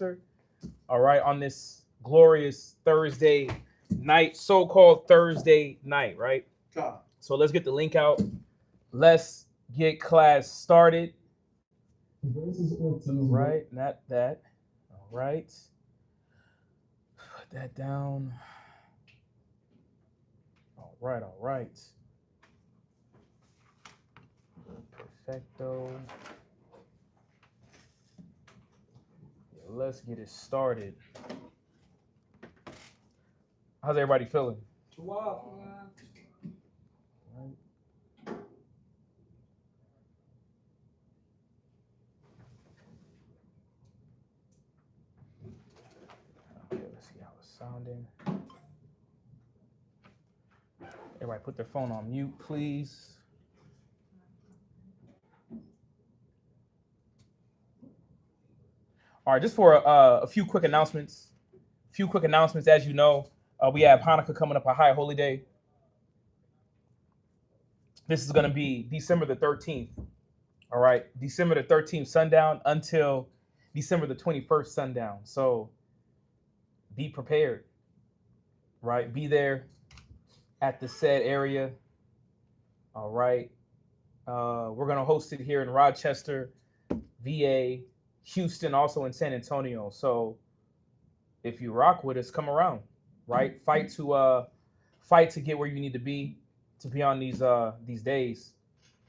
All right, on this glorious Thursday night, so-called Thursday night, right? So let's get the link out. Let's get class started. All right, not that. All right. Put that down. All right, all right. Perfecto. Yeah, let's get it started. How's everybody feeling? Right. Okay, let's see how it's sounding. Everybody put their phone on mute, please. All right, just for a few quick announcements. As you know, we have Hanukkah coming up, a high holy day. This is going to be December the 13th. All right, December the 13th sundown until December the 21st sundown. So be prepared, right? Be there at the said area. All right. We're going to host it here in Rochester, VA, Houston, also in San Antonio. So if you rock with us, come around, right? Fight to get where you need to be on these days,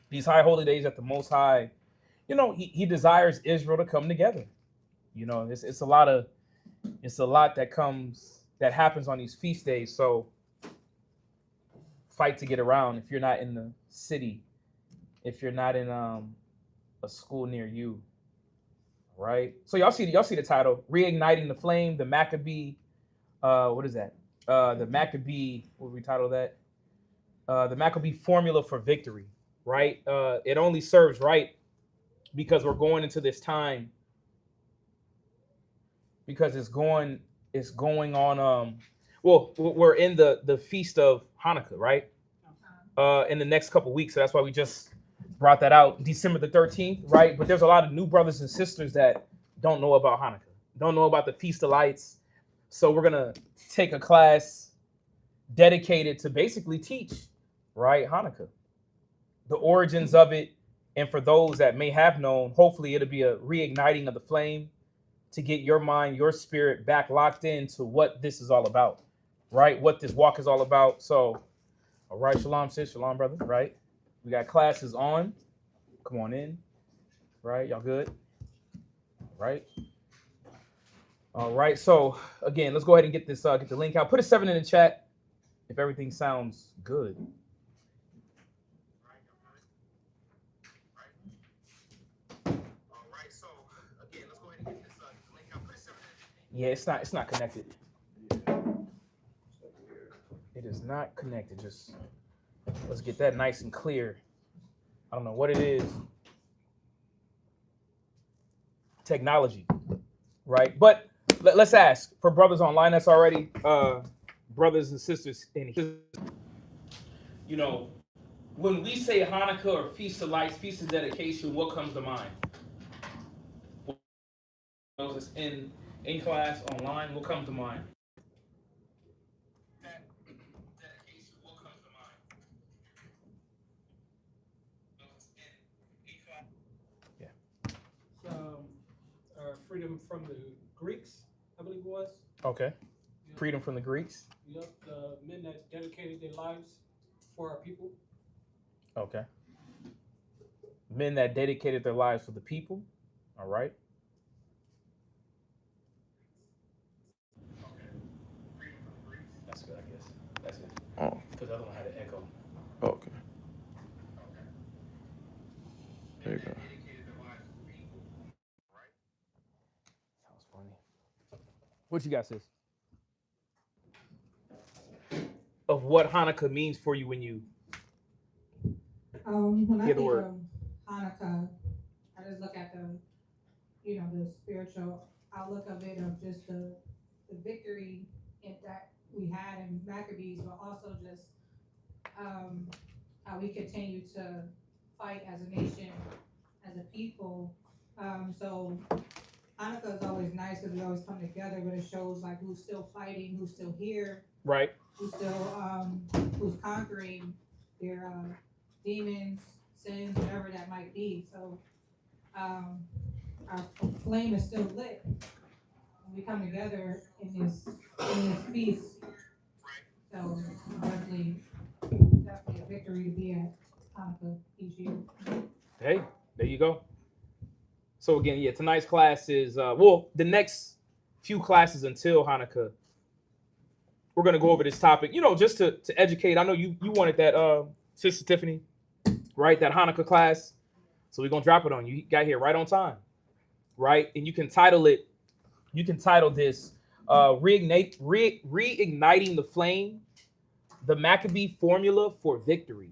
these high holy days that the Most High, he desires Israel to come together. It's a lot that happens on these feast days. So fight to get around if you're not in the city, if you're not in a school near you, right? So y'all see the title, Reigniting the Flame, the Maccabee. What is that? The Maccabee. What we title that? The Maccabee formula for victory, right? It only serves right because we're going into this time, because it's going on. Well, we're in the feast of Hanukkah, right? In the next couple weeks, so that's why we just brought that out, December the 13th, right? But there's a lot of new brothers and sisters that don't know about Hanukkah, don't know about the Feast of Lights. So we're gonna take a class dedicated to basically teach, right, Hanukkah, the origins of it. And for those that may have known, hopefully it'll be a reigniting of the flame to get your mind, your spirit back locked into what this is all about, right? What this walk is all about. So, all right, shalom, sis, shalom, brother, right? We got classes on. Come on in, right? Y'all good? Right? All right. So again, let's go ahead and get the link out. Put a 7 in the chat if everything sounds good. Yeah, it's not connected. It is not connected. Just let's get that nice and clear. I don't know what it is. Technology, right? But let's ask for brothers online that's already brothers and sisters in here. When we say Hanukkah or Feast of Lights, Feast of Dedication, what comes to mind? Those in class, online, what comes to mind? Freedom from the Greeks, I believe it was. Okay. Freedom from the Greeks. Yep, the men that dedicated their lives for our people. Okay. Men that dedicated their lives for the people. All right. That's good, I guess. That's good. Oh, Because the other one had an echo. okay. There you go. Sounds funny. What you got, sis? Of what Hanukkah means for you when you When I hear the think word. of Hanukkah, I just look at the spiritual outlook of it, of just the victory that we had in Maccabees, but also just how we continue to fight as a nation, as a people. So Hanukkah is always nice because we always come together, but it shows like who's still fighting, who's still here, Right. who's still who's conquering their demons, sins, whatever that might be. So our flame is still lit. When we come together in this feast. So definitely a victory to be at Hanukkah each year. Hey, there you go. So again, yeah, tonight's class is well, the next few classes until Hanukkah, we're gonna go over this topic, just to educate. I know you wanted that, Sister Tiffany, right? That Hanukkah class. So we're gonna drop it on you. You got here right on time, right? And you can title this Reigniting the Flame, the Maccabee Formula for Victory.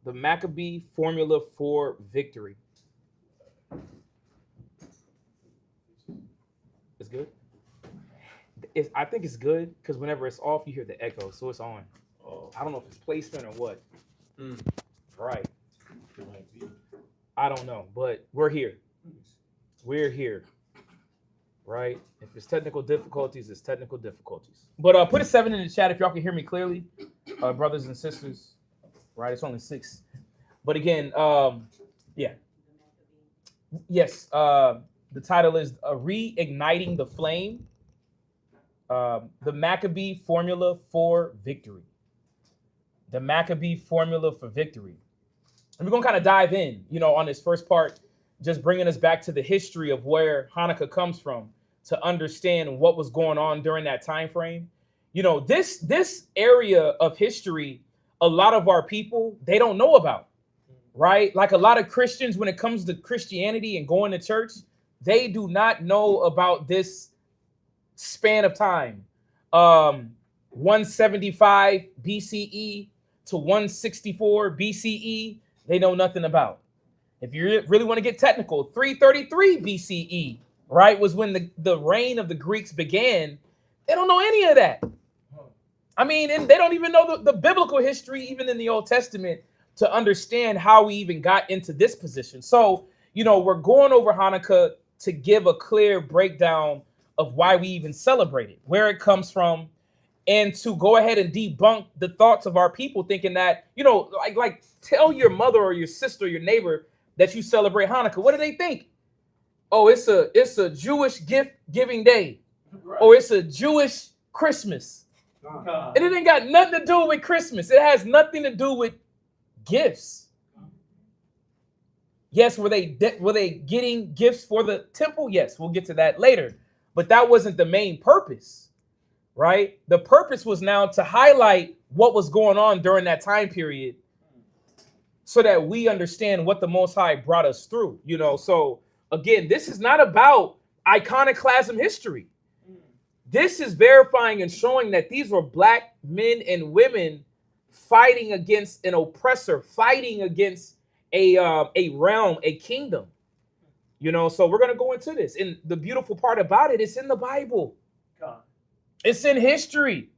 The Maccabee Formula for Victory. It's good. I think it's good because whenever it's off, you hear the echo, so it's on. Oh. I don't know if it's placement or what. Mm. Right. I don't know, but we're here. We're here. Right? If it's technical difficulties, it's technical difficulties. But put a 7 in the chat if y'all can hear me clearly, brothers and sisters. Right? It's only 6. But again, yeah. Yes. The title is Reigniting the Flame. The Maccabee Formula for Victory. The Maccabee Formula for Victory. And we're going to kind of dive in, on this first part, just bringing us back to the history of where Hanukkah comes from to understand what was going on during that time frame. This area of history, a lot of our people, they don't know about, right? Like a lot of Christians, when it comes to Christianity and going to church, they do not know about this span of time. 175 BCE to 164 BCE, they know nothing about. If you really want to get technical, 333 BCE, right, was when the reign of the Greeks began. They don't know any of that. I mean, and they don't even know the biblical history, even in the Old Testament, to understand how we even got into this position. So, we're going over Hanukkah to give a clear breakdown of why we even celebrate it, where it comes from, and to go ahead and debunk the thoughts of our people thinking that, like tell your mother or your sister, or your neighbor that you celebrate Hanukkah. What do they think? Oh, it's a Jewish gift giving day, or it's a Jewish Christmas. And it ain't got nothing to do with Christmas. It has nothing to do with gifts. Yes, were they getting gifts for the temple? Yes, we'll get to that later. But that wasn't the main purpose, right? The purpose was now to highlight what was going on during that time period so that we understand what the Most High brought us through, So again, this is not about iconoclasm history. This is verifying and showing that these were black men and women fighting against an oppressor, fighting against a realm, a kingdom. So we're going to go into this. And the beautiful part about it, it's in the Bible. God. It's in history.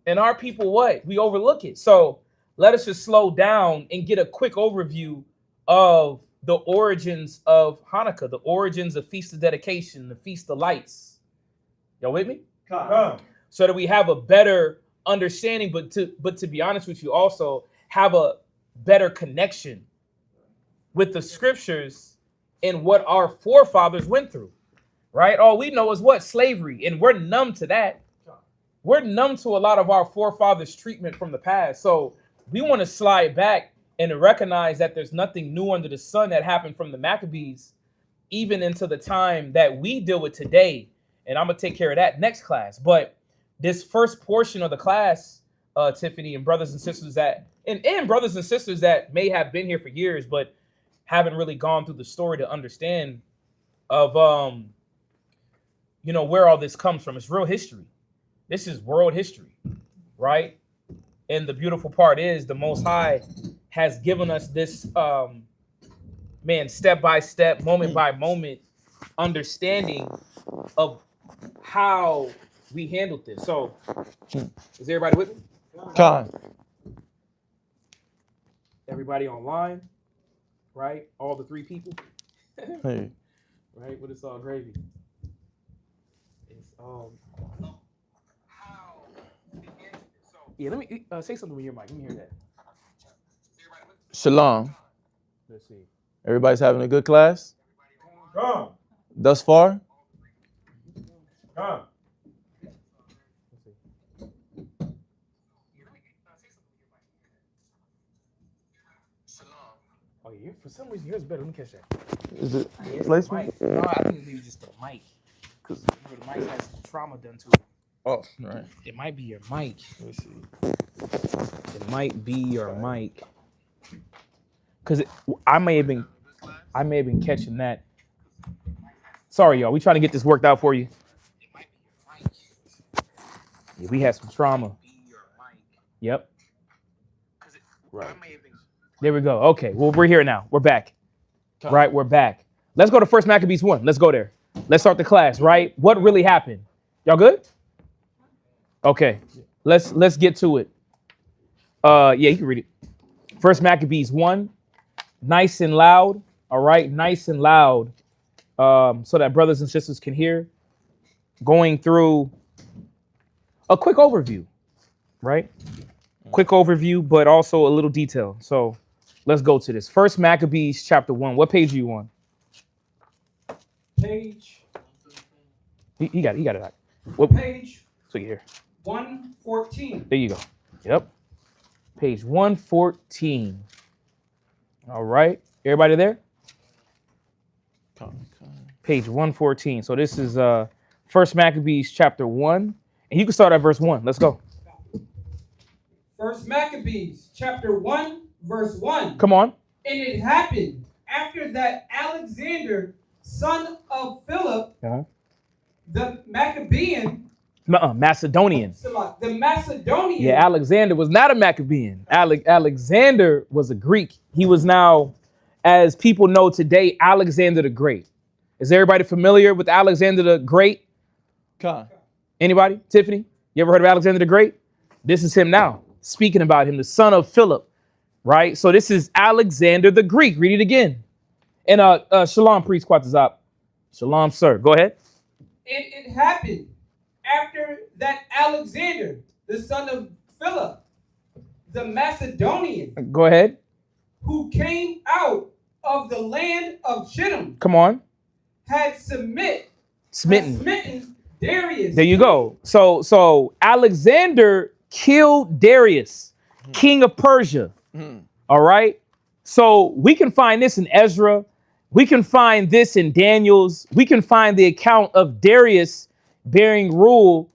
And our people, what? We overlook it. So let us just slow down and get a quick overview of the origins of Hanukkah, the origins of Feast of Dedication, the Feast of Lights. Y'all with me? God. So that we have a better understanding, but to be honest with you, also have a better connection with the scriptures and what our forefathers went through, right? All we know is what? Slavery. And we're numb to that. We're numb to a lot of our forefathers' treatment from the past. So we want to slide back and recognize that there's nothing new under the sun that happened from the Maccabees, even into the time that we deal with today. And I'm going to take care of that next class. But this first portion of the class, Tiffany, and brothers and sisters and brothers and sisters that may have been here for years, but haven't really gone through the story to understand of, where all this comes from. It's real history. This is world history, right? And the beautiful part is the Most High has given us this, step by step, moment by moment understanding of how we handled this. So, is everybody with me? Con. Everybody online, right? All the 3 people. Hey. right? But it's all gravy. It's all. Yeah, let me say something with your mic. Let me hear that. Shalom. Let's see. Everybody's having a good class thus far? Let's see. Oh yeah, for some reason yours better. Let me catch that. Is it Yeah, it's the placement? mic. No, I think maybe just the mic. Because the mic has some trauma done to it. Oh, right. It might be your mic. Let me see. It might be your mic. Because I may have been catching that. Sorry, y'all. We trying to get this worked out for you. Yeah, we had some trauma. Yep. Right. There we go. Okay. Well, we're here now. We're back. Right. We're back. Let's go to 1 Maccabees 1. Let's go there. Let's start the class. Right. What really happened? Y'all good? Okay. Let's get to it. Yeah, you can read it. 1 Maccabees 1. Nice and loud. All right. Nice and loud. So that brothers and sisters can hear. Going through a quick overview. Right. Quick overview, but also a little detail. So let's go to this. 1 Maccabees chapter 1. What page are you on? Page He got it out. What page so you hear? 114. There you go. Yep. Page 114. All right. Everybody there? Page 114. So this is 1 Maccabees chapter 1. And you can start at verse 1. Let's go. 1 Maccabees chapter 1 verse 1. Come on. And it happened after that Alexander, son of Philip, the Maccabean, Macedonian. the Macedonian. Yeah, Alexander was not a Maccabean. Alexander was a Greek. He was now, as people know today, Alexander the Great. Is everybody familiar with Alexander the Great? Anybody? Tiffany? You ever heard of Alexander the Great? This is him now, speaking about him, the son of Philip, right? So this is Alexander the Greek. Read it again. And Shalom, priest Quatazop. Shalom, sir. Go ahead. And it happened after that Alexander, the son of Philip, the Macedonian, Go ahead. who came out of the land of Chittim, Come on. had Smitten. smitten Darius. There you go. So Alexander killed Darius, king of Persia. All right. So we can find this in Ezra. We can find this in Daniel's. We can find the account of Darius bearing rule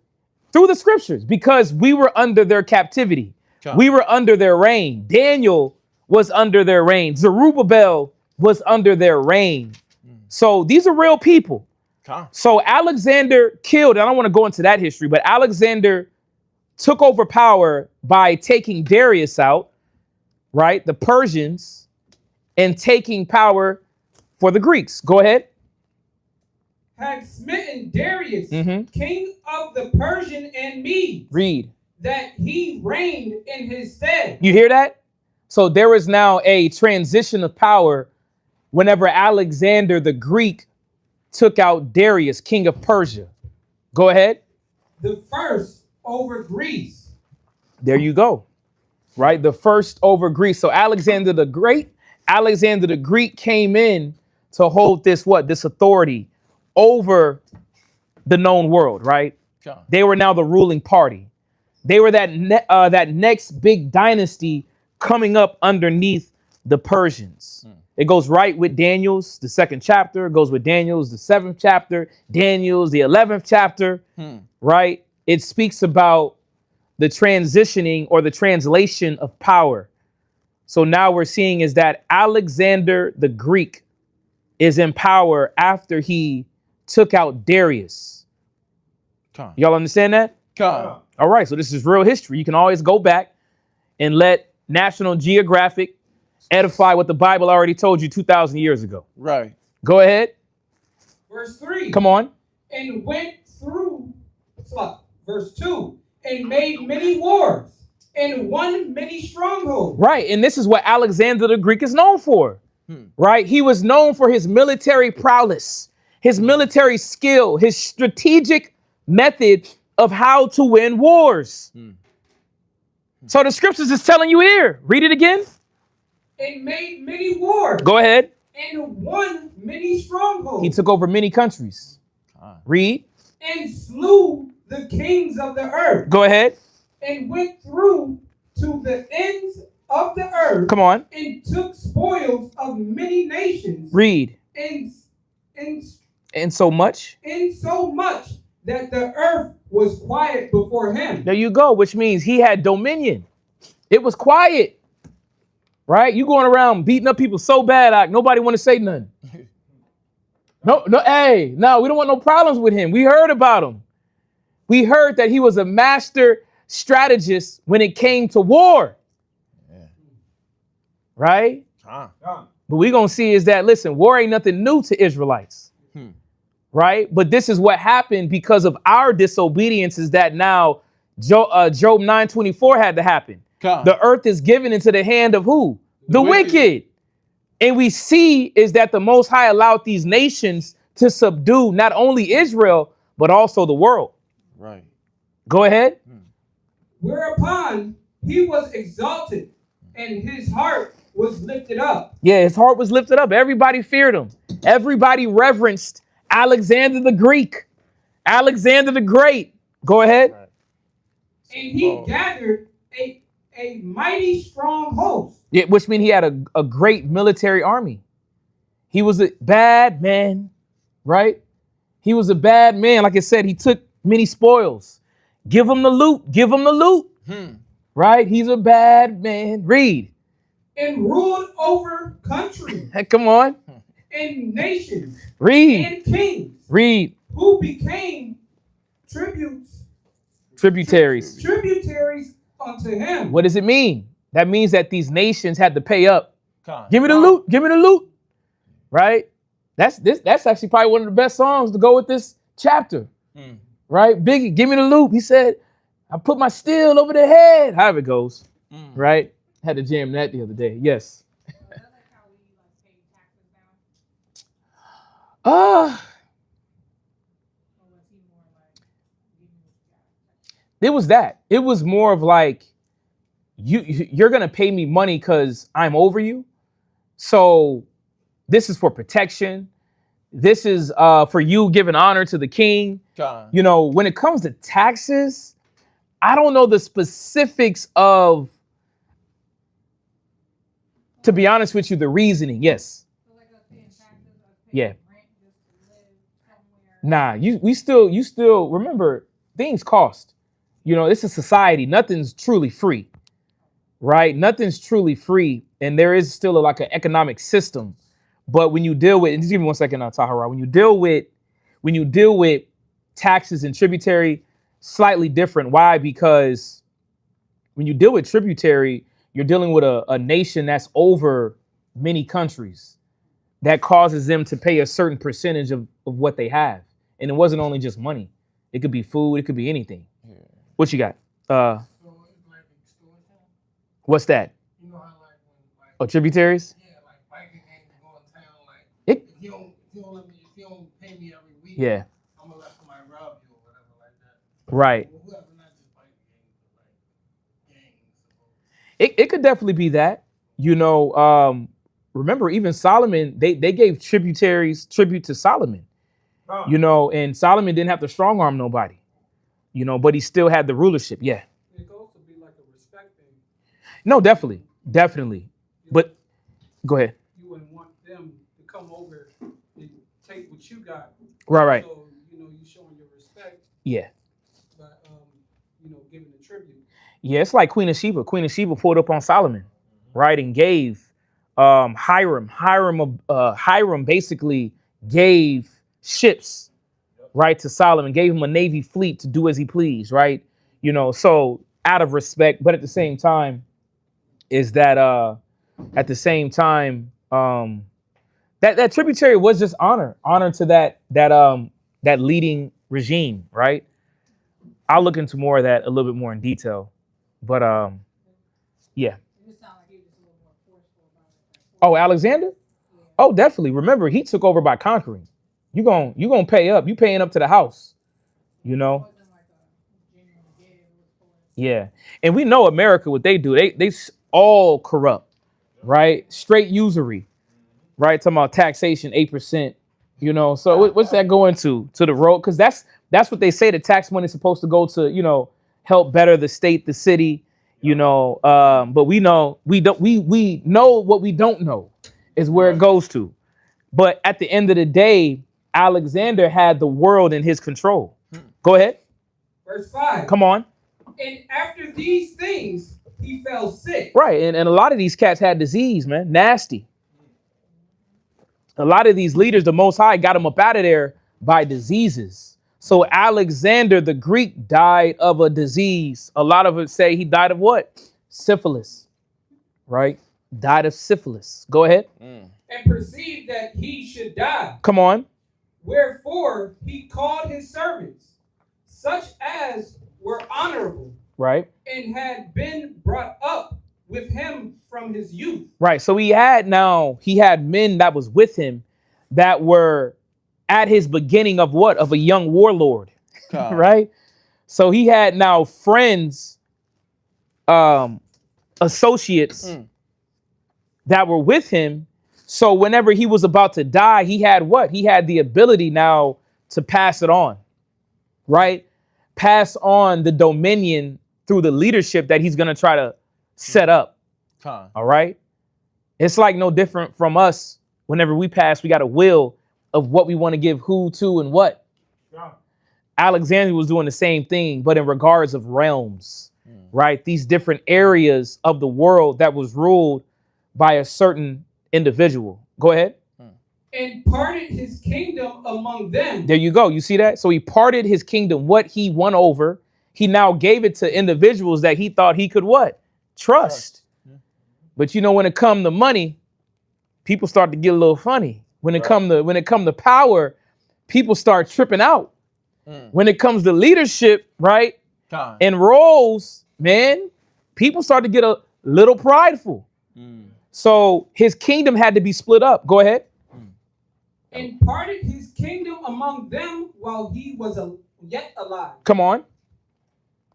through the scriptures because we were under their captivity. We were under their reign. Daniel was under their reign. Zerubbabel was under their reign. So these are real people. So Alexander killed, and I don't want to go into that history, but Alexander took over power by taking Darius out, right? The Persians, and taking power for the Greeks. Go ahead. Had smitten Darius, king of the Persian and Medes, Read. that he reigned in his stead. You hear that? So there is now a transition of power whenever Alexander the Greek took out Darius, king of Persia. Go ahead. The first over Greece. There you go. Right? The first over Greece. So Alexander the Great came in to hold this authority over the known world, right? They were now the ruling party. They were that next big dynasty coming up underneath the Persians. It goes right with Daniel's, the 2nd chapter. It goes with Daniel's, the 7th chapter. Daniel's, the 11th chapter, right? It speaks about the transitioning or the translation of power. So now we're seeing is that Alexander the Greek is in power after he took out Darius. Y'all understand that? All right, so this is real history. You can always go back and let National Geographic edify what the Bible already told you 2,000 years ago. Right. Go ahead. Verse 3. Come on. And went through, verse 2, and made many wars, and won many strongholds. Right, and this is what Alexander the Greek is known for. Right? He was known for his military prowess. his military skill, his strategic method of how to win wars. So the scriptures is telling you here. Read it again. And made many wars. Go ahead. And won many strongholds. He took over many countries. Read. And slew the kings of the earth. Go ahead. And went through to the ends of the earth. Come on. And took spoils of many nations. Read. In so much that the earth was quiet before him. There you go, which means he had dominion. It was quiet. Right? You going around beating up people so bad, nobody want to say nothing. No, we don't want no problems with him. We heard about him. We heard that he was a master strategist when it came to war. Yeah. Right? But we're going to see is that, listen, war ain't nothing new to Israelites. Right? But this is what happened because of our disobedience is that now Job 9:24 had to happen. The earth is given into the hand of who? The wicked. And we see is that the Most High allowed these nations to subdue not only Israel, but also the world. Right. Go ahead. Whereupon he was exalted and his heart was lifted up. Yeah, his heart was lifted up. Everybody feared him. Everybody reverenced Alexander the Greek, Alexander the Great. Go ahead. Right. And he gathered a mighty strong host. Yeah, which means he had a great military army. He was a bad man, right? He was a bad man. Like I said, he took many spoils. Give him the loot. Give him the loot. Right? He's a bad man. Read. And ruled over countries. Come on. And nations. Read. And kings. Read. Who became tributaries unto him. What does it mean? That means that these nations had to pay up. Give me the loot. Give me the loot. Right? That's actually probably one of the best songs to go with this chapter. Right? Biggie, give me the loot. He said, I put my steel over their head. However it goes. Right? Had to jam that the other day. Yes. It was that. It was more of like, you're going to pay me money because I'm over you. So this is for protection. This is for you giving honor to the king. You know, when it comes to taxes, I don't know the specifics of, to be honest with you, the reasoning. Yes. Yeah. Nah, you still remember things cost. You know, it's a society. Nothing's truly free, right? Nothing's truly free. And there is still like an economic system. But when you deal with, and just give me 1 second, Tahara, when you deal with taxes and tributary, slightly different. Why? Because when you deal with tributary, you're dealing with a nation that's over many countries that causes them to pay a certain percentage of what they have. And it wasn't only just money. It could be food. It could be anything. Yeah. What you got? What's that? You know how like Oh, tributaries? Yeah, like biking gangs go in town. Like if you don't pay me every week, yeah, I'm gonna let somebody rob you or whatever like that. Right. Well, whoever, not just biking gangs, but like gangs. It could definitely be that. You know, remember even Solomon, they gave tribute to Solomon. Oh. You know, and Solomon didn't have to strong arm nobody. You know, but he still had the rulership. Yeah. It could also be like a respect thing. No, definitely. But go ahead. You wouldn't want them to come over and take what you got. Right. So, you showing your respect. Yeah. But, giving the tribute. Yeah, it's like Queen of Sheba. Queen of Sheba pulled up on Solomon, right, and gave Hiram basically gave ships, right, to Solomon, gave him a navy fleet to do as he pleased, right? You know, so out of respect, but at the same time, is that that tributary was just honor to that leading regime, right? I'll look into more of that a little bit more in detail, but yeah. Oh, Alexander? Oh, definitely. Remember, he took over by conquering. You gonna pay up. You paying up to the house. You know. Yeah, and we know America what they do. They all corrupt, right? Straight usury, right? Talking about taxation 8%. You know, so what's that going to the road? Because that's what they say the tax money is supposed to go to. You know, help better the state, the city. You know, but we know we know what we don't know is where it goes to. But at the end of the day, Alexander had the world in his control. Go ahead. Verse 5. Come on. And after these things, he fell sick. Right. And a lot of these cats had disease, man. Nasty. A lot of these leaders, the Most High got them up out of there by diseases. So Alexander the Greek died of a disease. A lot of us say he died of what? Syphilis. Right? Died of syphilis. Go ahead. And perceived that he should die. Come on. Wherefore he called his servants, such as were honorable, Right. and had been brought up with him from his youth. Right. So he had men that was with him that were at his beginning of what? Of a young warlord. Right. So he had now friends, associates that were with him. So whenever he was about to die, he had what? He had the ability now to pass it on. Right. Pass on the dominion through the leadership that he's going to try to set up. All right. It's like no different from us. Whenever we pass, we got a will of what we want to give who to and what. Yeah. Alexander was doing the same thing, but in regards of realms, right? These different areas of the world that was ruled by a certain individual. Go ahead. And parted his kingdom among them. There you go. You see that? So he parted his kingdom. What he won over, he now gave it to individuals that he thought he could what? Trust. Yeah. But you know, when it come to money, people start to get a little funny. When it come to power, people start tripping out. When it comes to leadership, right? And roles, man, people start to get a little prideful. So his kingdom had to be split up. Go ahead. And parted his kingdom among them while he was yet alive. Come on.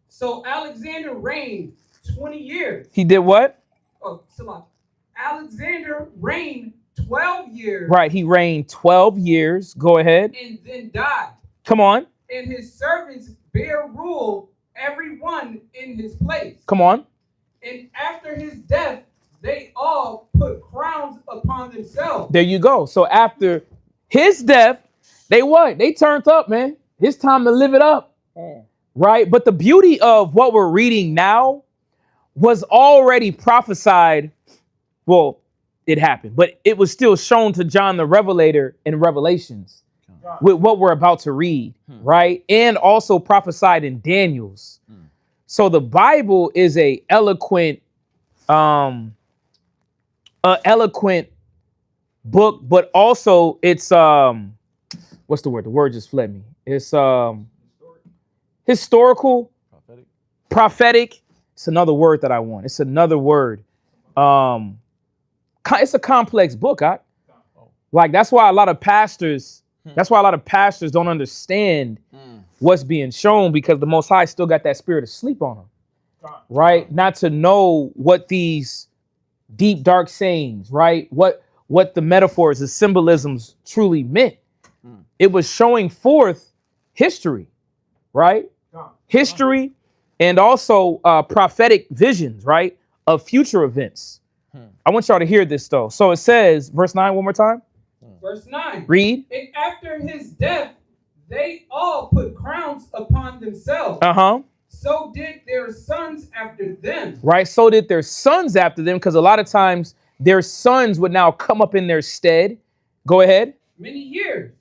So Alexander reigned 20 years. He did what? Oh, Alexander reigned 12 years. Right, he reigned 12 years. Go ahead. And then died. Come on. And his servants bear rule, every one in his place. Come on. And after his death, they all put crowns upon themselves. There you go. So after his death, they what? They turned up, man. It's time to live it up. Right? But the beauty of what we're reading now was already prophesied. Well, it happened, but it was still shown to John the Revelator in Revelations with what we're about to read, right? And also prophesied in Daniel's. So the Bible is a eloquent book, but also it's what's the word? The word just fled me. It's historical, prophetic. It's another word that I want. It's another word. It's a complex book. Like that's why a lot of pastors don't understand what's being shown, because the Most High still got that spirit of sleep on them, right? Not to know what these deep, dark sayings, right? What the metaphors, the symbolisms truly meant. It was showing forth history, right? History and also prophetic visions, right? Of future events. I want y'all to hear this though. So it says, verse 9 one more time. Verse 9. Read. And after his death, they all put crowns upon themselves. So did their sons after them. Right. So did their sons after them, because a lot of times their sons would now come up in their stead. Go ahead. Many years.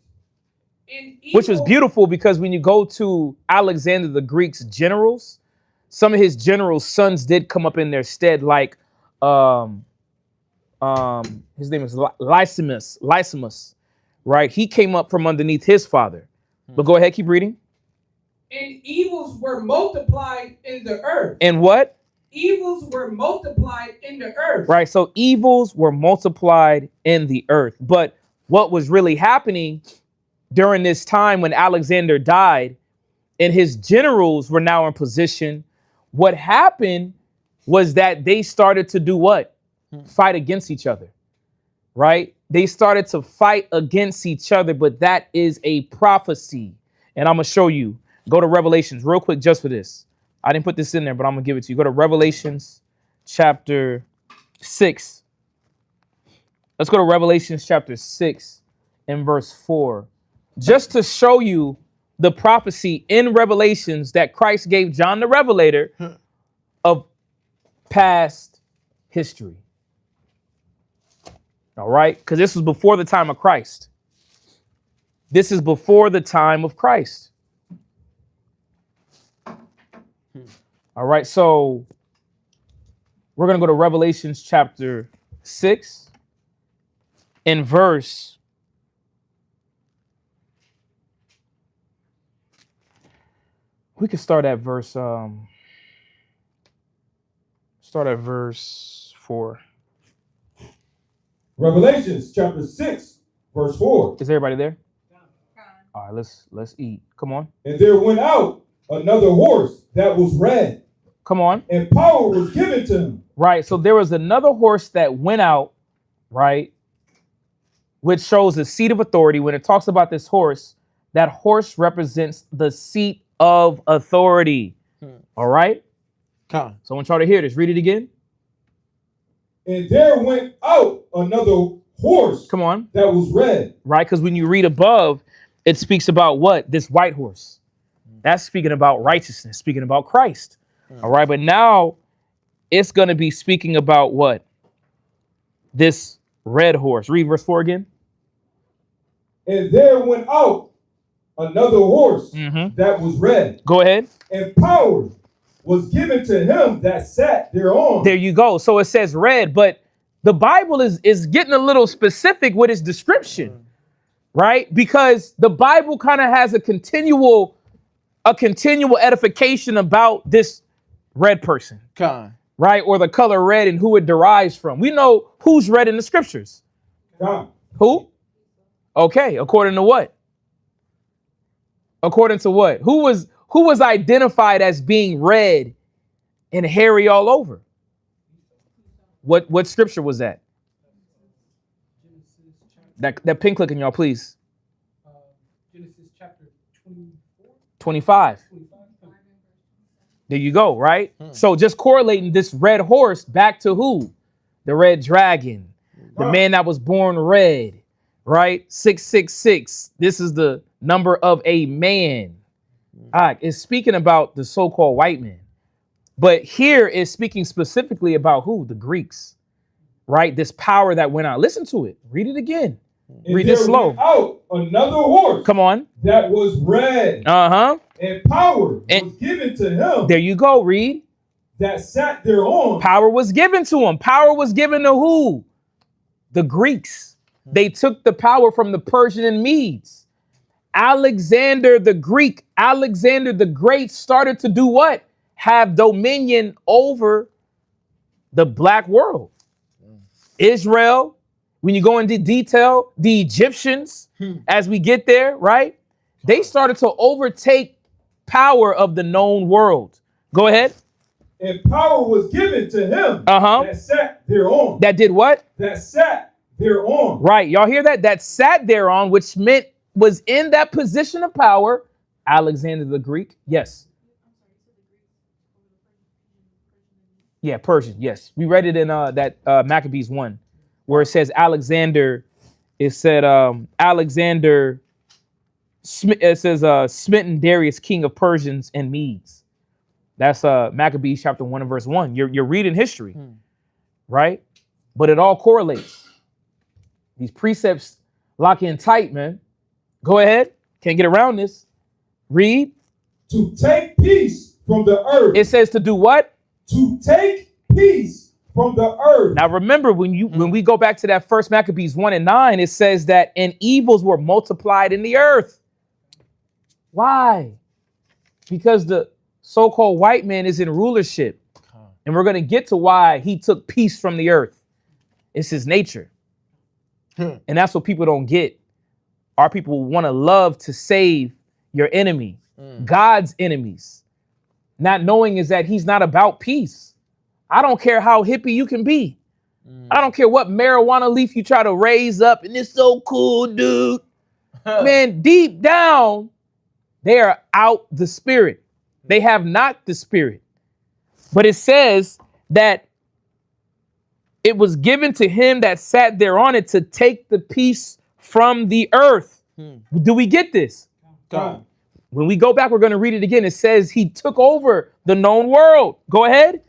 Which was beautiful, because when you go to Alexander the Greek's generals, some of his generals' sons did come up in their stead, like his name is Lysimus, right? He came up from underneath his father. But go ahead, keep reading. And evils were multiplied in the earth. And what? Evils were multiplied in the earth. Right, so evils were multiplied in the earth. But what was really happening during this time when Alexander died and his generals were now in position, what happened was that they started to do what? Fight against each other, right? They started to fight against each other, but that is a prophecy. And I'm going to show you. Go to Revelations real quick just for this. I didn't put this in there, but I'm going to give it to you. Go to Revelations chapter 6. Let's go to Revelations chapter 6 and verse 4. Just to show you the prophecy in Revelations that Christ gave John the Revelator of past history. All right? Because this was before the time of Christ. This is before the time of Christ. All right, so we're going to go to Revelations chapter 6 in verse. We can start at verse 4. Revelations chapter 6, verse 4. Is everybody there? All right, let's eat. Come on. And there went out another horse that was red, Come on. and power was given to him. Right. So there was another horse that went out, right? Which shows the seat of authority. When it talks about this horse, that horse represents the seat of authority. All right. So I want y'all to hear this. Read it again. And there went out another horse Come on. that was red. Right. Because when you read above, it speaks about what? This white horse. That's speaking about righteousness, speaking about Christ. All right. But now it's going to be speaking about what? This red horse. Read verse 4 again. And there went out another horse that was red. Go ahead. And power was given to him that sat thereon. There you go. So it says red, but the Bible is getting a little specific with its description, right? Because the Bible kind of has a continual edification about this red person, right? Or the color red and who it derives from. We know who's red in the scriptures. God. Who? Okay, according to what? According to what? Who was identified as being red and hairy all over? What scripture was that? That pin clicking, y'all, please. Genesis chapter 24. 25. There you go, right? So just correlating this red horse back to who? The red dragon, the man that was born red, right? 666. This is the number of a man. It's speaking about the so-called white man. But here is speaking specifically about who? The Greeks, right? This power that went out. Listen to it. Read it again. And Read it there slow. went out another horse. Come on. That was red. And power was given to him. There you go. Read. That sat thereon. Power was given to him. Power was given to who? The Greeks. They took the power from the Persian and Medes. Alexander the Greek, Alexander the Great started to do what? Have dominion over the black world. Israel, when you go into detail, the Egyptians, as we get there, right? They started to overtake power of the known world. Go ahead. And power was given to him that sat thereon. That did what? That sat thereon. Right. Y'all hear that? That sat thereon, which meant was in that position of power. Alexander the Greek. Yes. Yeah, Persian. Yes. We read it in that Maccabees 1, where it says Alexander. It said Alexander. It says smitten Darius, king of Persians and Medes. That's Maccabees chapter 1 and verse 1. You're reading history, right? But it all correlates. These precepts lock in tight, man. Go ahead. Can't get around this. Read. To take peace from the earth. It says to do what? To take peace from the earth. Now remember, when we go back to that first Maccabees 1 and 9, it says that and evils were multiplied in the earth. Why? Because the so-called white man is in rulership. And we're going to get to why he took peace from the earth. It's his nature. And that's what people don't get. Our people want to love to save your enemy, God's enemies. Not knowing is that he's not about peace. I don't care how hippie you can be. I don't care what marijuana leaf you try to raise up and it's so cool, dude. Man, deep down, they are out the spirit. They have not the spirit. But it says that it was given to him that sat there on it to take the peace from the earth. Do we get this? God. When we go back, we're going to read it again. It says he took over the known world. Go ahead.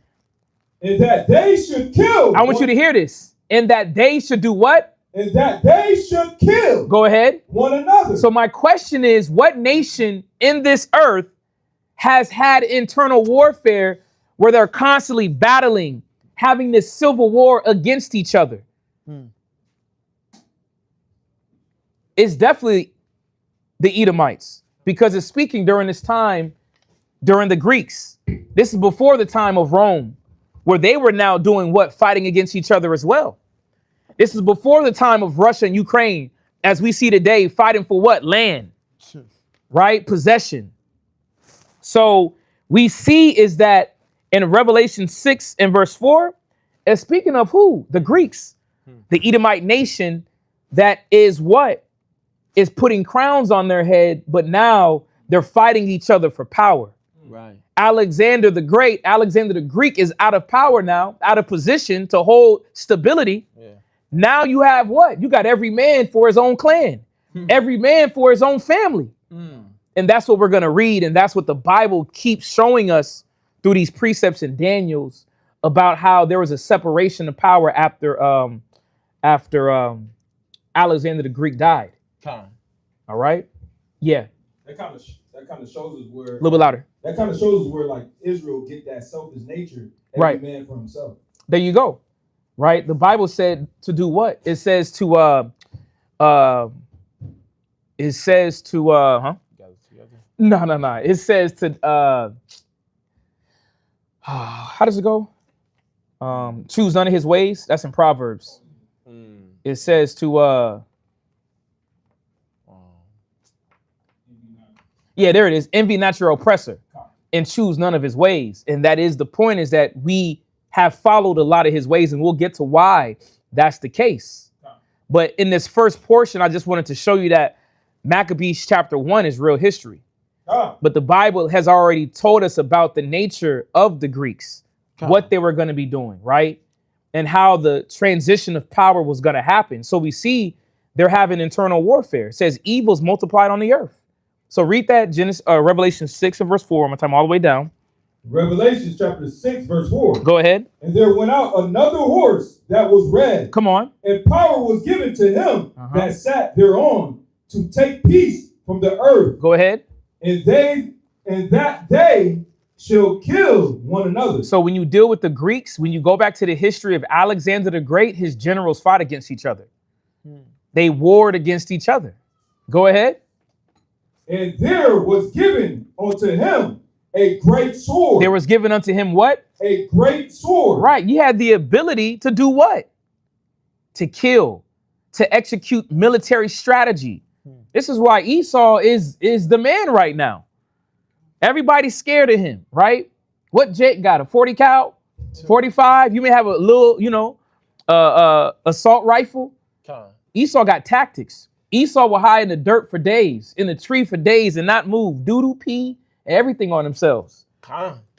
And that they should kill. I want you to hear this. And that they should do what? And that they should kill. Go ahead. One another. So my question is, what nation in this earth has had internal warfare where they're constantly battling, having this civil war against each other? It's definitely the Edomites, because it's speaking during this time, during the Greeks. This is before the time of Rome, where they were now doing what? Fighting against each other as well. This is before the time of Russia and Ukraine, as we see today, fighting for what? Land, right? Possession. So we see is that in Revelation 6 and verse 4, it's speaking of who? The Greeks, the Edomite nation that is what? Is putting crowns on their head, but now they're fighting each other for power. Right. Alexander the Great, Alexander the Greek is out of power now, out of position to hold stability. Yeah. Now you have what? You got every man for his own clan, every man for his own family. And that's what we're going to read. And that's what the Bible keeps showing us through these precepts in Daniel's about how there was a separation of power after Alexander the Greek died. All right. Yeah. That kind of shows us where. A little bit louder. That kind of shows us where like Israel get that selfish nature. Every right. man for himself. There you go. Right. The Bible said to do what? It says to No. It says to how does it go? Choose none of his ways. That's in Proverbs. It says to yeah, there it is. Envy not your oppressor and choose none of his ways. And that is the point, is that we have followed a lot of his ways, and we'll get to why that's the case. But in this first portion, I just wanted to show you that Maccabees chapter 1 is real history. But the Bible has already told us about the nature of the Greeks, what they were going to be doing, right? And how the transition of power was going to happen. So we see they're having internal warfare. It says evils multiplied on the earth. So read that Revelation 6 and verse 4. I'm going to time all the way down. Revelation chapter 6 verse 4. Go ahead. And there went out another horse that was red. Come on. And power was given to him that sat thereon to take peace from the earth. Go ahead. And that they shall kill one another. So when you deal with the Greeks, when you go back to the history of Alexander the Great, his generals fought against each other. They warred against each other. Go ahead. And there was given unto him a great sword. There was given unto him what? A great sword. Right. You had the ability to do what? To kill, to execute military strategy. This is why Esau is the man right now. Everybody's scared of him, right? What Jake got? A 40 cal? 45? You may have a little, assault rifle. Esau got tactics. Esau will hide in the dirt for days, in the tree for days, and not move. Doodle, pee, and everything on themselves.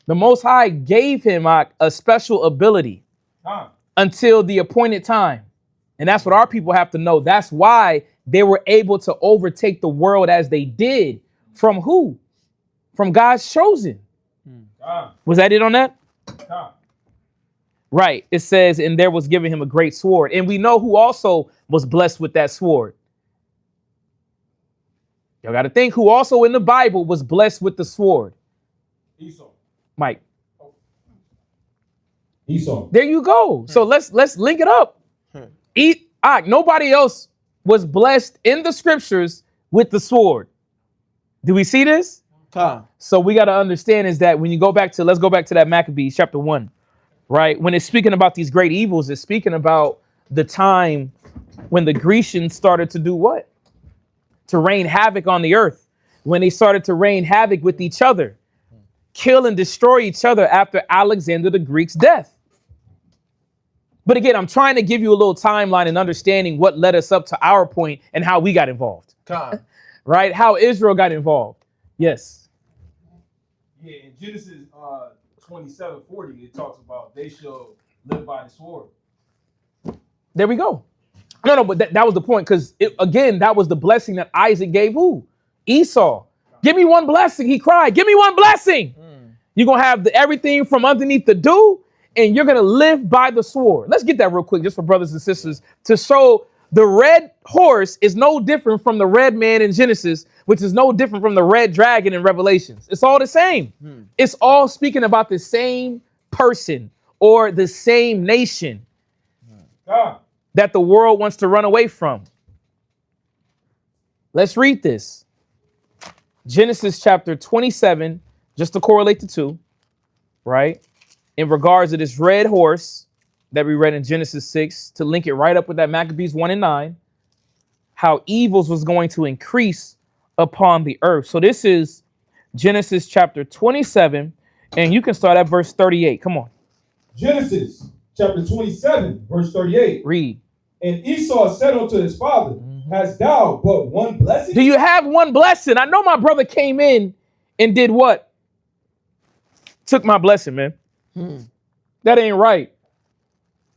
The Most High gave him a special ability until the appointed time. And that's what our people have to know. That's why they were able to overtake the world as they did. From who? From God's chosen. Was that it on that? Right. It says, and there was given him a great sword. And we know who also was blessed with that sword. Y'all got to think who also in the Bible was blessed with the sword. Esau. Mike. Esau. There you go. So let's link it up. Nobody else was blessed in the scriptures with the sword. Do we see this? So we got to understand is that when you go back to, let's go back to that Maccabees chapter 1, right? When it's speaking about these great evils, it's speaking about the time when the Grecians started to do what? to rain havoc on the earth, when they started to rain havoc with each other, kill and destroy each other after Alexander the Greek's death. But again, I'm trying to give you a little timeline and understanding what led us up to our point and how we got involved. Right? How Israel got involved. Yes. Yeah, in Genesis 27:40, it talks about they shall live by the sword. There we go. No, but that was the point, because again, that was the blessing that Isaac gave who? Esau. Give me one blessing. He cried, give me one blessing. You're going to have everything from underneath the dew, and you're going to live by the sword. Let's get that real quick, just for brothers and sisters, to show the red horse is no different from the red man in Genesis, which is no different from the red dragon in Revelations. It's all the same. It's all speaking about the same person or the same nation that the world wants to run away from. Let's read this. Genesis chapter 27, just to correlate the two, right? In regards to this red horse that we read in Genesis 6, to link it right up with that Maccabees 1 and 9, how evils was going to increase upon the earth. So this is Genesis chapter 27, and you can start at verse 38. Come on. Genesis chapter 27, verse 38. Read. And Esau said unto his father, hast thou but one blessing? Do you have one blessing? I know my brother came in and did what? Took my blessing, man. That ain't right.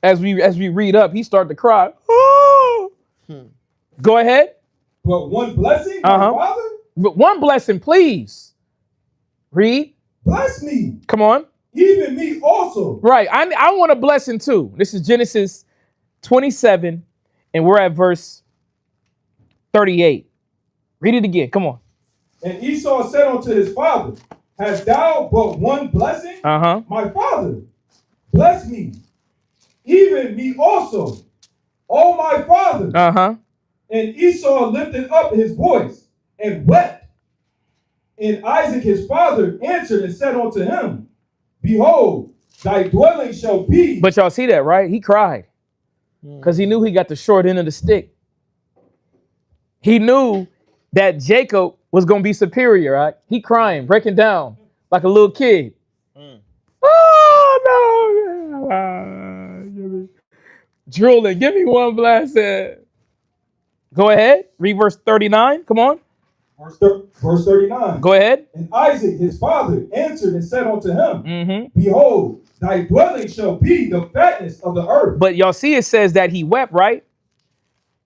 As we read up, he started to cry. Oh. Go ahead. But one blessing, my father? But one blessing, please. Read. Bless me. Come on. Even me also. Right. I want a blessing too. This is Genesis 27, and we're at verse 38. Read it again. Come on. And Esau said unto his father, hast thou but one blessing? My father, bless me, even me also, O my father. And Esau lifted up his voice and wept. And Isaac his father answered and said unto him, behold, thy dwelling shall be. But y'all see that, right? He cried because he knew he got the short end of the stick. He knew that Jacob was going to be superior, right? He crying, breaking down like a little kid. Oh, no. Drooling, give me one blessing. Go ahead. Read verse 39. Come on. Verse 39. Go ahead. And Isaac his father answered and said unto him, behold, thy dwelling shall be the fatness of the earth. But y'all see it says that he wept, right?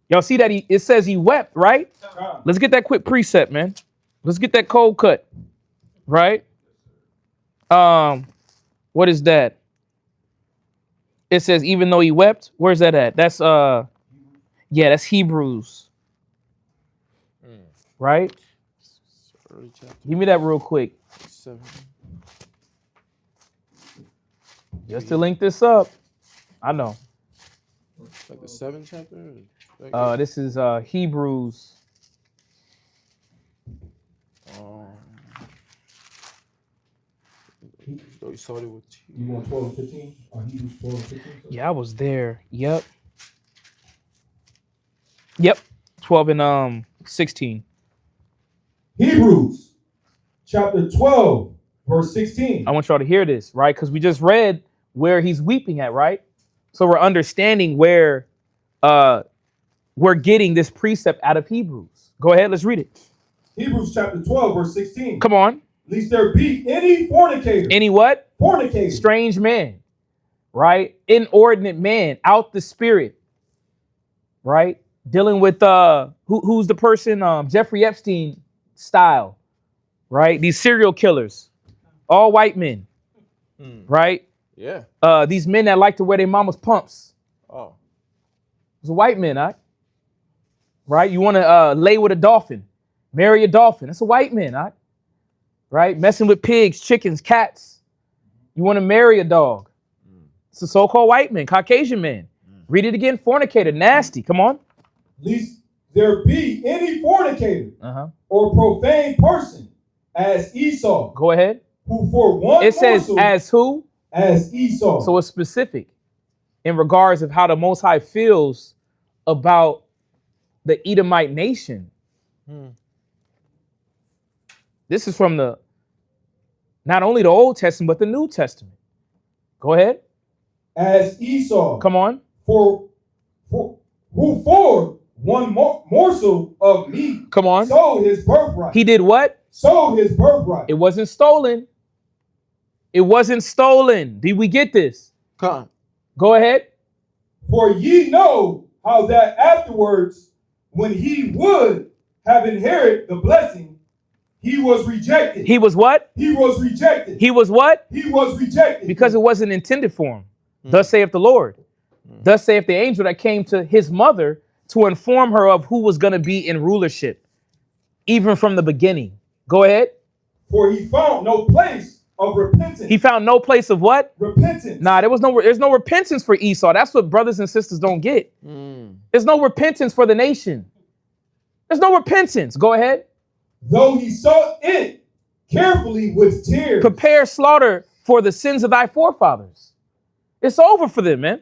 Y'all see that it says he wept, right? Let's get that quick precept, man. Let's get that cold cut, right? What is that? It says even though he wept. Where's that at? That's yeah, that's Hebrews, right? Give me that real quick. Just to link this up. I know. Like the 7th chapter? This is Hebrews. So you started with you want 12 and 15? Hebrews 12 and 15? Yeah, I was there. Yep. 12 and 16. Hebrews chapter 12, verse 16. I want y'all to hear this, right? Because we just read where he's weeping at, right? So we're understanding where we're getting this precept out of Hebrews. Go ahead, let's read it. Hebrews chapter 12, verse 16. Come on. Lest there be any fornicator. Any what? Fornicator. Strange man, right? Inordinate man, out the spirit, right? Dealing with who's the person? Jeffrey Epstein style, right? These serial killers, all white men, right? Yeah. These men that like to wear their mama's pumps. Oh. It's a white man, right? You want to lay with a dolphin, marry a dolphin. That's a white man, right? Messing with pigs, chickens, cats. You want to marry a dog. It's a so-called white man, Caucasian man. Read it again. Fornicator, nasty. Come on. Lest there be any fornicator or profane person as Esau. Go ahead. Who for one it says as who? As Esau. So it's specific in regards of how the Most High feels about the Edomite nation, This is from not only the Old Testament, but the New Testament. Go ahead. As Esau. Come on. For one morsel of meat. Come on. Sold his birthright. He did what? Sold his birthright. It wasn't stolen. It wasn't stolen. Did we get this? Come on. Go ahead. For ye know how that afterwards, when he would have inherited the blessing, he was rejected. He was what? He was rejected. He was what? He was rejected. Because it wasn't intended for him. Thus saith the Lord. Thus saith the angel that came to his mother to inform her of who was going to be in rulership, even from the beginning. Go ahead. For he found no place of repentance. He found no place of what? Repentance. Nah, there's no repentance for Esau. That's what brothers and sisters don't get. There's no repentance for the nation. There's no repentance. Go ahead. Though he sought it carefully with tears. Prepare slaughter for the sins of thy forefathers. It's over for them, man.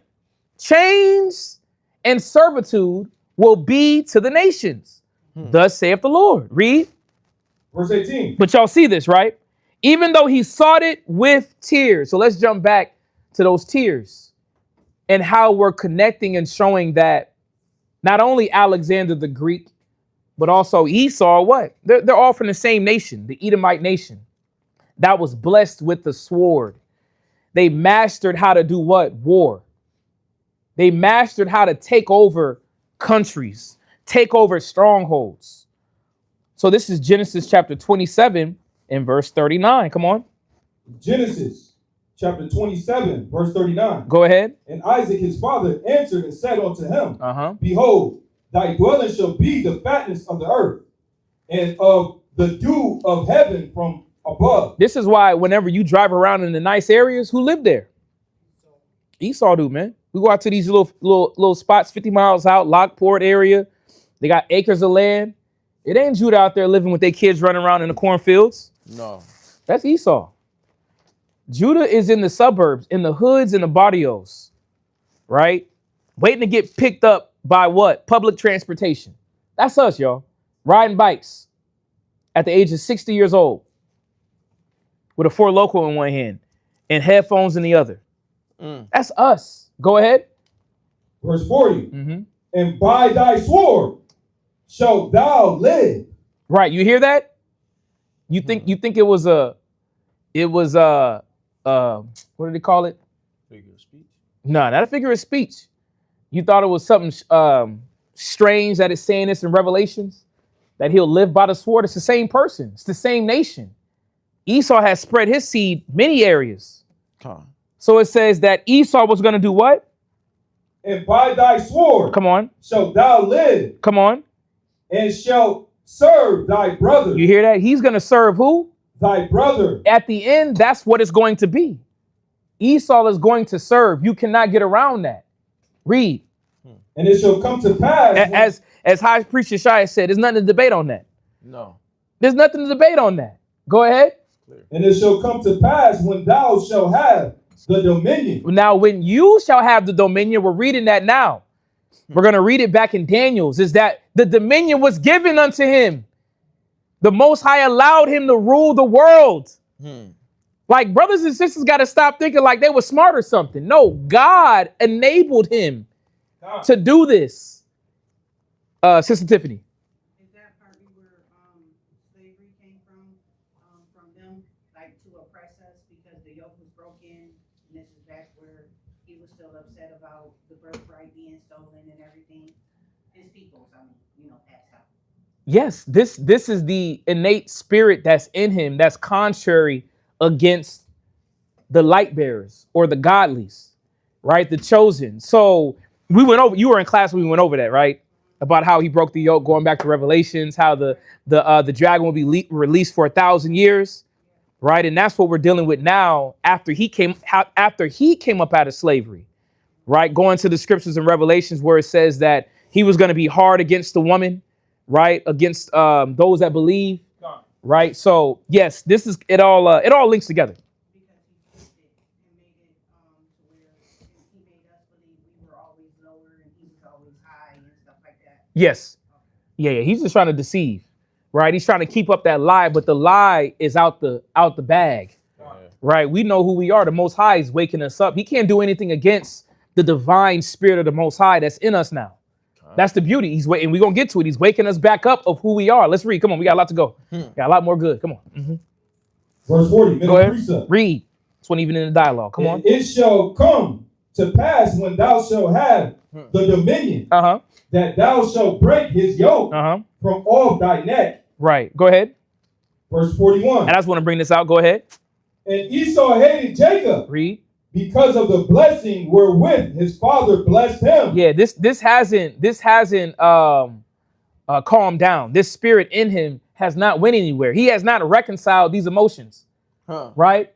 Chains and servitude will be to the nations. Thus saith the Lord. Read. Verse 18. But y'all see this, right? Even though he sought it with tears. So let's jump back to those tears and how we're connecting and showing that not only Alexander the Greek, but also Esau, what? They're all from the same nation, the Edomite nation, that was blessed with the sword. They mastered how to do what? War. They mastered how to take over countries, take over strongholds. So this is Genesis chapter 27 and verse 39. Come on. Genesis chapter 27, verse 39. Go ahead. And Isaac his father answered and said unto him, Behold, thy dwelling shall be the fatness of the earth, and of the dew of heaven from above. This is why whenever you drive around in the nice areas, who live there? Esau do, man. We go out to these little spots 50 miles out, Lockport area. They got acres of land. It ain't Judah out there living with their kids running around in the cornfields. No. That's Esau. Judah is in the suburbs, in the hoods and the barrios, right? Waiting to get picked up by what? Public transportation. That's us, y'all. Riding bikes at the age of 60 years old with a Four Loko in one hand and headphones in the other. That's us. Go ahead. Verse 40. And by thy sword shalt thou live. Right. You hear that? You think it was what do they call it? Figure of speech. No, not a figure of speech. You thought it was something strange that it's saying this in Revelations, that he'll live by the sword. It's the same person. It's the same nation. Esau has spread his seed many areas. So it says that Esau was going to do what? And by thy sword, come on, shalt thou live. Come on. And shalt serve thy brother. You hear that? He's going to serve who? Thy brother. At the end, that's what it's going to be. Esau is going to serve. You cannot get around that. Read. And it shall come to pass. As High Priest Yeshaya said, there's nothing to debate on that. No. There's nothing to debate on that. Go ahead. And it shall come to pass when thou shalt have the dominion. Now, when you shall have the dominion, we're reading that now. We're going to read it back in Daniel's, is that the dominion was given unto him. The Most High allowed him to rule the world. Like, brothers and sisters got to stop thinking like they were smart or something. No, God enabled him to do this. Sister Tiffany. Is that partly where slavery came from them, like to oppress us because the yoke was broken? And this is back where he was still upset about the birthright being stolen and everything. His people, passed out. Yes, this is the innate spirit that's in him that's contrary against the light bearers or the godlies, right? The chosen. So we went over, you were in class when we went over that, right? About how he broke the yoke, going back to Revelations, how the dragon will be released for 1,000 years, right? And that's what we're dealing with now after he came up out of slavery, right? Going to the scriptures in Revelations where it says that he was going to be hard against the woman, right? Against those that believe, right? So yes, this is it all links together. Because he flipped it and made it to where he made us believe we were always lower and he was always high and stuff like that. Yes. Yeah. He's just trying to deceive. right? He's trying to keep up that lie, but the lie is out the bag, right? We know who we are. The Most High is waking us up. He can't do anything against the divine spirit of the Most High that's in us now. That's the beauty. He's waiting. We're going to get to it. He's waking us back up of who we are. Let's read. Come on. We got a lot to go. Got a lot more good. Come on. Verse 40. Go ahead. Precept. Read. This one even in the dialogue. Come on. It shall come to pass when thou shalt have the dominion that thou shalt break his yoke from off thy neck. Right. Go ahead. Verse 41. And I just want to bring this out. Go ahead. And Esau hated Jacob. Read. Because of the blessing wherewith his father blessed him. Yeah, this hasn't calmed down. This spirit in him has not went anywhere. He has not reconciled these emotions, right?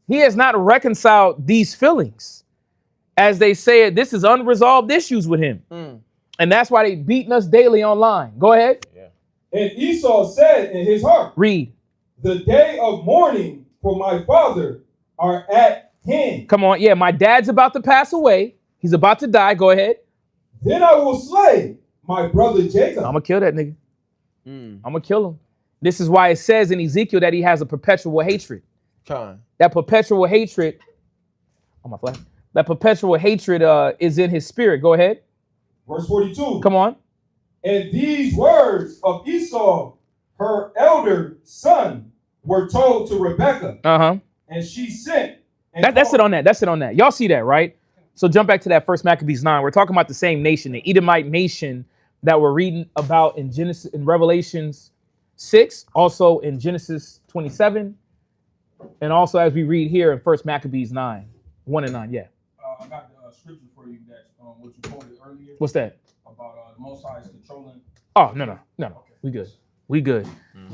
He has not reconciled these feelings. As they say, this is unresolved issues with him. And that's why they beating us daily online. Go ahead. Yeah. And Esau said in his heart, read, the day of mourning for my father are at hand. Come on. Yeah, my dad's about to pass away. He's about to die. Go ahead. Then I will slay my brother Jacob. I'm going to kill that nigga. I'm going to kill him. This is why it says in Ezekiel that he has a perpetual hatred. That perpetual hatred, on my flash. That perpetual hatred is in his spirit. Go ahead. Verse 42. Come on. And these words of Esau, her elder son, were told to Rebekah. And she sent. That's it on that. That's it on that. Y'all see that, right? So jump back to that first Maccabees 9. We're talking about the same nation, the Edomite nation that we're reading about in Genesis, in Revelations 6, also in Genesis 27, and also as we read here in first Maccabees 9, 1 and 9. Yeah. I got the scripture for you that what you quoted earlier. What's that? About the Most High is controlling. Oh, no. Okay. We good.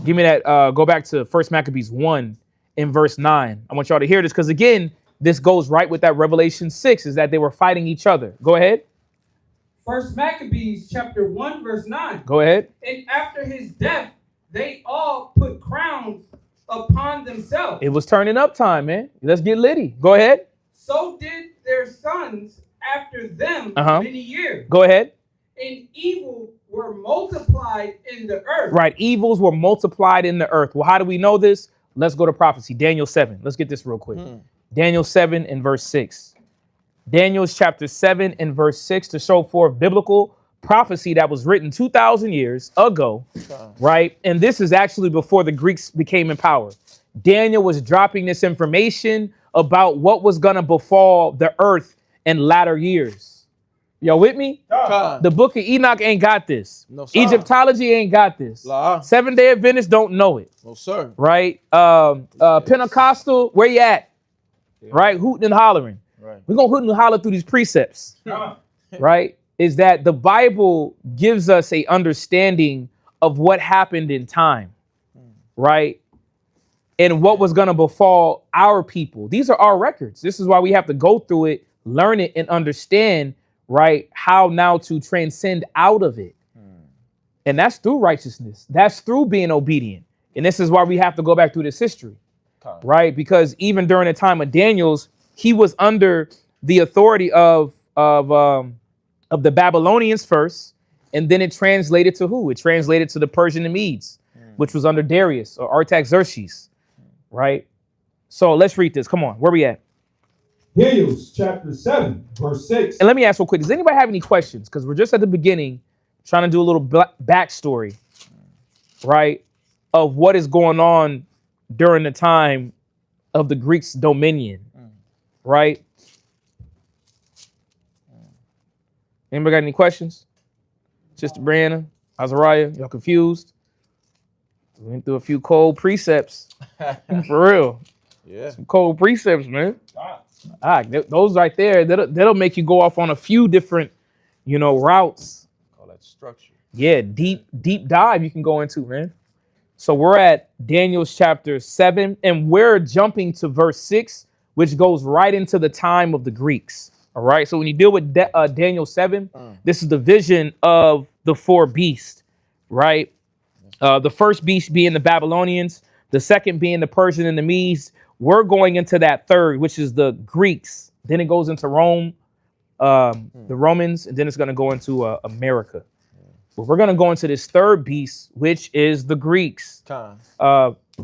Give me that. Go back to first Maccabees 1 in verse 9. I want y'all to hear this because again, this goes right with that Revelation 6 is that they were fighting each other. Go ahead. First Maccabees chapter 1 verse 9. Go ahead. And after his death, they all put crowns upon themselves. It was turning up time, man. Let's get litty. Go ahead. So did their sons after them many years. Go ahead. And evil were multiplied in the earth. Right. Evils were multiplied in the earth. Well, how do we know this? Let's go to prophecy. Daniel 7. Let's get this real quick. Daniel 7 and verse 6. Daniel's chapter 7 and verse 6 to show forth biblical prophecy that was written 2,000 years ago, right? And this is actually before the Greeks became in power. Daniel was dropping this information about what was going to befall the earth in latter years. Y'all with me? The book of Enoch ain't got this. No, sir. Egyptology ain't got this. Seventh-day Adventists don't know it. No, sir. Right? Pentecostal, where you at? Right? Hooting and hollering. Right. We're going to hoot and holler through these precepts. Right? Is that the Bible gives us a understanding of what happened in time. Right? And what was going to befall our people. These are our records. This is why we have to go through it, learn it, and understand, right, how now to transcend out of it. And that's through righteousness. That's through being obedient. And this is why we have to go back through this history. Right? Because even during the time of Daniel's, he was under the authority of the Babylonians first, and then it translated to who? It translated to the Persian and Medes, which was under Darius or Artaxerxes, right? So let's read this. Come on, where we at? Daniel chapter 7, verse 6. And let me ask real quick, does anybody have any questions? Because we're just at the beginning trying to do a little backstory, right, of what is going on during the time of the Greeks' dominion, right? Anybody got any questions? Sister Brianna, Azariah, y'all confused? We went through a few cold precepts. For real. Yeah. Some cold precepts, man. Those right there, that'll make you go off on a few different, routes. Call that structure. Yeah, deep dive you can go into, man. So we're at Daniel's chapter 7, and we're jumping to verse 6, which goes right into the time of the Greeks. All right. So when you deal with Daniel 7, this is the vision of the four beasts, right? The first beast being the Babylonians, the second being the Persian and the Medes. We're going into that third, which is the Greeks. Then it goes into Rome, the Romans, and then it's going to go into America. But we're gonna go into this third beast, which is the Greeks.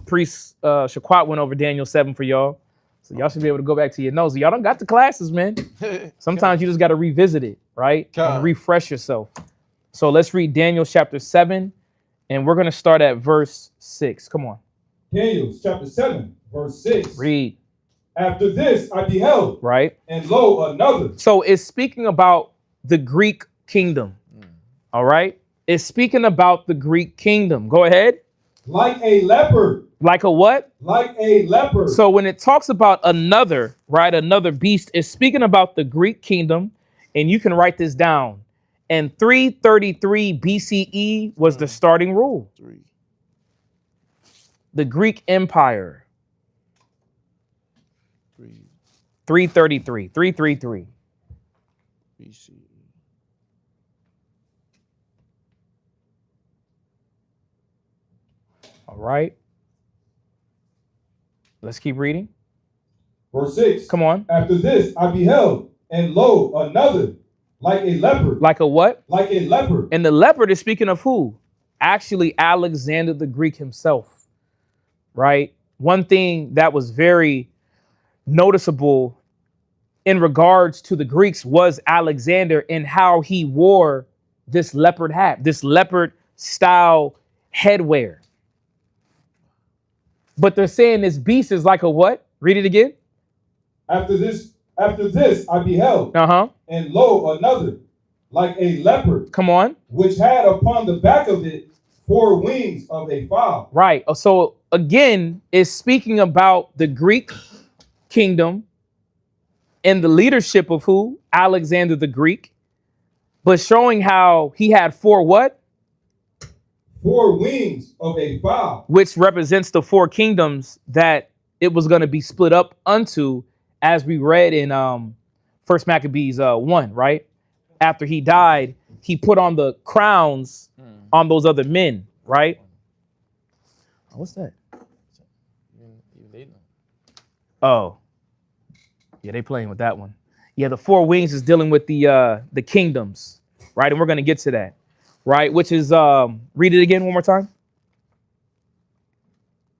Priest Shaquat went over Daniel 7 for y'all. So y'all should be able to go back to your notes. Y'all don't got the classes, man. Sometimes you just got to revisit it, right? And refresh yourself. So let's read Daniel chapter 7, and we're going to start at verse 6. Come on. Daniel chapter 7, verse 6. Read. After this I beheld, right? And lo, another. So it's speaking about the Greek kingdom. All right? It's speaking about the Greek kingdom. Go ahead. Like a leopard. Like a what? Like a leopard. So when it talks about another, right, another beast, it's speaking about the Greek kingdom, and you can write this down. And 333 BCE was the starting rule. The Greek Empire. 333 BCE. All right. Let's keep reading. Verse 6. Come on. After this I beheld, and lo, another, like a leopard. Like a what? Like a leopard. And the leopard is speaking of who? Actually, Alexander the Greek himself, right? One thing that was very noticeable in regards to the Greeks was Alexander and how he wore this leopard hat, this leopard style headwear. But they're saying this beast is like a what? Read it again. After this I beheld, and lo, another, like a leopard. Come on. Which had upon the back of it 4 wings of a fowl. Right. So again, it's speaking about the Greek kingdom and the leadership of who? Alexander the Greek. But showing how he had 4 what? 4 wings of a fowl. Which represents the 4 kingdoms that it was going to be split up unto, as we read in First Maccabees 1, right? After he died, he put on the crowns on those other men, right? What's that? Oh, yeah, they playing with that one. Yeah, the 4 wings is dealing with the kingdoms, right? And we're going to get to that, right? Which is, read it again one more time.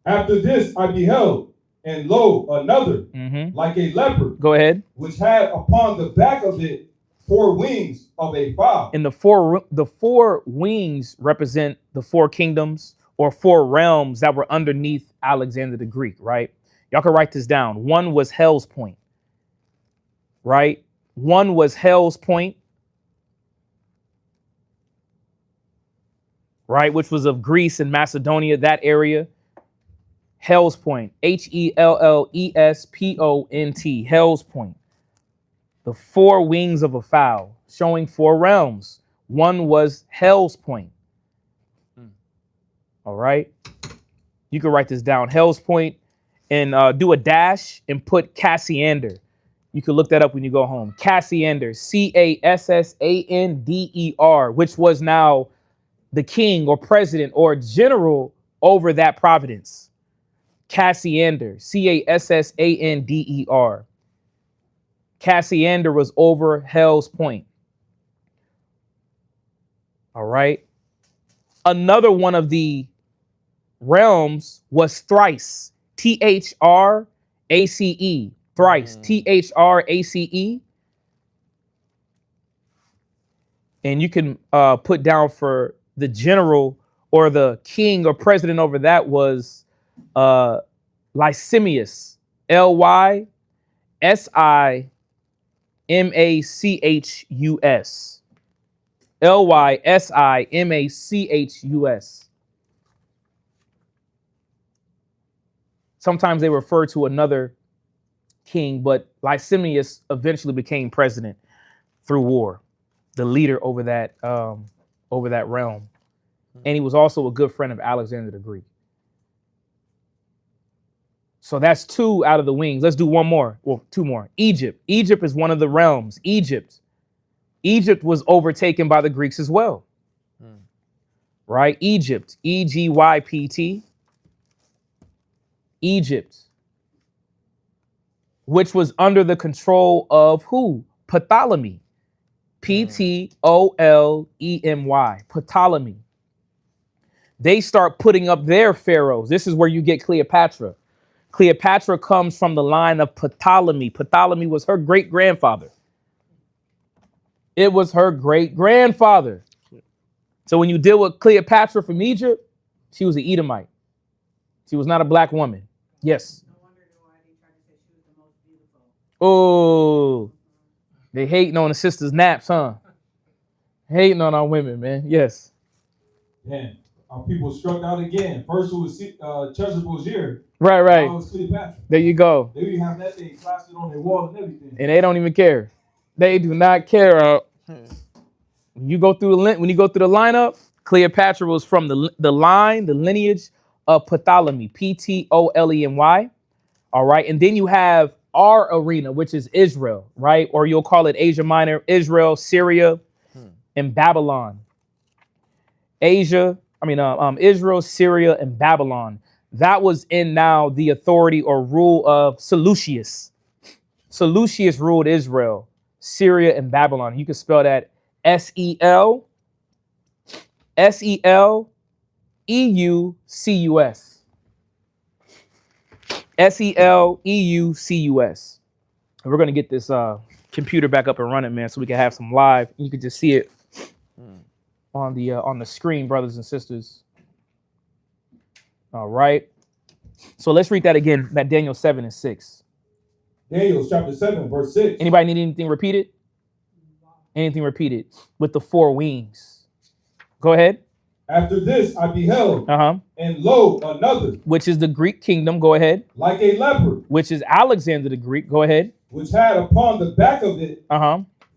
After this I beheld, and lo, another, like a leopard. Go ahead. Which had upon the back of it 4 wings of a fowl. And the four wings represent the 4 kingdoms or 4 realms that were underneath Alexander the Greek, right? Y'all can write this down. 1 was Hell's Point, right? 1 was Hell's Point, right? Which was of Greece and Macedonia, that area. Hell's Point, Hellespont, Hell's Point. The 4 wings of a fowl, showing 4 realms. 1 was Hell's Point. All right. You can write this down. Hell's Point, and do a dash and put Cassander. You can look that up when you go home. Cassander, Cassander, which was now the king or president or general over that province. Cassander, Cassander. Cassander was over Hell's Point. All right. Another one of the realms was Thrice, Thrace, Thrice, Thrace. And you can put down for the general or the king or president over that was Lysimachus, Lysimachus, Lysimachus. Sometimes they refer to another king, but Lysimachus eventually became president through war, the leader over that realm. And he was also a good friend of Alexander the Greek. So that's 2 out of the wings. Let's do one more. Well, 2 more. Egypt. Egypt is one of the realms. Egypt was overtaken by the Greeks as well. Right? Egypt. Egypt. Egypt. Which was under the control of who? Ptolemy. Ptolemy. Ptolemy. They start putting up their pharaohs. This is where you get Cleopatra. Cleopatra comes from the line of Ptolemy. Ptolemy was her great-grandfather. It was her great-grandfather. So when you deal with Cleopatra from Egypt, she was an Edomite. She was not a black woman. Yes. No wonder why they tried to say she was the most beautiful. Oh, they hating on the sisters' naps, huh? Hating on our women, man. Yes. Man, our people struck out again. First it was Cheshire. Right. Now it's Cleopatra. There you go. They be having that thing plastered on their wall and everything. And they don't even care. They do not care. When you go through the lineup, Cleopatra was from the lineage of Ptolemy, Ptolemy. All right, and then you have our arena, which is Israel, right? Or you'll call it Asia Minor, Israel, Syria, and Babylon. Israel, Syria, and Babylon. That was in now the authority or rule of Seleucus. Seleucus ruled Israel, Syria, and Babylon. You can spell that SELEUCUS. SELEUCUS. And we're gonna get this computer back up and running, man, so we can have some live. You can just see it on the screen, brothers and sisters. All right. So let's read that again. That Daniel 7 and 6. Daniel chapter 7, verse 6. Anybody need anything repeated? Anything repeated with the four wings? Go ahead. After this I beheld, and lo, another, which is the Greek kingdom. Go ahead. Like a leopard, which is Alexander the Greek. Go ahead. Which had upon the back of it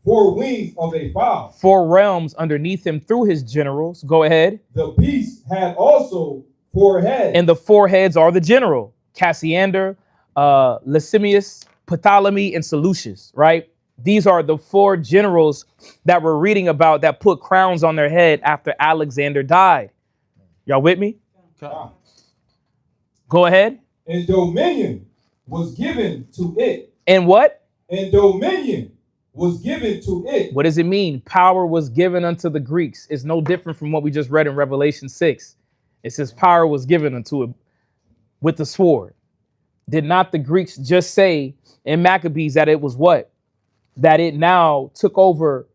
four wings of a fowl. Four realms underneath him through his generals. Go ahead. The beast had also 4 heads. And the 4 heads are the general. Cassander, Licinius, Ptolemy, and Seleucus, right? These are the 4 generals that we're reading about that put crowns on their head after Alexander died. Y'all with me? Go ahead. And dominion was given to it. And what? And dominion was given to it. What does it mean? Power was given unto the Greeks. It's no different from what we just read in Revelation 6. It says power was given unto it with the sword. Did not the Greeks just say in Maccabees that it was what? That it now took over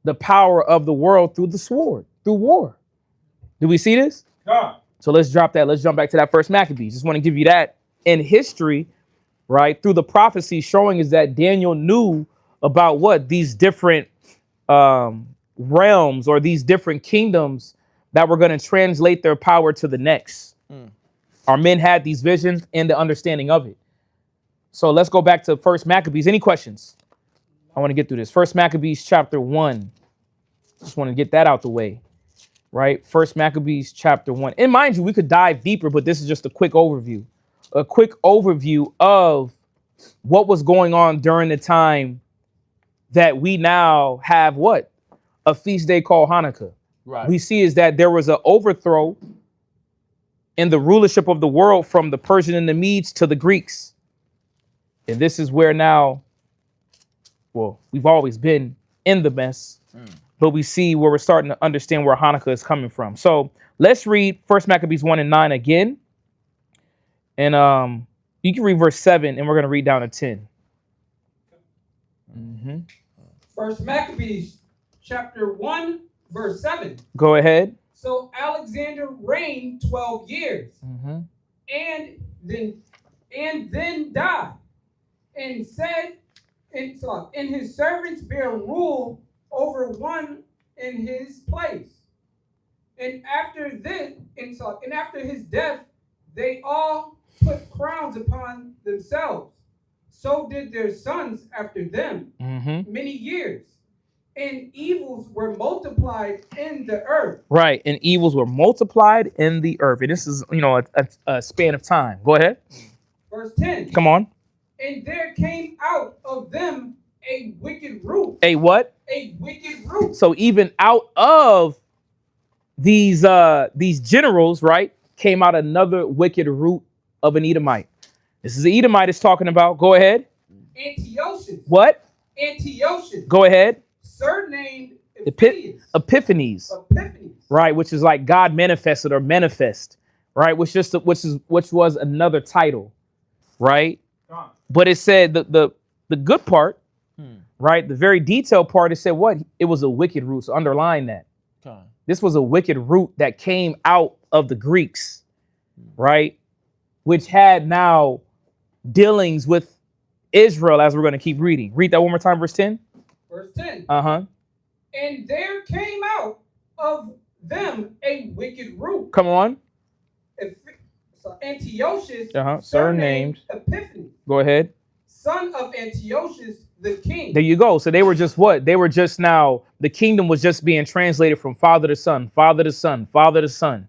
the power of the world through the sword, through war. Do we see this? God. So let's drop that. Let's jump back to that first Maccabees. Just want to give you that in history, right? Through the prophecy showing is that Daniel knew about what? These different realms or these different kingdoms that were going to translate their power to the next. Our men had these visions and the understanding of it. So let's go back to first Maccabees. Any questions? I want to get through this. First Maccabees chapter 1. Just want to get that out the way, right? First Maccabees chapter 1. And mind you, we could dive deeper, but this is just a quick overview. A quick overview of what was going on during the time that we now have what? A feast day called Hanukkah. Right. We see is that there was an overthrow in the rulership of the world from the Persian and the Medes to the Greeks. And this is where now, well, we've always been in the mess, but we see where we're starting to understand where Hanukkah is coming from. So let's read First Maccabees 1 and 9 again. And you can read verse 7 and we're going to read down to 10. First Maccabees chapter 1, verse 7. Go ahead. So Alexander reigned 12 years and then died and said, and his servants bear rule over one in his place. And after his death, they all put crowns upon themselves. So did their sons after them many years. And evils were multiplied in the earth. Right, and evils were multiplied in the earth. And this is, a span of time. Go ahead. Verse 10. Come on. And there came out of them a wicked root. A what? A wicked root. So even out of these generals, right, came out another wicked root of an Edomite. This is the Edomite is talking about. Go ahead. Antiochus. What? Antiochus. Go ahead. surnamed Epiphanius. Epiphanies, right? Which is like God manifested or manifest, right? Which was another title, right? But it said the good part, right? The very detailed part, it said what? It was a wicked root. So underline that. This was a wicked root that came out of the Greeks, right? Which had now dealings with Israel, as we're going to keep reading. Read that one more time, verse 10. Verse 10. Uh-huh. And there came out of them a wicked root. Come on. So Antiochus, surnamed Epiphany. Go ahead. Son of Antiochus the king. There you go. So they were just what? They were just now, the kingdom was just being translated from father to son, father to son, father to son.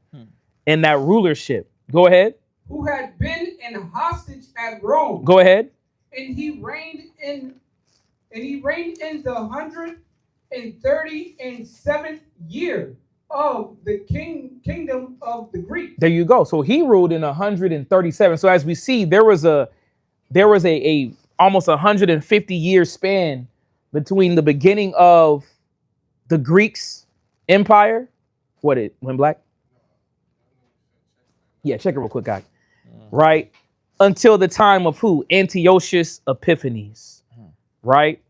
In that rulership. Go ahead. Who had been in hostage at Rome. Go ahead. And he reigned in the 137th year of the kingdom of the Greeks. There you go. So he ruled in 137. So as we see, there was a almost 150-year span between the beginning of the Greeks empire. What it went black? Yeah, check it real quick, guy. Right? Until the time of who? Antiochus Epiphanes. Right?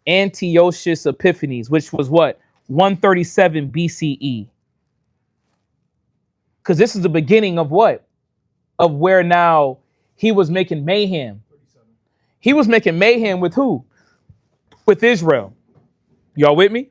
Antiochus Epiphanes, which was what? 137 BCE. Because this is the beginning of what? Of where now he was making mayhem. He was making mayhem with who? With Israel. Y'all with me?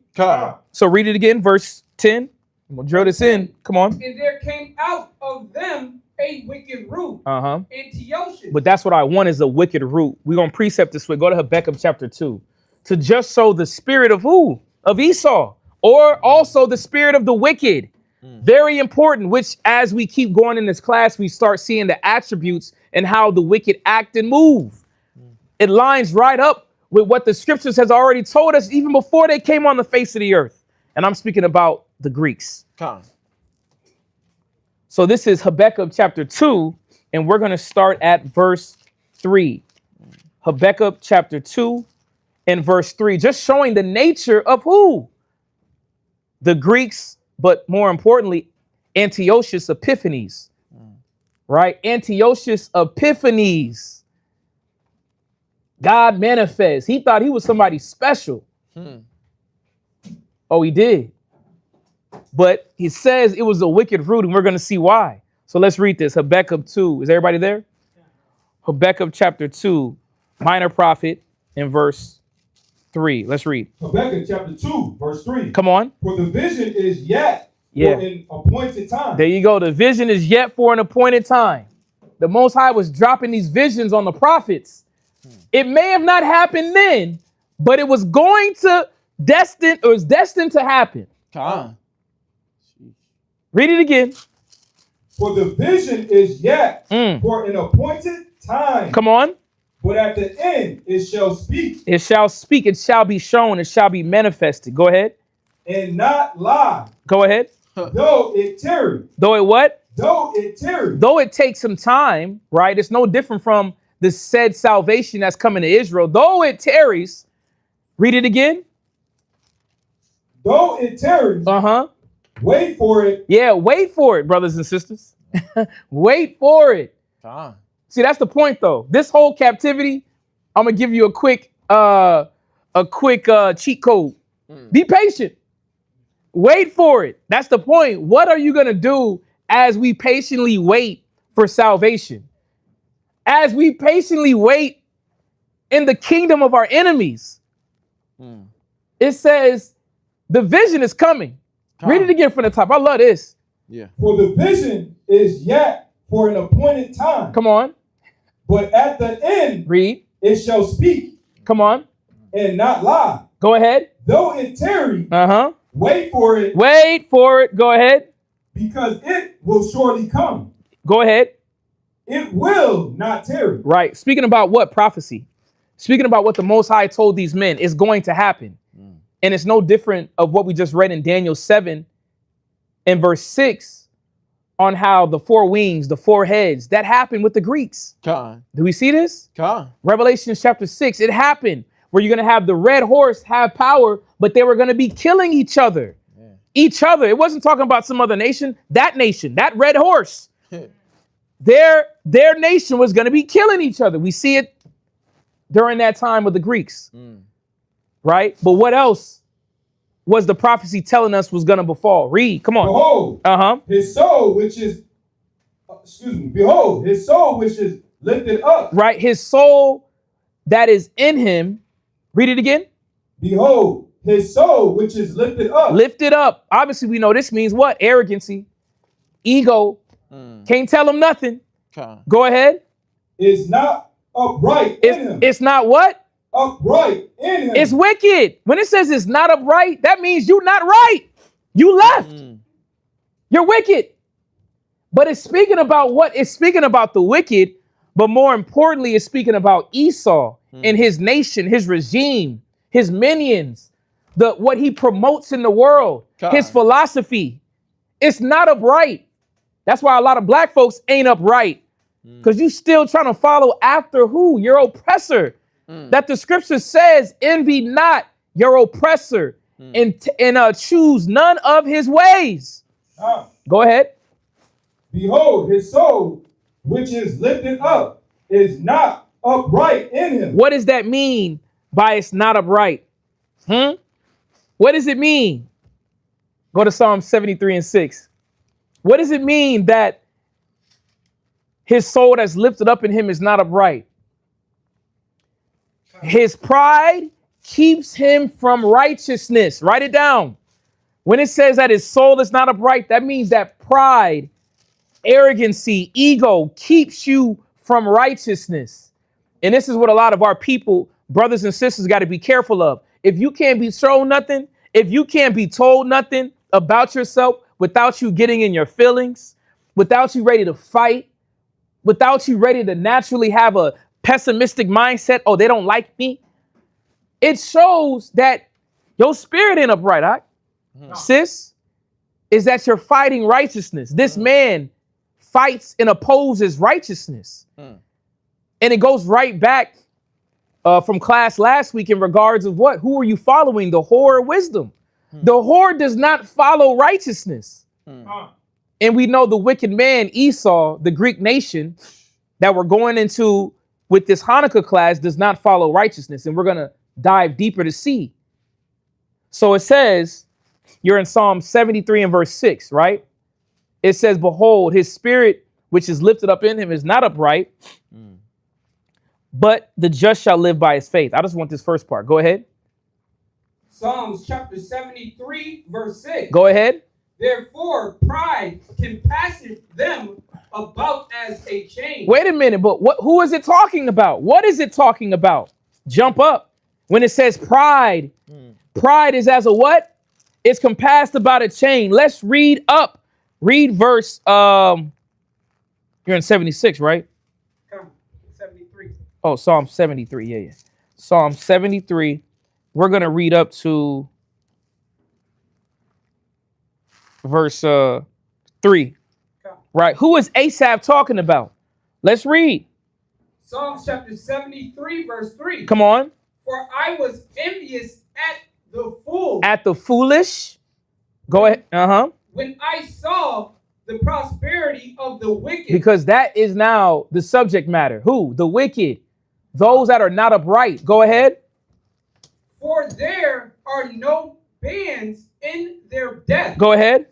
So read it again, verse 10. I'm going to drill this in. Come on. And there came out of them a wicked root. Antiochus. But that's what I want is a wicked root. We're going to precept this way. Go to Habakkuk chapter 2. To just show the spirit of who? Of Esau. Or also the spirit of the wicked. Very important, which as we keep going in this class, we start seeing the attributes and how the wicked act and move. It lines right up with what the scriptures has already told us even before they came on the face of the earth. And I'm speaking about the Greeks. So this is Habakkuk chapter 2, and we're going to start at verse 3. Habakkuk chapter 2 and verse 3, just showing the nature of who? The Greeks, but more importantly, Antiochus Epiphanes. Right? Antiochus Epiphanes. God manifests. He thought he was somebody special. Oh, he did. But he says it was a wicked root, and we're going to see why. So let's read this. Habakkuk 2. Is everybody there? Habakkuk chapter 2, minor prophet, in verse 3. Let's read. Habakkuk chapter 2, verse 3. Come on. For the vision is yet for an appointed time. There you go. The vision is yet for an appointed time. The Most High was dropping these visions on the prophets. It may have not happened then, but it was destined to happen. Read it again. For the vision is yet for an appointed time. Come on. But at the end, it shall speak. It shall speak. It shall be shown. It shall be manifested. Go ahead. And not lie. Go ahead. Though it tarry. Though it what? Though it tarry. Though it takes some time, right? It's no different from the said salvation that's coming to Israel. Though it tarries. Read it again. Though it tarries. Wait for it. Yeah, wait for it, brothers and sisters. Wait for it. See, that's the point, though. This whole captivity, I'm gonna give you a quick cheat code. Be patient. Wait for it. That's the point. What are you gonna do as we patiently wait for salvation? As we patiently wait in the kingdom of our enemies. It says the vision is coming. Read it again from the top. I love this. For the vision is yet for an appointed time. Come on. But at the end, read. It shall speak. Come on. And not lie. Go ahead. Though it tarry. Wait for it. Wait for it. Go ahead. Because it will surely come. Go ahead. It will not tarry. Right. Speaking about what? Prophecy. Speaking about what the Most High told these men is going to happen. And it's no different of what we just read in Daniel 7 and verse 6 on how the four wings, the four heads, that happened with the Greeks. Do we see this? Revelation chapter 6, it happened where you're going to have the red horse have power, but they were going to be killing each other. Yeah. Each other. It wasn't talking about some other nation, that red horse. Their nation was going to be killing each other. We see it during that time with the Greeks. Right? But what else was the prophecy telling us was going to befall? Read. Come on. Behold, his soul, which is, behold, his soul, which is lifted up. Right? His soul that is in him. Read it again. Behold, his soul, which is lifted up. Lifted up. Obviously, we know this means what? Arrogancy, ego. Can't tell him nothing. Go ahead. Is not upright in him. It's not what? Upright in him. It's wicked. When it says it's not upright, that means you're not right. You left. You're wicked. But it's speaking about what? It's speaking about the wicked, but more importantly, it's speaking about Esau and his nation, his regime, his minions, what he promotes in the world, his philosophy. It's not upright. That's why a lot of black folks ain't upright, because you still trying to follow after who? Your oppressor. That the scripture says, envy not your oppressor and choose none of his ways. Go ahead. Behold, his soul, which is lifted up, is not upright in him. What does that mean by it's not upright? What does it mean? Go to Psalm 73 and 6. What does it mean that his soul that's lifted up in him is not upright? His pride keeps him from righteousness. Write it down. When it says that his soul is not upright, that means that pride, arrogancy, ego keeps you from righteousness. And this is what a lot of our people, brothers and sisters, got to be careful of. If you can't be shown nothing, if you can't be told nothing about yourself without you getting in your feelings, without you ready to fight, without you ready to naturally have a pessimistic mindset, oh, they don't like me, it shows that your spirit ain't upright, right? Sis, is that you're fighting righteousness. This man fights and opposes righteousness. And it goes right back from class last week in regards of what? Who are you following? The whore or wisdom? The whore does not follow righteousness. And we know the wicked man, Esau, the Greek nation that we're going into with this Hanukkah class does not follow righteousness. And we're going to dive deeper to see. So it says, you're in Psalm 73 and verse 6, right? It says, behold, his spirit, which is lifted up in him, is not upright, but the just shall live by his faith. I just want this first part. Go ahead. Psalms chapter 73, verse 6. Go ahead. Therefore, pride compasseth them about as a chain. Wait a minute, but who is it talking about? What is it talking about? Jump up. When it says pride, pride is as a what? It's compassed about a chain. Let's read up. Read verse, you're in 76, right? 73. Oh, Psalm 73, yeah. Psalm 73. We're going to read up to verse 3. Right. Who is Asaph talking about? Let's read. Psalms chapter 73, verse 3. Come on. For I was envious at the fool. At the foolish. Go ahead. When I saw the prosperity of the wicked. Because that is now the subject matter. Who? The wicked. Those that are not upright. Go ahead. For there are no bands in their death. Go ahead.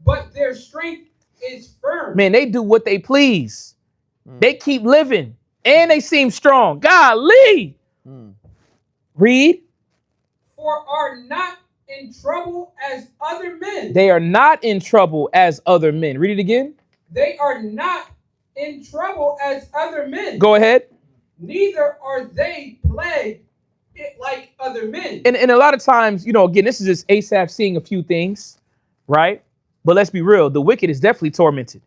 But their strength is firm. Man, they do what they please. They keep living. And they seem strong. Golly. Read. For are not in trouble as other men. They are not in trouble as other men. Read it again. They are not in trouble as other men. Go ahead. Neither are they plagued like other men. And a lot of times, you know, again, this is just Asaph seeing a few things, right? But let's be real. The wicked is definitely tormented,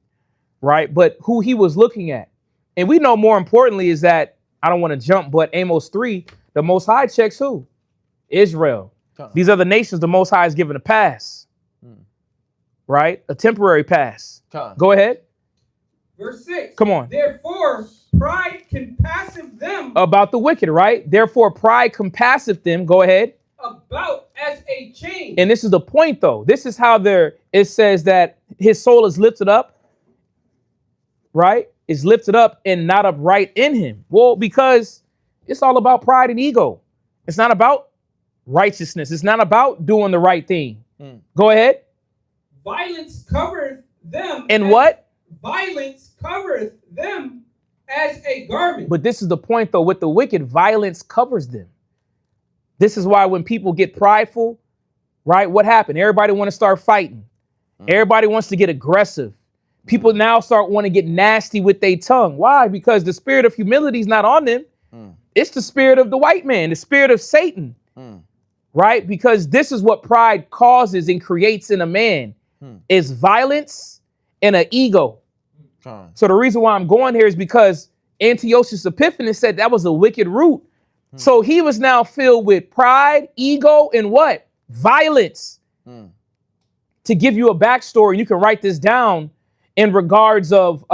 right? But who he was looking at. And we know more importantly is that, I don't want to jump, but Amos 3, the Most High checks who? Israel. These other nations, the Most High is given a pass, right? A temporary pass. Go ahead. Verse 6. Come on. Therefore, pride compasseth them About the wicked, right? Therefore, pride compasseth them. Go ahead. About as a chain. And this is the point, though. This is how it says that his soul is lifted up, right? Is lifted up and not upright in him. Well, because it's all about pride and ego. It's not about righteousness. It's not about doing the right thing. Go ahead. Violence covereth them. And what? Violence covereth them as a garment. But this is the point, though. With the wicked, violence covers them. This is why when people get prideful, right? What happened? Everybody want to start fighting. Everybody wants to get aggressive. People now start wanting to get nasty with their tongue. Why? Because the spirit of humility is not on them. It's the spirit of the white man, the spirit of Satan, right? Because this is what pride causes and creates in a man is violence and an ego. So the reason why I'm going here is because Antiochus Epiphanes said that was a wicked root. So he was now filled with pride, ego, and what? Violence. To give you a backstory, you can write this down in regards of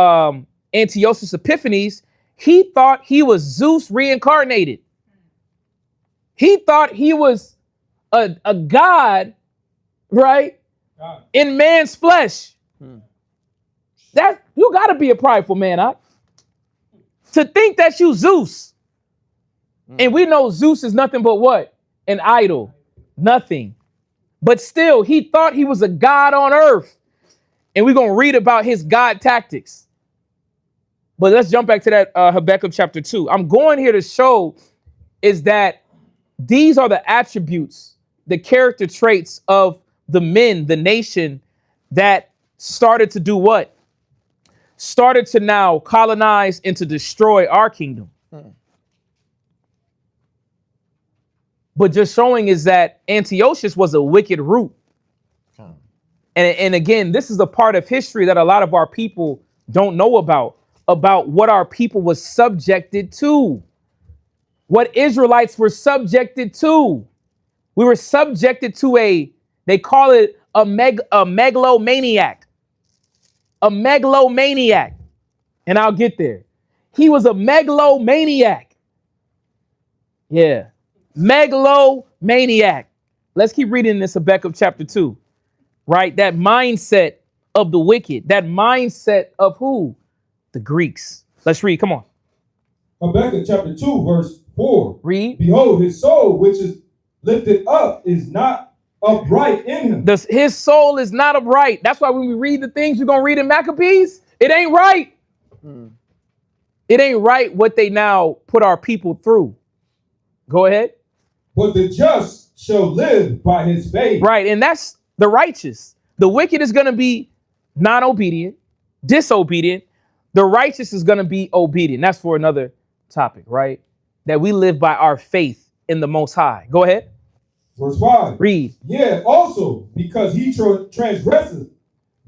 Antiochus Epiphanes. He thought he was Zeus reincarnated. He thought he was a god, right? In man's flesh. That you got to be a prideful man, to think that you Zeus. And we know Zeus is nothing but what? An idol. Nothing. But still, he thought he was a god on earth. And we're going to read about his god tactics. But let's jump back to that Habakkuk chapter 2. I'm going here to show is that these are the attributes, the character traits of the men, the nation that started to do what? Started to now colonize and to destroy our kingdom. But just showing is that Antiochus was a wicked root. And again, this is a part of history that a lot of our people don't know about what our people was subjected to, what Israelites were subjected to. We were subjected to they call it a megalomaniac. A megalomaniac. And I'll get there. He was a megalomaniac. Yeah. Megalomaniac. Let's keep reading this Habakkuk chapter 2. Right? That mindset of the wicked. That mindset of who? The Greeks. Let's read. Come on. Habakkuk chapter 2, verse 4. Read. Behold, his soul, which is lifted up, is not upright in him. His soul is not upright. That's why when we read the things you're going to read in Maccabees, it ain't right. It ain't right what they now put our people through. Go ahead. But the just shall live by his faith. Right. And that's the righteous. The wicked is going to be non-obedient, disobedient. The righteous is going to be obedient. That's for another topic, right? That we live by our faith in the Most High. Go ahead. Verse 5. Read. Yeah, also because he transgresses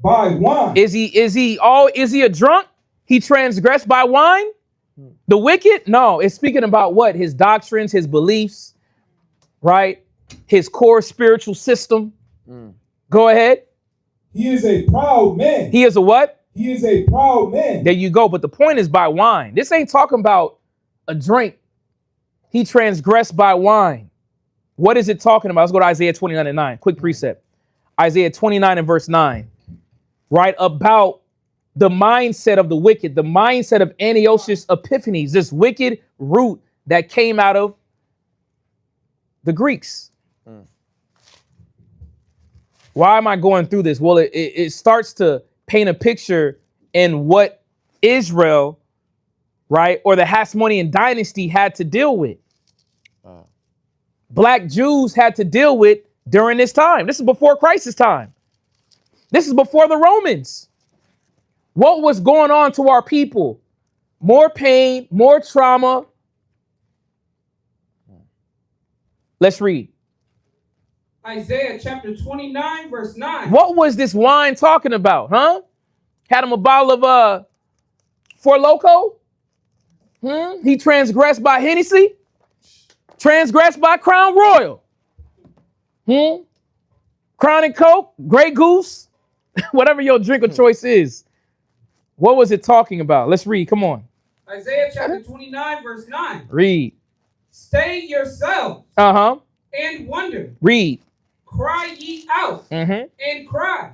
by wine. Is he a drunk? He transgressed by wine? The wicked? No, it's speaking about what? His doctrines, his beliefs, right? His core spiritual system. Go ahead. He is a proud man. He is a what? He is a proud man. There you go. But the point is by wine. This ain't talking about a drink. He transgressed by wine. What is it talking about? Let's go to Isaiah 29 and 9. Quick precept. Isaiah 29 and verse 9. Right? About the mindset of the wicked, the mindset of Antiochus Epiphanes, this wicked root that came out of the Greeks. Why am I going through this? Well, it starts to paint a picture in what Israel, right, or the Hasmonean dynasty had to deal with. Black Jews had to deal with during this time. This is before Christ's time. This is before the Romans. What was going on to our people? More pain, more trauma. Let's read. Isaiah chapter 29, verse 9. What was this wine talking about, huh? Had him a bottle of Four Loko? He transgressed by Hennessy? Transgressed by Crown Royal? Crown and Coke? Grey Goose? Whatever your drink of choice is. What was it talking about? Let's read. Come on. Isaiah chapter 29, verse 9. Read. Stay yourselves Uh-huh. and wonder. Read. Cry ye out and cry.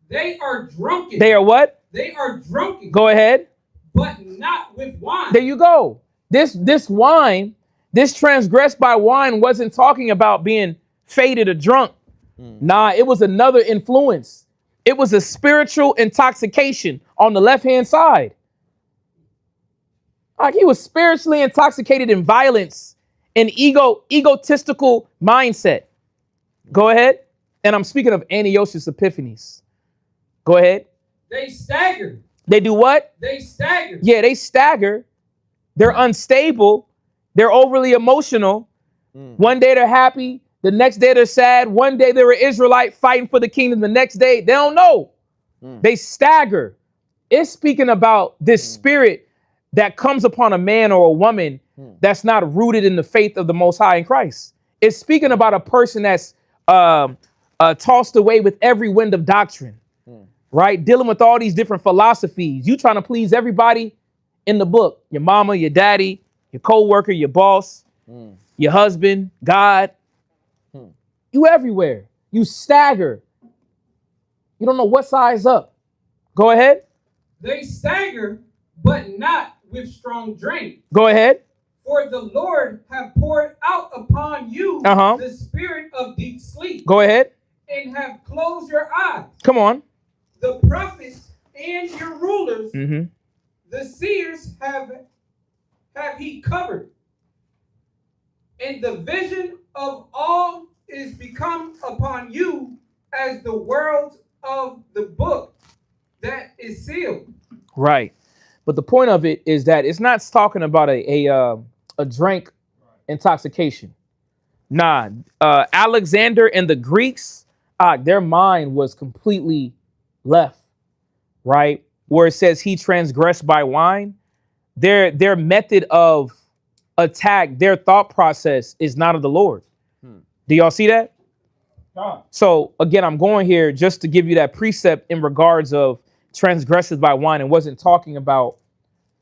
They are drunken. They are what? They are drunken. Go ahead. But not with wine. There you go. This wine, this transgressed by wine wasn't talking about being faded or drunk. Nah, it was another influence. It was a spiritual intoxication on the left-hand side. Like he was spiritually intoxicated in violence and egotistical mindset. Go ahead. And I'm speaking of Antiochus Epiphanes. Go ahead. They stagger. They do what? They stagger. Yeah, they stagger. They're unstable. They're overly emotional. One day they're happy. The next day they're sad. One day they're an Israelite fighting for the kingdom. The next day they don't know. They stagger. It's speaking about this spirit that comes upon a man or a woman that's not rooted in the faith of the Most High in Christ. It's speaking about a person that's tossed away with every wind of doctrine, right? Dealing with all these different philosophies. You trying to please everybody in the book. Your mama, your daddy, your co-worker, your boss, your husband, God. You everywhere. You stagger. You don't know what size up. Go ahead. They stagger, but not with strong drink. Go ahead. For the Lord have poured out upon you the spirit of deep sleep. Go ahead. And have closed your eyes. Come on. The prophets and your rulers, the seers have he covered. And the vision of all is become upon you as the world of the book that is sealed. Right. But the point of it is that it's not talking about a drink intoxication. Nah, Alexander and the Greeks, their mind was completely left, right? Where it says he transgressed by wine, their method of attack, their thought process is not of the Lord. Do y'all see that? So again, I'm going here just to give you that precept in regards of transgresses by wine. It wasn't talking about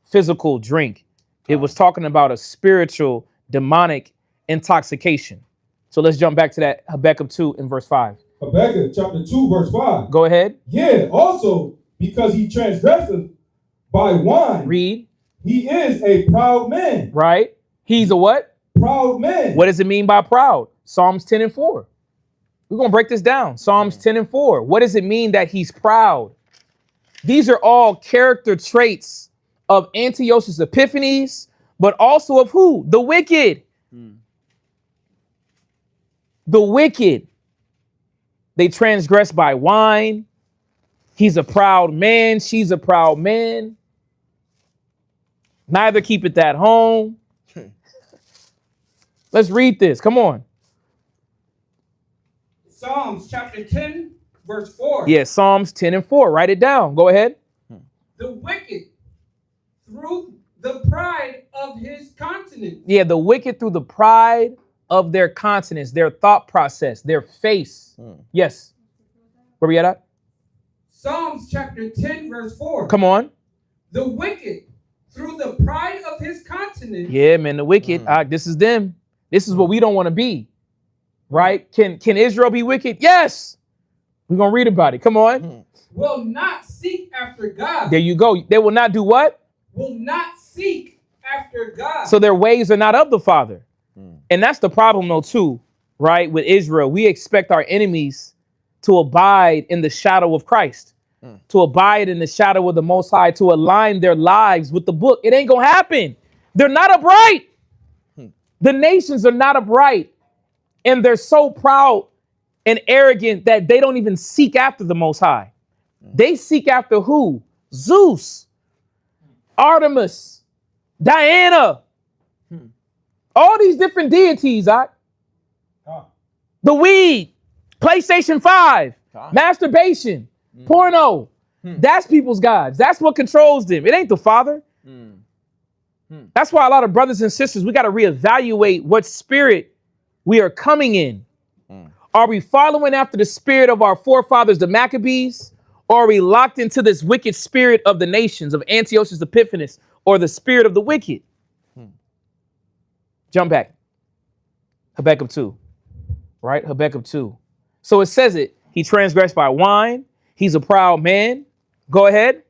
physical drink. It was talking about a spiritual demonic intoxication. So let's jump back to that Habakkuk 2 in verse 5. Habakkuk chapter 2 verse 5. Go ahead. Yeah, also because he transgresseth by wine. Read. He is a proud man. Right. He's a what? Proud man. What does it mean by proud? Psalms 10 and 4. We're going to break this down. Psalms 10 and 4. What does it mean that he's proud? These are all character traits of Antiochus Epiphanes, but also of who? The wicked. The wicked. They transgress by wine. He's a proud man. She's a proud man. Neither keepeth at home. Let's read this. Come on. Psalms chapter 10, verse 4. Yeah, Psalms 10 and 4. Write it down. Go ahead. The wicked through the pride of his countenance. Yeah, the wicked through the pride of their countenance, their thought process, their face. Yes. Where we at? Psalms chapter 10, verse 4. Come on. The wicked through the pride of his countenance. Yeah, man, the wicked. This is them. This is what we don't want to be. Right? Can Israel be wicked? Yes. We're going to read about it. Come on. Will not seek after God. There you go. They will not do what? Will not seek after God. So their ways are not of the Father. And that's the problem though too, right? With Israel, we expect our enemies to abide in the shadow of Christ, to abide in the shadow of the Most High, to align their lives with the book. It ain't going to happen. They're not upright. The nations are not upright. And they're so proud and arrogant that they don't even seek after the Most High. They seek after who? Zeus, Artemis, Diana, all these different deities. The weed, PlayStation 5, masturbation, porno. That's people's gods. That's what controls them. It ain't the Father. That's why a lot of brothers and sisters, we got to reevaluate what spirit we are coming in. Are we following after the spirit of our forefathers, the Maccabees? Or are we locked into this wicked spirit of the nations, of Antiochus Epiphanes, or the spirit of the wicked. Jump back. Habakkuk 2. Right? Habakkuk 2. So it says it. He transgressed by wine. He's a proud man. Go ahead.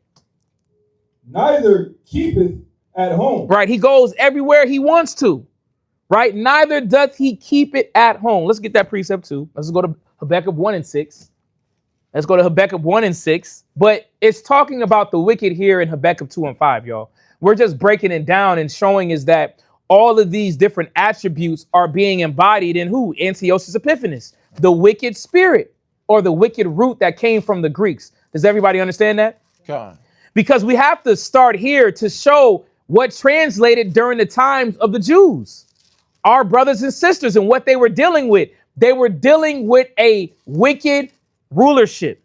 Neither keepeth at home. Right. He goes everywhere he wants to. Right. Neither doth he keep it at home. Let's get that precept too. Let's go to Habakkuk 1 and 6. Let's go to Habakkuk 1 and 6. But it's talking about the wicked here in Habakkuk 2 and 5, y'all. We're just breaking it down and showing is that all of these different attributes are being embodied in who? Antiochus Epiphanes, the wicked spirit or the wicked root that came from the Greeks. Does everybody understand that? God. Because we have to start here to show what translated during the times of the Jews, our brothers and sisters, and what they were dealing with. They were dealing with a wicked rulership,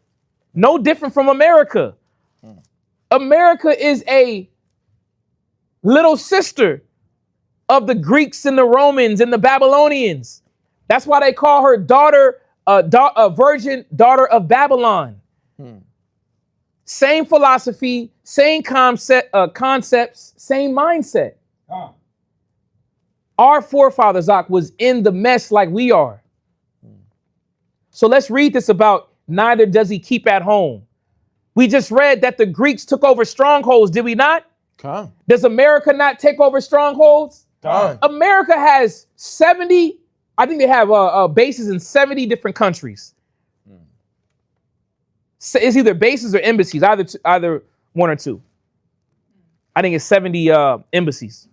no different from America. America is a little sister of the Greeks and the Romans and the Babylonians. That's why they call her daughter, a virgin daughter of Babylon. Same philosophy, same concepts, same mindset. Our forefather, Zach, was in the mess like we are. So let's read this about neither does he keep at home. We just read that the Greeks took over strongholds, did we not? Come. Does America not take over strongholds? Come. America has 70, I think they have bases in 70 different countries. So it's either bases or embassies, either one or two. I think it's 70 embassies.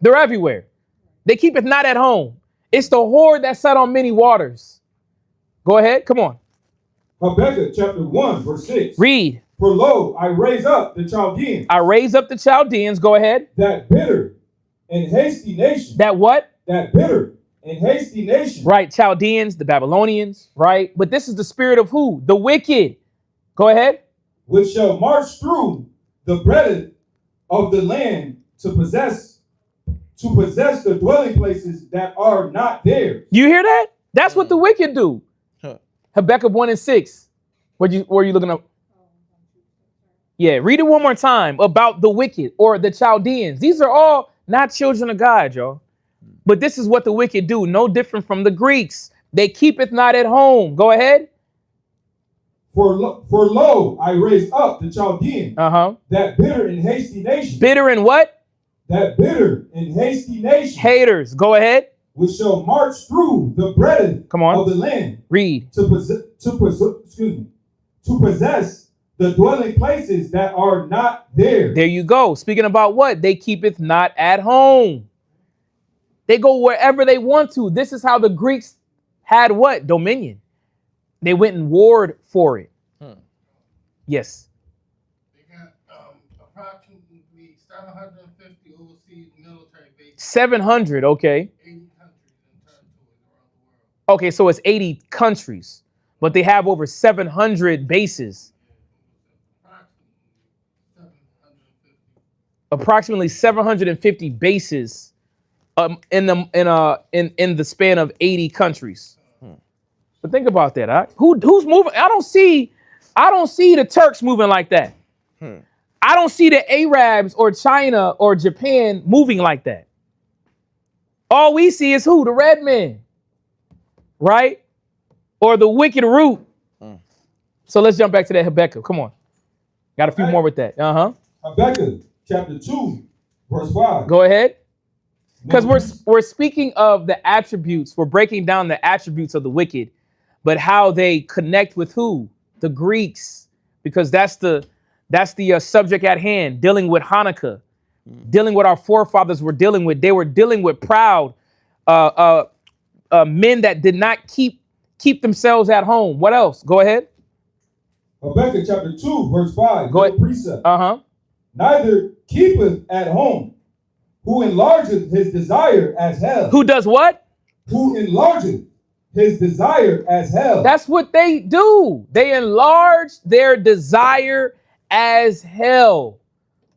They're everywhere. They keep it not at home. It's the horde that sat on many waters. Go ahead. Come on. Habakkuk chapter 1, verse 6. Read. For lo, I raise up the Chaldeans. I raise up the Chaldeans. Go ahead. That bitter and hasty nation. That what? That bitter and hasty nation. Right. Chaldeans, the Babylonians. Right. But this is the spirit of who? The wicked. Go ahead. Which shall march through the breadth of the land to possess the dwelling places that are not theirs. You hear that? That's what the wicked do. Habakkuk 1 and 6. Were you looking up? Yeah, read it one more time about the wicked or the Chaldeans. These are all not children of God, y'all. But this is what the wicked do, no different from the Greeks. They keep it not at home. Go ahead. For lo, I raise up the Chaldeans. That bitter and hasty nation. Bitter and what? That bitter and hasty nation. Haters. Go ahead. Which shall march through the breadth of the land. Read. To possess the dwelling places that are not there. There you go. Speaking about what? They keepeth not at home. They go wherever they want to. This is how the Greeks had what? Dominion. They went and warred for it. Yes. They got approximately 750 overseas military bases. 700, okay. 80 countries and territories around the world. Okay, so it's 80 countries, but they have over 700 bases. Approximately 750 bases in the span of 80 countries. But think about that. Huh? Who's moving? I don't see the Turks moving like that. I don't see the Arabs or China or Japan moving like that. All we see is who? The red men, right? Or the wicked root. So let's jump back to that Habakkuk. Come on. Got a few more with that. Habakkuk chapter 2, verse 5. Go ahead. Because we're speaking of the attributes. We're breaking down the attributes of the wicked, but how they connect with who? The Greeks. Because that's the subject at hand, dealing with Hanukkah, dealing with our forefathers were dealing with. They were dealing with proud men that did not keep themselves at home. What else? Go ahead. Habakkuk chapter 2, verse 5. Go ahead. Precept. Neither keepeth at home, who enlargeth his desire as hell. Who does what? Who enlargeth his desire as hell. That's what they do. They enlarge their desire as hell.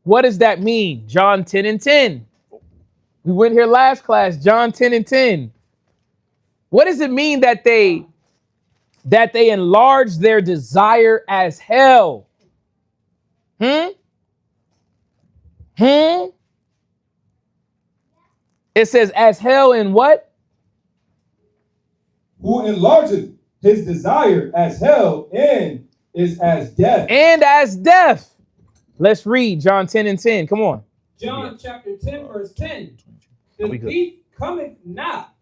What does that mean? John 10 and 10. We went here last class, John 10 and 10. What does it mean that they enlarge their desire as hell? It says, as hell in what? Who enlargeth his desire as hell and is as death. And as death. Let's read John 10 and 10. Come on. John chapter 10, verse 10. The We good. thief cometh not,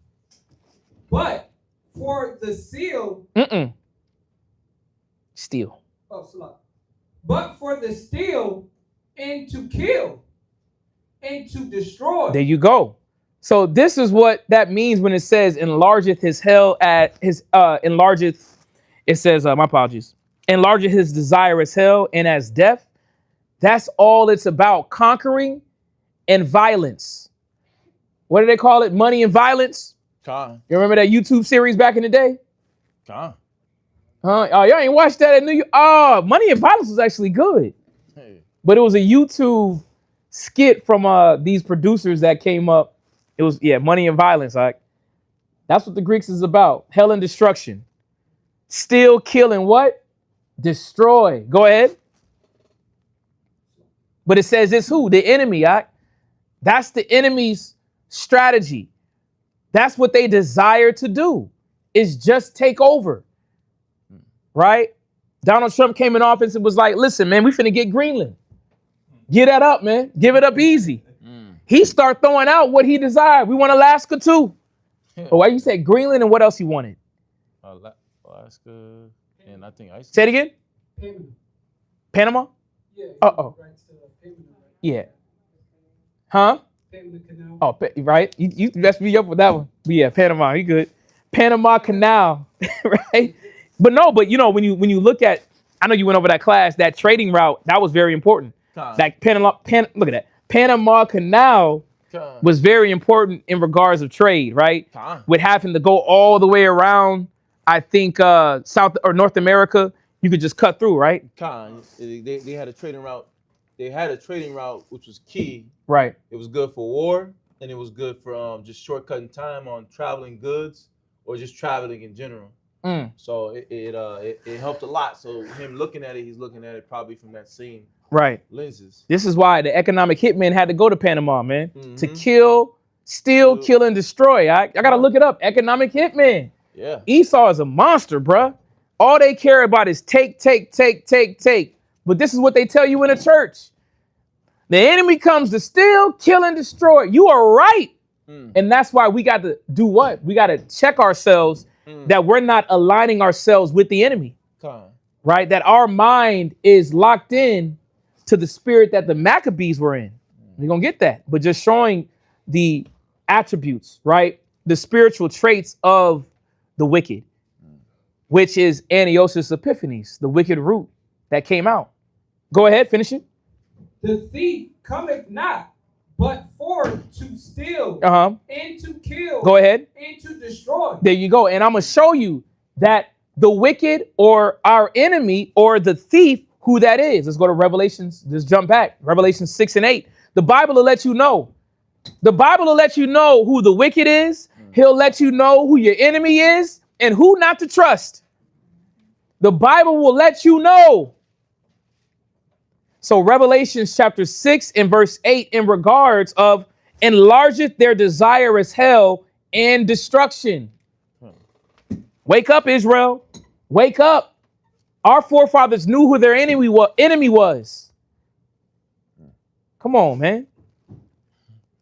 but for the seal. Steal. Oh, slow. But for the steal and to kill and to destroy. There you go. So this is what that means when it says enlargeth his hell at his enlargeth. It says, my apologies. Enlargeth his desire as hell and as death. That's all it's about. Conquering and violence. What do they call it? Money and violence. Con. You remember that YouTube series back in the day? Con. Huh? Oh, y'all ain't watched that at New York. Oh, Money and Violence was actually good. Hey. But it was a YouTube skit from these producers that came up. It was, Money and Violence. Like, that's what the Greeks is about. Hell and destruction. Steal, kill, and what? Destroy. Go ahead. But it says it's who? The enemy. That's the enemy's strategy. That's what they desire to do, is just take over. Right? Donald Trump came in office and was like, listen, man, we finna get Greenland. Get that up, man. Give it up easy. He start throwing out what he desired. We want Alaska too. Oh, why you said Greenland and what else he wanted? Alaska and I think Iceland. Say it again. Panama? Yeah. Uh-oh. Yeah. Huh? Canal. Oh, right. You messed me up with that one. But yeah, Panama. You good. Panama Canal, right? But you know, when you look at, I know you went over that class, that trading route, that was very important. Like look at that. Panama Canal was very important in regards of trade, right? With having to go all the way around, I think South or North America, you could just cut through, right? They had a trading route. They had a trading route which was key. Right. It was good for war, and it was good for just shortcutting time on traveling goods or just traveling in general. So it helped a lot. So him looking at it, he's looking at it probably from that same lenses. This is why the economic hitman had to go to Panama, man, to kill, steal, kill, and destroy. I gotta look it up. Economic hitman. Yeah. Esau is a monster, bruh. All they care about is take. But this is what they tell you in a church. The enemy comes to steal, kill, and destroy. You are right. And that's why we got to do what? We got to check ourselves that we're not aligning ourselves with the enemy. Right? That our mind is locked in to the spirit that the Maccabees were in. We're going to get that. But just showing the attributes, right? The spiritual traits of the wicked, which is Antiochus Epiphanes, the wicked root that came out. Go ahead, finish it. The thief cometh not, but for to steal and to kill. Go ahead. And to destroy. There you go. And I'm going to show you that the wicked or our enemy or the thief, who that is. Let's go to Revelations. Just jump back. Revelation 6 and 8. The Bible will let you know. The Bible will let you know who the wicked is. He'll let you know who your enemy is and who not to trust. The Bible will let you know. So Revelation chapter 6 and verse 8 in regards of enlargeth their desire as hell and destruction. Wake up, Israel. Wake up. Our forefathers knew who their enemy was. Come on, man.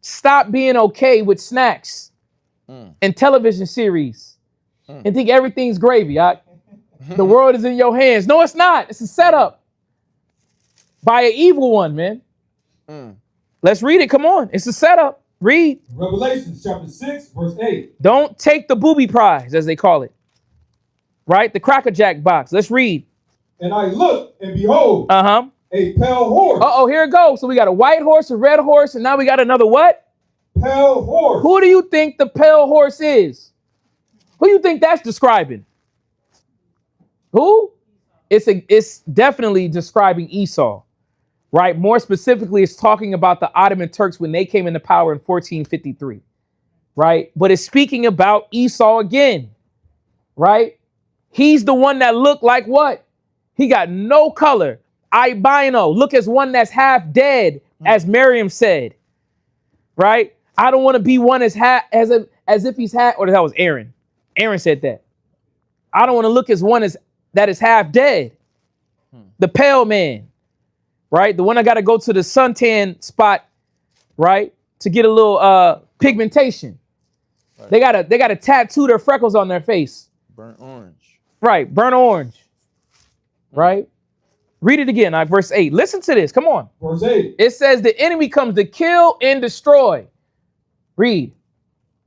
Stop being okay with snacks and television series and think everything's gravy. The world is in your hands. No, it's not. It's a setup by an evil one, man. Let's read it. Come on. It's a setup. Read. Revelation chapter 6, verse 8. Don't take the booby prize, as they call it. Right? The Cracker Jack box. Let's read. And I looked, and behold, a pale horse. Uh-oh, here it goes. So we got a white horse, a red horse, and now we got another what? Pale horse. Who do you think the pale horse is? Who do you think that's describing? Who? It's definitely describing Esau, right? More specifically, it's talking about the Ottoman Turks when they came into power in 1453, right? But it's speaking about Esau again, right? He's the one that looked like what? He got no color. albino. Look as one that's half dead, as Miriam said. Right? I don't want to be one as if he's half, or that was Aaron. Aaron said that. I don't want to look as one that is half dead. The pale man, right? The one that got to go to the suntan spot, right? To get a little pigmentation. Right. They gotta tattoo their freckles on their face. Burnt orange. Right, burnt orange. Right? Read it again, verse 8. Listen to this. Come on. Verse 8. It says the enemy comes to kill and destroy. Read.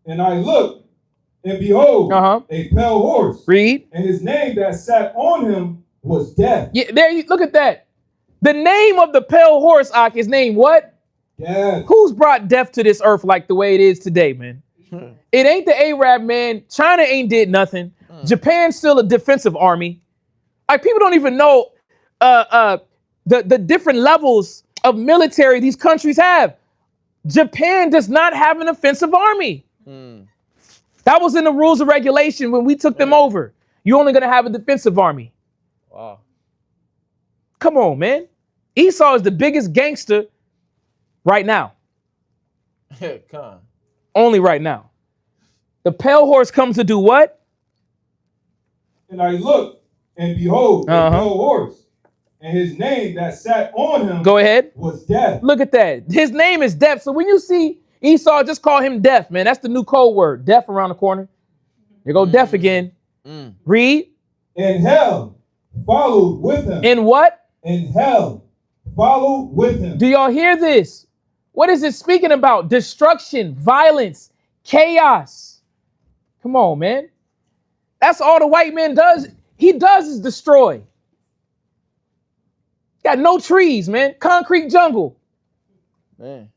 And I looked, and behold, a pale horse. Read. And his name that sat on him was Death. Yeah, there you look at that. The name of the pale horse, Ak, is named what? Death. Who's brought death to this earth like the way it is today, man? It ain't the Arab, man. China ain't did nothing. Japan's still a defensive army. Like, people don't even know the different levels of military these countries have. Japan does not have an offensive army. That was in the rules and regulation when we took them over. You're only going to have a defensive army. Wow. Come on, man. Esau is the biggest gangster right now. Only right now. The pale horse comes to do what? And I looked, and behold, a pale horse. And his name that sat on him was Death. Look at that. His name is Death. So when you see Esau, just call him Death, man. That's the new code word. Death around the corner. There go Death again. Read. And hell followed with him. In what? And hell followed with him. Do y'all hear this? What is it speaking about? Destruction, violence, chaos. Come on, man. That's all the white man does. He does is destroy. Got no trees, man. Concrete jungle. Man.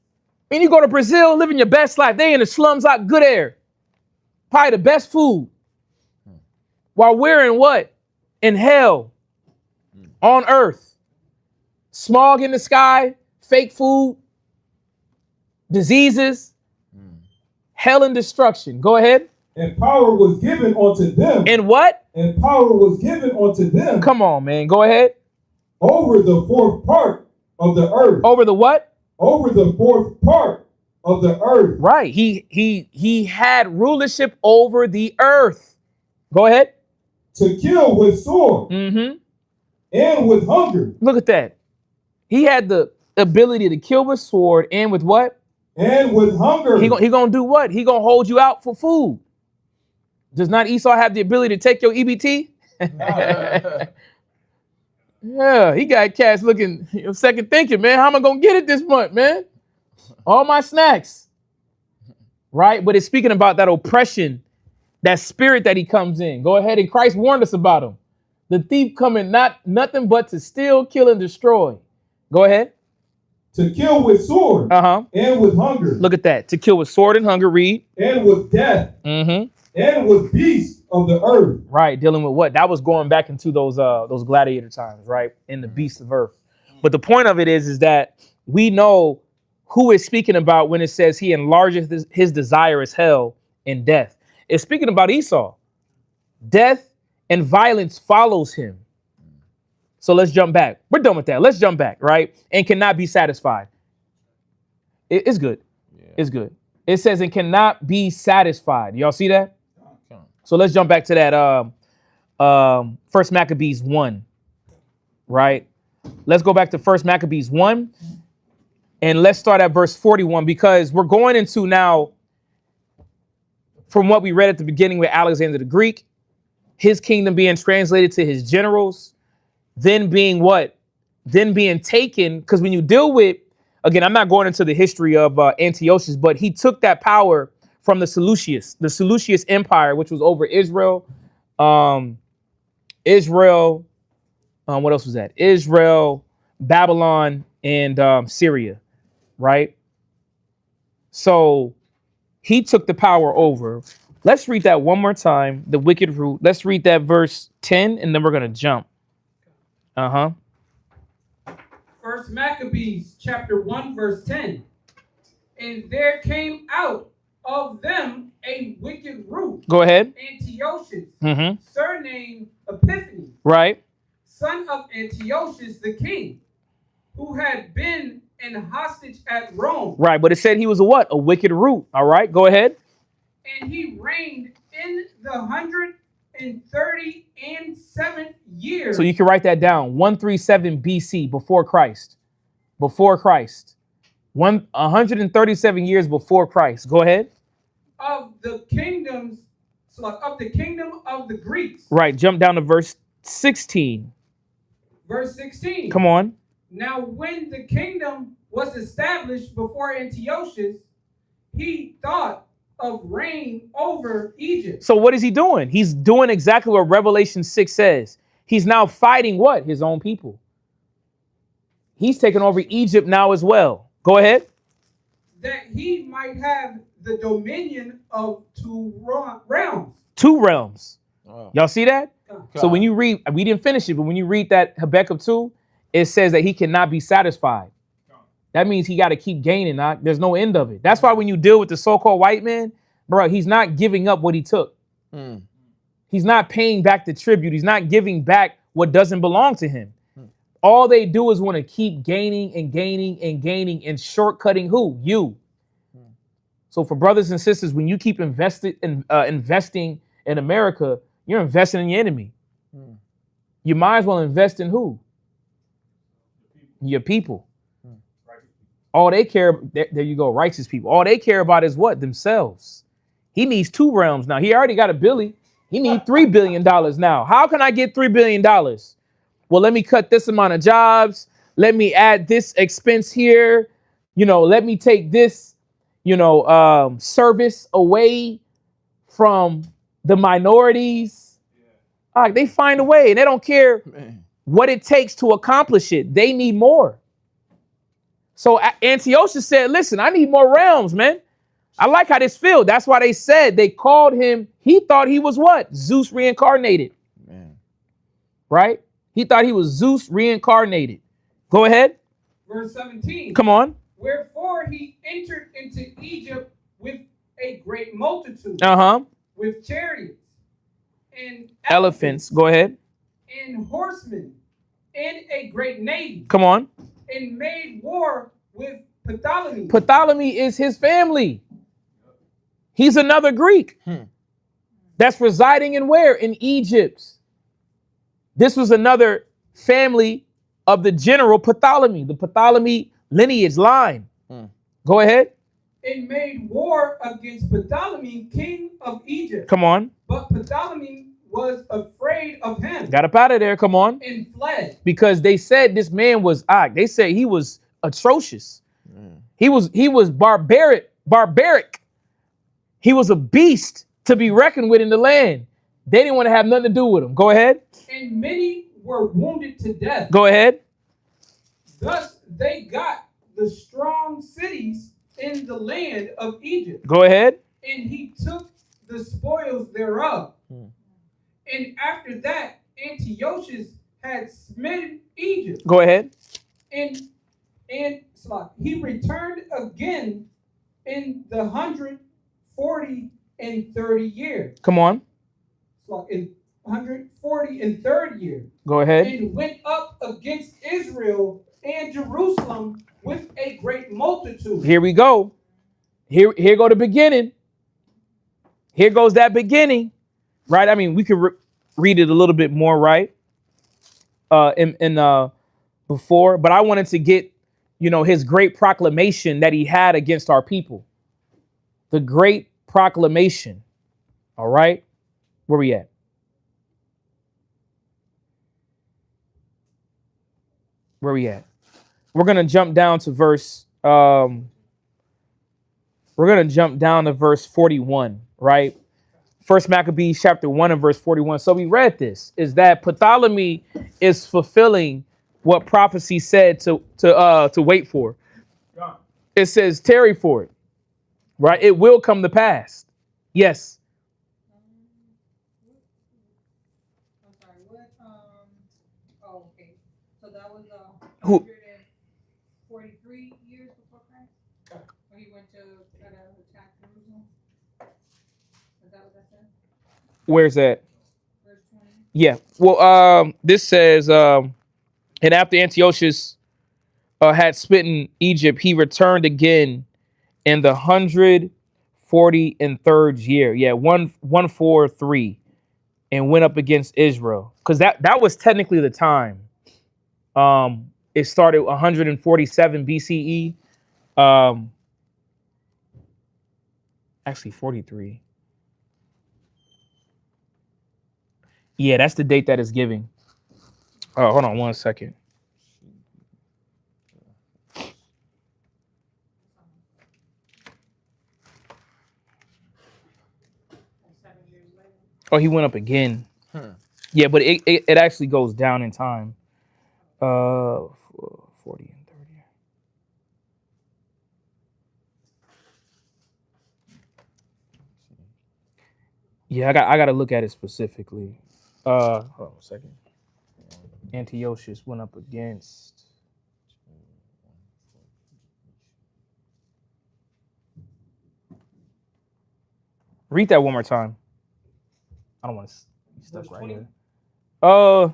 And you go to Brazil, living your best life. They in the slums, out good air. Probably the best food. While we're in what? In hell. On earth. Smog in the sky. Fake food. Diseases. Hell and destruction. Go ahead. And power was given unto them. And what? And power was given unto them. Come on, man. Go ahead. Over the fourth part of the earth. Over the what? Over the fourth part of the earth. Right. He had rulership over the earth. Go ahead. To kill with sword. And with hunger. Look at that. He had the ability to kill with sword and with what? And with hunger. He gonna do what? He gonna hold you out for food. Does not Esau have the ability to take your EBT? Yeah, he got cats looking, second thinking, man. How am I gonna get it this month, man? All my snacks. Right? But it's speaking about that oppression, that spirit that he comes in. Go ahead, and Christ warned us about him. The thief coming nothing but to steal, kill, and destroy. Go ahead. To kill with sword. And with hunger. Look at that. To kill with sword and hunger. Read. And with death. And with beasts of the earth. Right, dealing with what? That was going back into those gladiator times, right? In the beasts of earth. But the point of it is that we know who is speaking about when it says he enlarges his desire as hell and death. It's speaking about Esau. Death and violence follows him. So let's jump back. We're done with that. Let's jump back, right? And cannot be satisfied. It's good. Yeah. It's good. It says it cannot be satisfied. Y'all see that? So let's jump back to that First Maccabees 1, right? Let's go back to First Maccabees 1, and let's start at verse 41, because we're going into now, from what we read at the beginning with Alexander the Greek, his kingdom being translated to his generals, then being what? Then being taken, because when you deal with, again, I'm not going into the history of Antiochus, but he took that power from the Seleucus Empire, which was over Israel. What else was that? Israel, Babylon, and Syria, right? So he took the power over. Let's read that one more time, the wicked root. Let's read that verse 10, and then we're going to jump. First Maccabees chapter 1, verse 10. And there came out of them a wicked root. Go ahead. Antiochus, surnamed Epiphany. Right. son of Antiochus the king, who had been an hostage at Rome. Right, but it said he was a what? A wicked root. All right, go ahead. And he reigned in the 137th year. So you can write that down. 137 BC, before Christ. Before Christ. 137 years before Christ. Go ahead. Of the kingdom of the Greeks. Right, jump down to verse 16. Verse 16. Come on. Now, when the kingdom was established before Antiochus, he thought of reign over Egypt. So what is he doing? He's doing exactly what Revelation 6 says. He's now fighting what? His own people. He's taking over Egypt now as well. Go ahead. That he might have the dominion of two realms. Two realms. Oh. Y'all see that? Okay. So when you read, we didn't finish it, but when you read that Habakkuk 2, it says that he cannot be satisfied. That means he got to keep gaining. There's no end of it. That's why when you deal with the so-called white man, bro, he's not giving up what he took. He's not paying back the tribute. He's not giving back what doesn't belong to him. All they do is want to keep gaining and gaining and gaining and shortcutting who? You. So for brothers and sisters, when you keep investing in America, you're investing in your enemy. You might as well invest in who? Your people. All they care, there you go, righteous people. All they care about is what? Themselves. He needs two realms now. He already got $1 billion. He needs $3 billion now. How can I get $3 billion? Well, let me cut this amount of jobs. Let me add this expense here. Let me take this, service away from the minorities. All right, they find a way and they don't care what it takes to accomplish it. They need more. So Antiochus said, listen, I need more realms, man. I like how this feels. That's why they called him. He thought he was what? Zeus reincarnated. Man. Right? He thought he was Zeus reincarnated. Go ahead. Verse 17. Come on. Wherefore he entered into Egypt with a great multitude. With chariots and elephants. Go ahead. And horsemen and a great navy. Come on. And made war with Ptolemy. Ptolemy is his family. He's another Greek that's residing in where? In Egypt. This was another family of the general Ptolemy, the Ptolemy lineage line. Go ahead. And made war against Ptolemy, king of Egypt. Come on. But Ptolemy was afraid of him. Got up out of there. Come on. And fled. Because they said this man was they said he was atrocious. He was barbaric. He was a beast to be reckoned with in the land. They didn't want to have nothing to do with him. Go ahead. And many were wounded to death. Go ahead. Thus they got the strong cities in the land of Egypt. Go ahead. And he took the spoils thereof. And after that, Antiochus had smitten Egypt. Go ahead. And he returned again in the 140th year. Come on. In 140th year. Go ahead. And went up against Israel and Jerusalem with a great multitude. Here we go. Here go the beginning. Here goes that beginning. Right? I mean, we could read it a little bit more, right? Before, but I wanted to get, his great proclamation that he had against our people. The great proclamation. All right? Where we at? Where we at? We're going to jump down to verse 41, right? First Maccabees chapter 1 and verse 41. So we read this, is that Ptolemy is fulfilling what prophecy said to wait for. It says tarry for it, right? It will come to pass. Yes. I'm sorry, what, okay. So that was, Who? 143 years before Christ? When he went to try to attack Jerusalem? Is that what that said? Where's that? Verse 20? Yeah. Well, this says, and after Antiochus had smitten Egypt, he returned again in the 143rd year. Yeah, 143, and went up against Israel. Because that was technically the time. It started 147 BCE. Actually 43. Yeah, that's the date that is giving. Oh, hold on one second. Oh, he went up again. Yeah, but it actually goes down in time. 40 and 30. Yeah, I got to look at it specifically. Hold on a second. Antiochus went up against. Read that one more time. I don't want to be stuck right here. Yeah,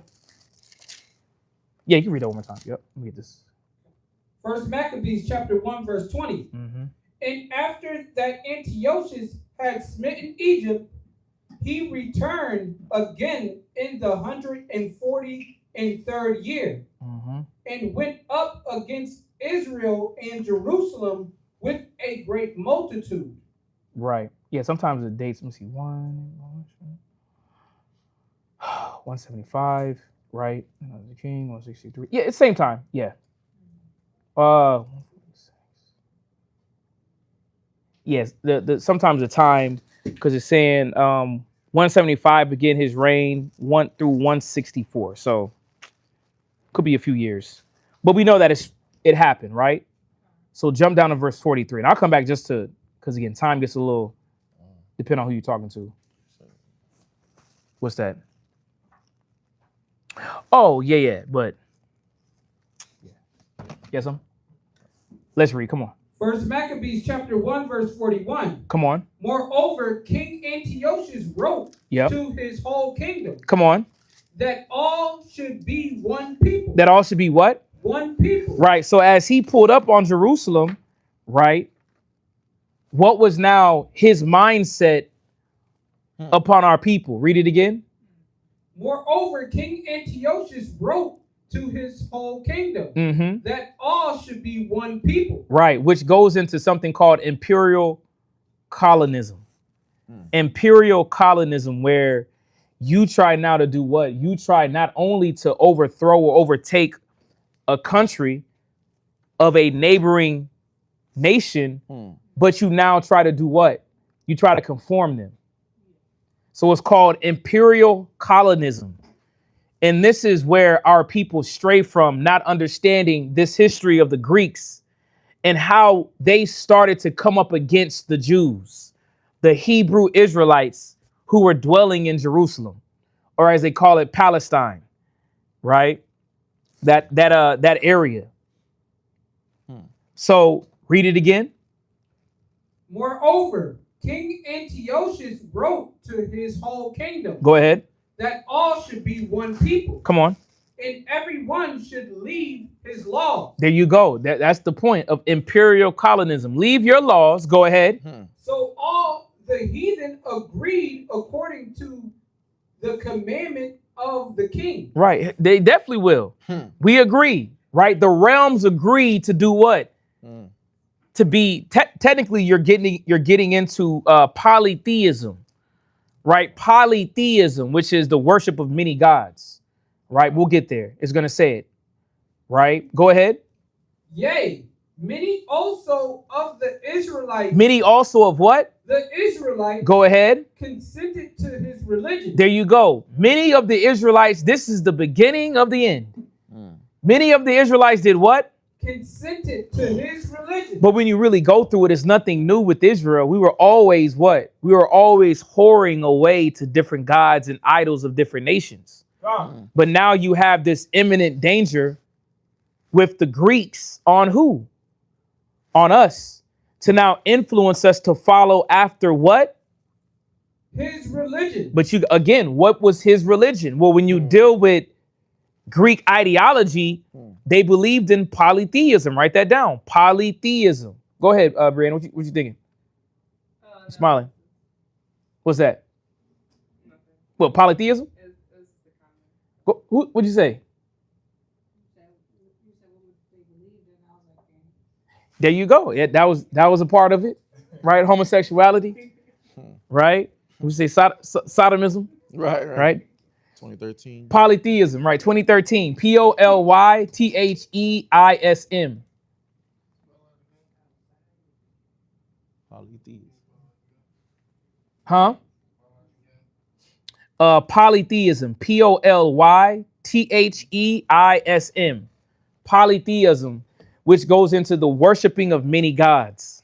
you can read that one more time. Yep, let me get this. First Maccabees chapter 1, verse 20. Mm-hmm. And after that Antiochus had smitten Egypt, he returned again in the 143rd year, and went up against Israel and Jerusalem with a great multitude. Right. Yeah, sometimes the dates, let me see, 175, right? The king, 163. Yeah, it's same time. Yeah. Yes, the sometimes the time, because it's saying 175 begin his reign 1 through 164. So could be a few years. But we know that it happened, right? So jump down to verse 43. And I'll come back just to, because again, time gets a little, depending on who you're talking to. What's that? Oh, yeah. But, yeah. Yes, let's read. Come on. First Maccabees chapter 1, verse 41. Come on. Moreover, King Antiochus wrote to his whole kingdom. Come on. That all should be one people. That all should be what? One people. Right. So as he pulled up on Jerusalem, right, what was now his mindset upon our people? Read it again. Moreover, King Antiochus wrote to his whole kingdom that all should be one people. Right, which goes into something called imperial colonism. Imperial colonism, where you try now to do what? You try not only to overthrow or overtake a country of a neighboring nation, but you now try to do what? You try to conform them. So it's called imperial colonism. And this is where our people stray from, not understanding this history of the Greeks and how they started to come up against the Jews, the Hebrew Israelites who were dwelling in Jerusalem, or as they call it, Palestine, right? That area. So read it again. Moreover, King Antiochus wrote to his whole kingdom. Go ahead. That all should be one people. Come on. And everyone should leave his laws. There you go. That's the point of imperial colonism. Leave your laws. Go ahead. So all the heathen agreed according to the commandment of the king. Right. They definitely will. We agree. Right. The realms agree to do what? To be technically you're getting into polytheism. Right? Polytheism, which is the worship of many gods. Right? We'll get there. It's going to say it. Right? Go ahead. Yea, many also of the Israelites. Many also of what? The Israelites. Go ahead. Consented to his religion. There you go. Many of the Israelites, this is the beginning of the end. Many of the Israelites did what? Consented to his religion. But when you really go through it, it's nothing new with Israel. We were always what? We were always whoring away to different gods and idols of different nations. But now you have this imminent danger with the Greeks on who? On us. To now influence us to follow after what? his religion. But you again, what was his religion? Well, when you deal with Greek ideology, they believed in polytheism. Write that down. Polytheism. Go ahead, Brianna. What you thinking? No. Smiling. What's that? Nothing. What, polytheism? It's the comment. What'd you say? There you go. Yeah, that was a part of it, right? Homosexuality, right? We say sodomism, right? 2013. Polytheism, right? 2013. Polytheism. Polytheism. Huh? Polytheism. Polytheism. Polytheism, which goes into the worshiping of many gods.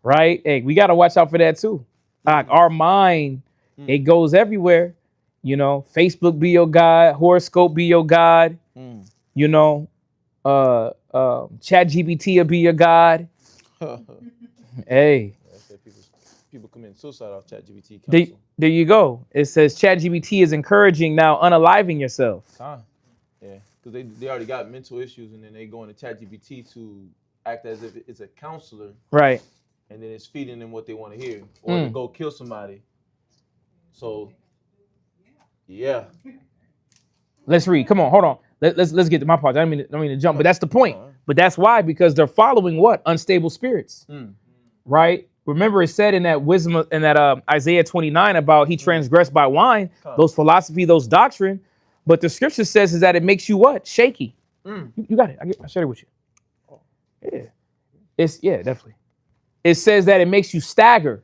Right? Hey, we got to watch out for that too. Like our mind, it goes everywhere. You know, Facebook be your God, horoscope be your God. You know, ChatGPT will be your God. Hey. People commit suicide off ChatGPT. There you go. It says ChatGPT is encouraging now unaliving yourself. Yeah, because they already got mental issues, and then they go into ChatGPT to act as if it's a counselor. Right. And then it's feeding them what they want to hear, or to go kill somebody. So, yeah. Let's read. Come on, hold on. Let's get to my part. I don't mean to jump, but that's the point. But that's why, because they're following what? Unstable spirits. Right? Remember, it said in that wisdom, in that Isaiah 29 about he transgressed by wine, those philosophy, those doctrine. But the scripture says is that it makes you what? Shaky. You got it. I shared it with you. Yeah. Definitely. It says that it makes you stagger.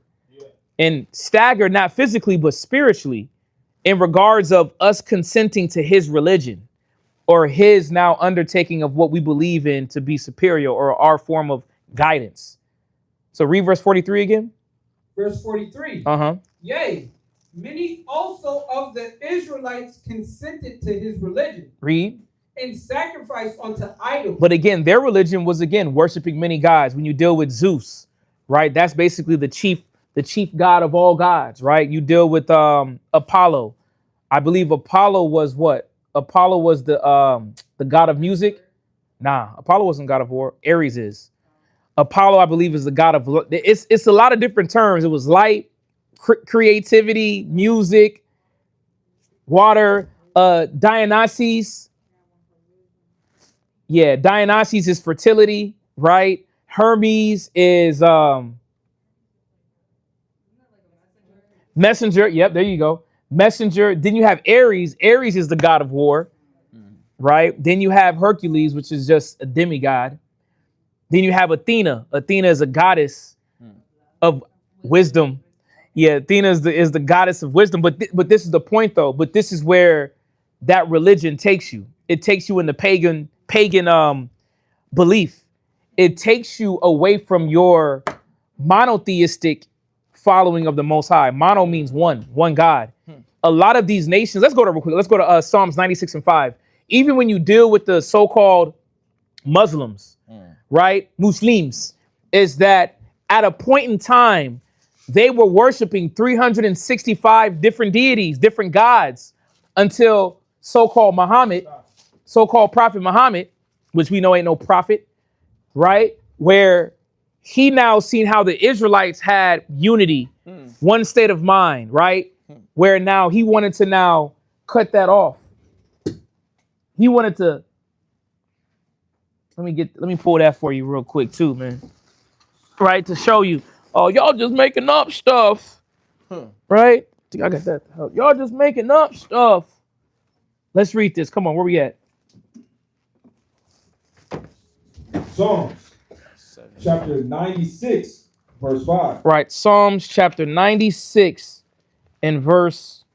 And stagger not physically, but spiritually, in regards of us consenting to his religion or his now undertaking of what we believe in to be superior or our form of guidance. So read verse 43 again. Verse 43. Yea, many also of the Israelites consented to his religion. Read. And sacrificed unto idols. But again, their religion was worshiping many gods. When you deal with Zeus, right? That's basically the chief god of all gods, right? You deal with Apollo. I believe Apollo was what? Apollo was the god of music. Nah, Apollo wasn't god of war. Ares is. Apollo, I believe, is the god of. It's a lot of different terms. It was light, creativity, music, water. Dionysus. Yeah, Dionysus is fertility, right? Hermes is messenger. Yep, there you go. Messenger. Then you have Ares. Ares is the god of war, right? Then you have Hercules, which is just a demigod. Then you have Athena. Athena is a goddess of wisdom. Yeah, Athena is the goddess of wisdom. But this is the point, though. But this is where that religion takes you. It takes you in the pagan belief. It takes you away from your monotheistic following of the Most High. Mono means one God. A lot of these nations, let's go to real quick. Let's go to Psalms 96:5. Even when you deal with the so-called Muslims, right? Muslims, is that at a point in time, they were worshiping 365 different deities, different gods, until so-called Prophet Muhammad, which we know ain't no prophet, right? Where he now seen how the Israelites had unity, one state of mind, right? Where now he wanted to now cut that off. He wanted to, let me pull that for you real quick too, man. Right, to show you, oh, y'all just making up stuff, right? I got that. Y'all just making up stuff. Let's read this. Come on, where we at? Psalms chapter 96, verse 5. Right, Psalms chapter 96 and verse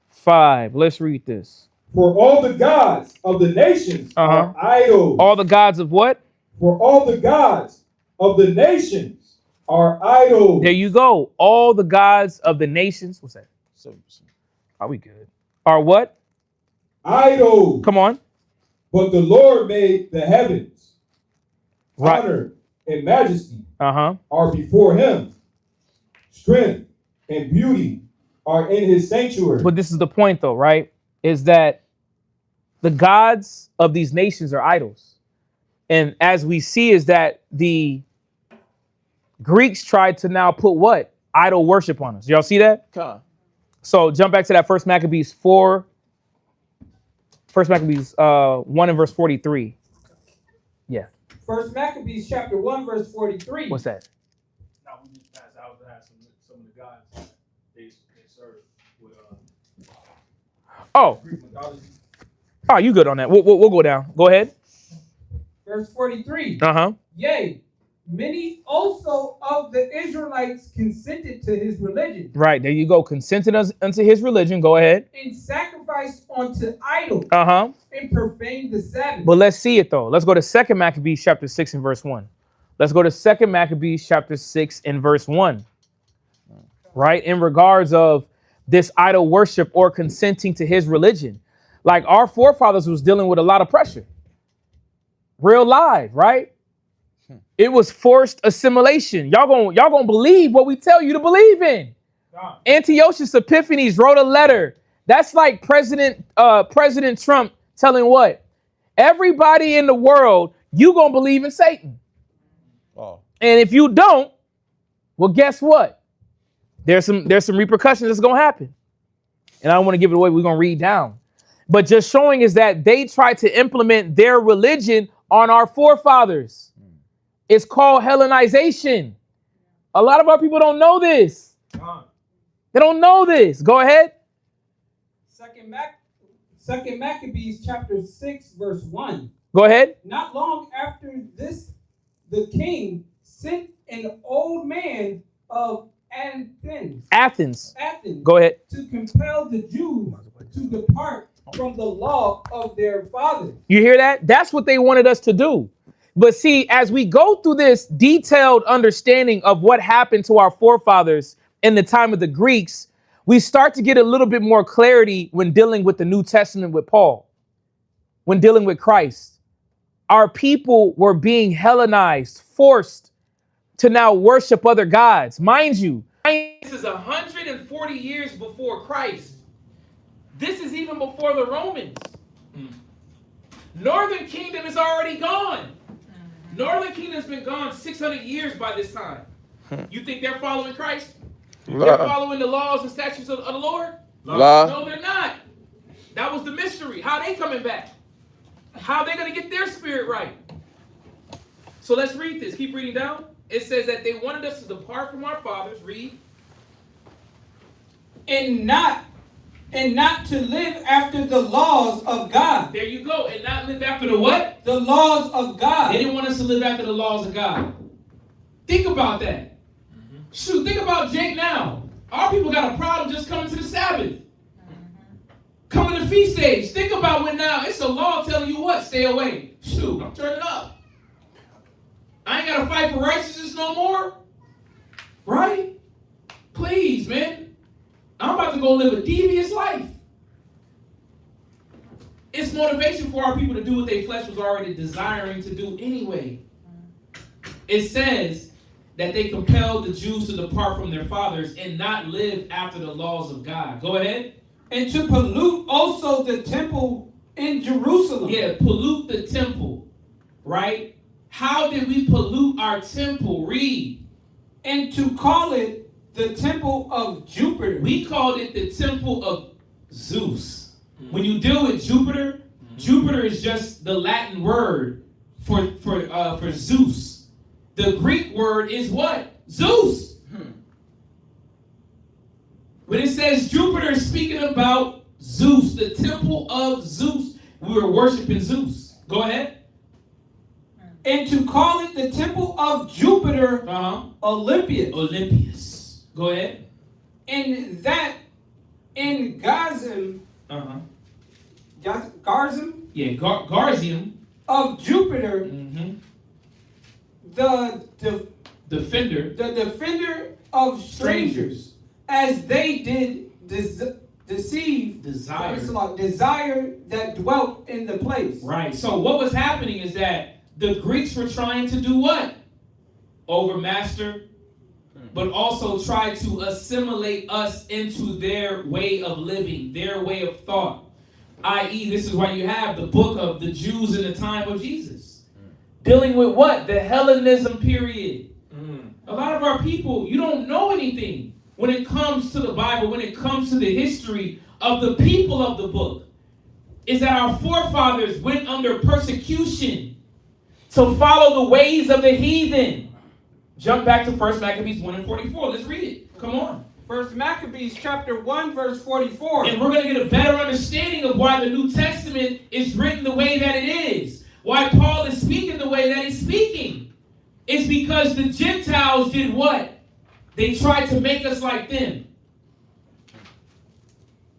5. Let's read this. For all the gods of the nations are idols. All the gods of what? For all the gods of the nations are idols. There you go. All the gods of the nations. What's that? 7%. Are we good? Are what? Idols. Come on. But the Lord made the heavens. Right. Honor and majesty are before him. Strength and beauty are in his sanctuary. But this is the point, though, right? Is that the gods of these nations are idols. And as we see is that the Greeks tried to now put what? Idol worship on us. Y'all see that? So jump back to that First Maccabees 1 and verse 43. Yeah. First Maccabees chapter 1, verse 43. What's that? Now we just pass out to have some of the gods they serve with Oh, Greek mythology. oh, you good on that? We'll go down. Go ahead. Verse 43. Uh-huh. Yea, many also of the Israelites consented to his religion. Right, there you go. Consented unto his religion. Go ahead. And sacrificed unto idols. Uh-huh. And profaned the Sabbath. But let's see it, though. Let's go to 2 Maccabees chapter 6 and verse 1. Let's go to 2 Maccabees chapter 6 and verse 1. Right, in regards of this idol worship or consenting to his religion. Like our forefathers was dealing with a lot of pressure. Real live, right? It was forced assimilation. Y'all gonna believe what we tell you to believe in. Antiochus Epiphanes wrote a letter. That's like President Trump telling what? Everybody in the world, you gonna believe in Satan. Oh. And if you don't, well, guess what? There's some repercussions that's gonna happen. And I don't want to give it away. We're gonna read down. But just showing is that they tried to implement their religion on our forefathers. It's called Hellenization. A lot of our people don't know this. They don't know this. Go ahead. Second Maccabees chapter 6, verse 1. Go ahead. Not long after this, the king sent an old man of Athens. Go ahead. To compel the Jews to depart from the law of their fathers. You hear that? That's what they wanted us to do. But see, as we go through this detailed understanding of what happened to our forefathers in the time of the Greeks, we start to get a little bit more clarity when dealing with the New Testament with Paul, when dealing with Christ. Our people were being Hellenized, forced to now worship other gods. Mind you, this is 140 years before Christ. This is even before the Romans. Northern Kingdom is already gone. Northern Kingdom's been gone 600 years by this time. You think they're following Christ? They're following the laws and statutes of the Lord? No, they're not. That was the mystery. How are they coming back? How are they going to get their spirit right? So let's read this. Keep reading down. It says that they wanted us to depart from our fathers. Read. And not to live after the laws of God. There you go. And not live after the what? The laws of God. They didn't want us to live after the laws of God. Think about that. Shoot, think about Jake now. Our people got a problem just coming to the Sabbath. Coming to feast days. Think about when now it's a law telling you what? Stay away. Shoot, I'm turning up. I ain't got to fight for righteousness no more. Right? Please, man. I'm about to go live a devious life. It's motivation for our people to do what their flesh was already desiring to do anyway. It says that they compelled the Jews to depart from their fathers and not live after the laws of God. Go ahead. And to pollute also the temple in Jerusalem. Yeah, pollute the temple. Right? How did we pollute our temple? Read. And to call it the temple of Jupiter. We called it the temple of Zeus. When you deal with Jupiter, Jupiter is just the Latin word for Zeus. The Greek word is what? Zeus. When it says Jupiter is speaking about Zeus, the temple of Zeus, we were worshiping Zeus. Go ahead. And to call it the temple of Jupiter, Olympius. Go ahead. And that in Garzim, Garzim? Yeah, Garzium. Of Jupiter, the defender of strangers, as they did desire that dwelt in the place. Right. So what was happening is that the Greeks were trying to do what? Overmaster but also try to assimilate us into their way of living, their way of thought. I.e., this is why you have the book of the Jews in the time of Jesus. Dealing with what? The Hellenism period. A lot of our people, you don't know anything when it comes to the Bible, when it comes to the history of the people of the book. Is that our forefathers went under persecution to follow the ways of the heathen. Jump back to 1 Maccabees 1 and 44. Let's read it. Come on. 1 Maccabees chapter 1, verse 44. And we're going to get a better understanding of why the New Testament is written the way that it is. Why Paul is speaking the way that he's speaking. It's because the Gentiles did what? They tried to make us like them.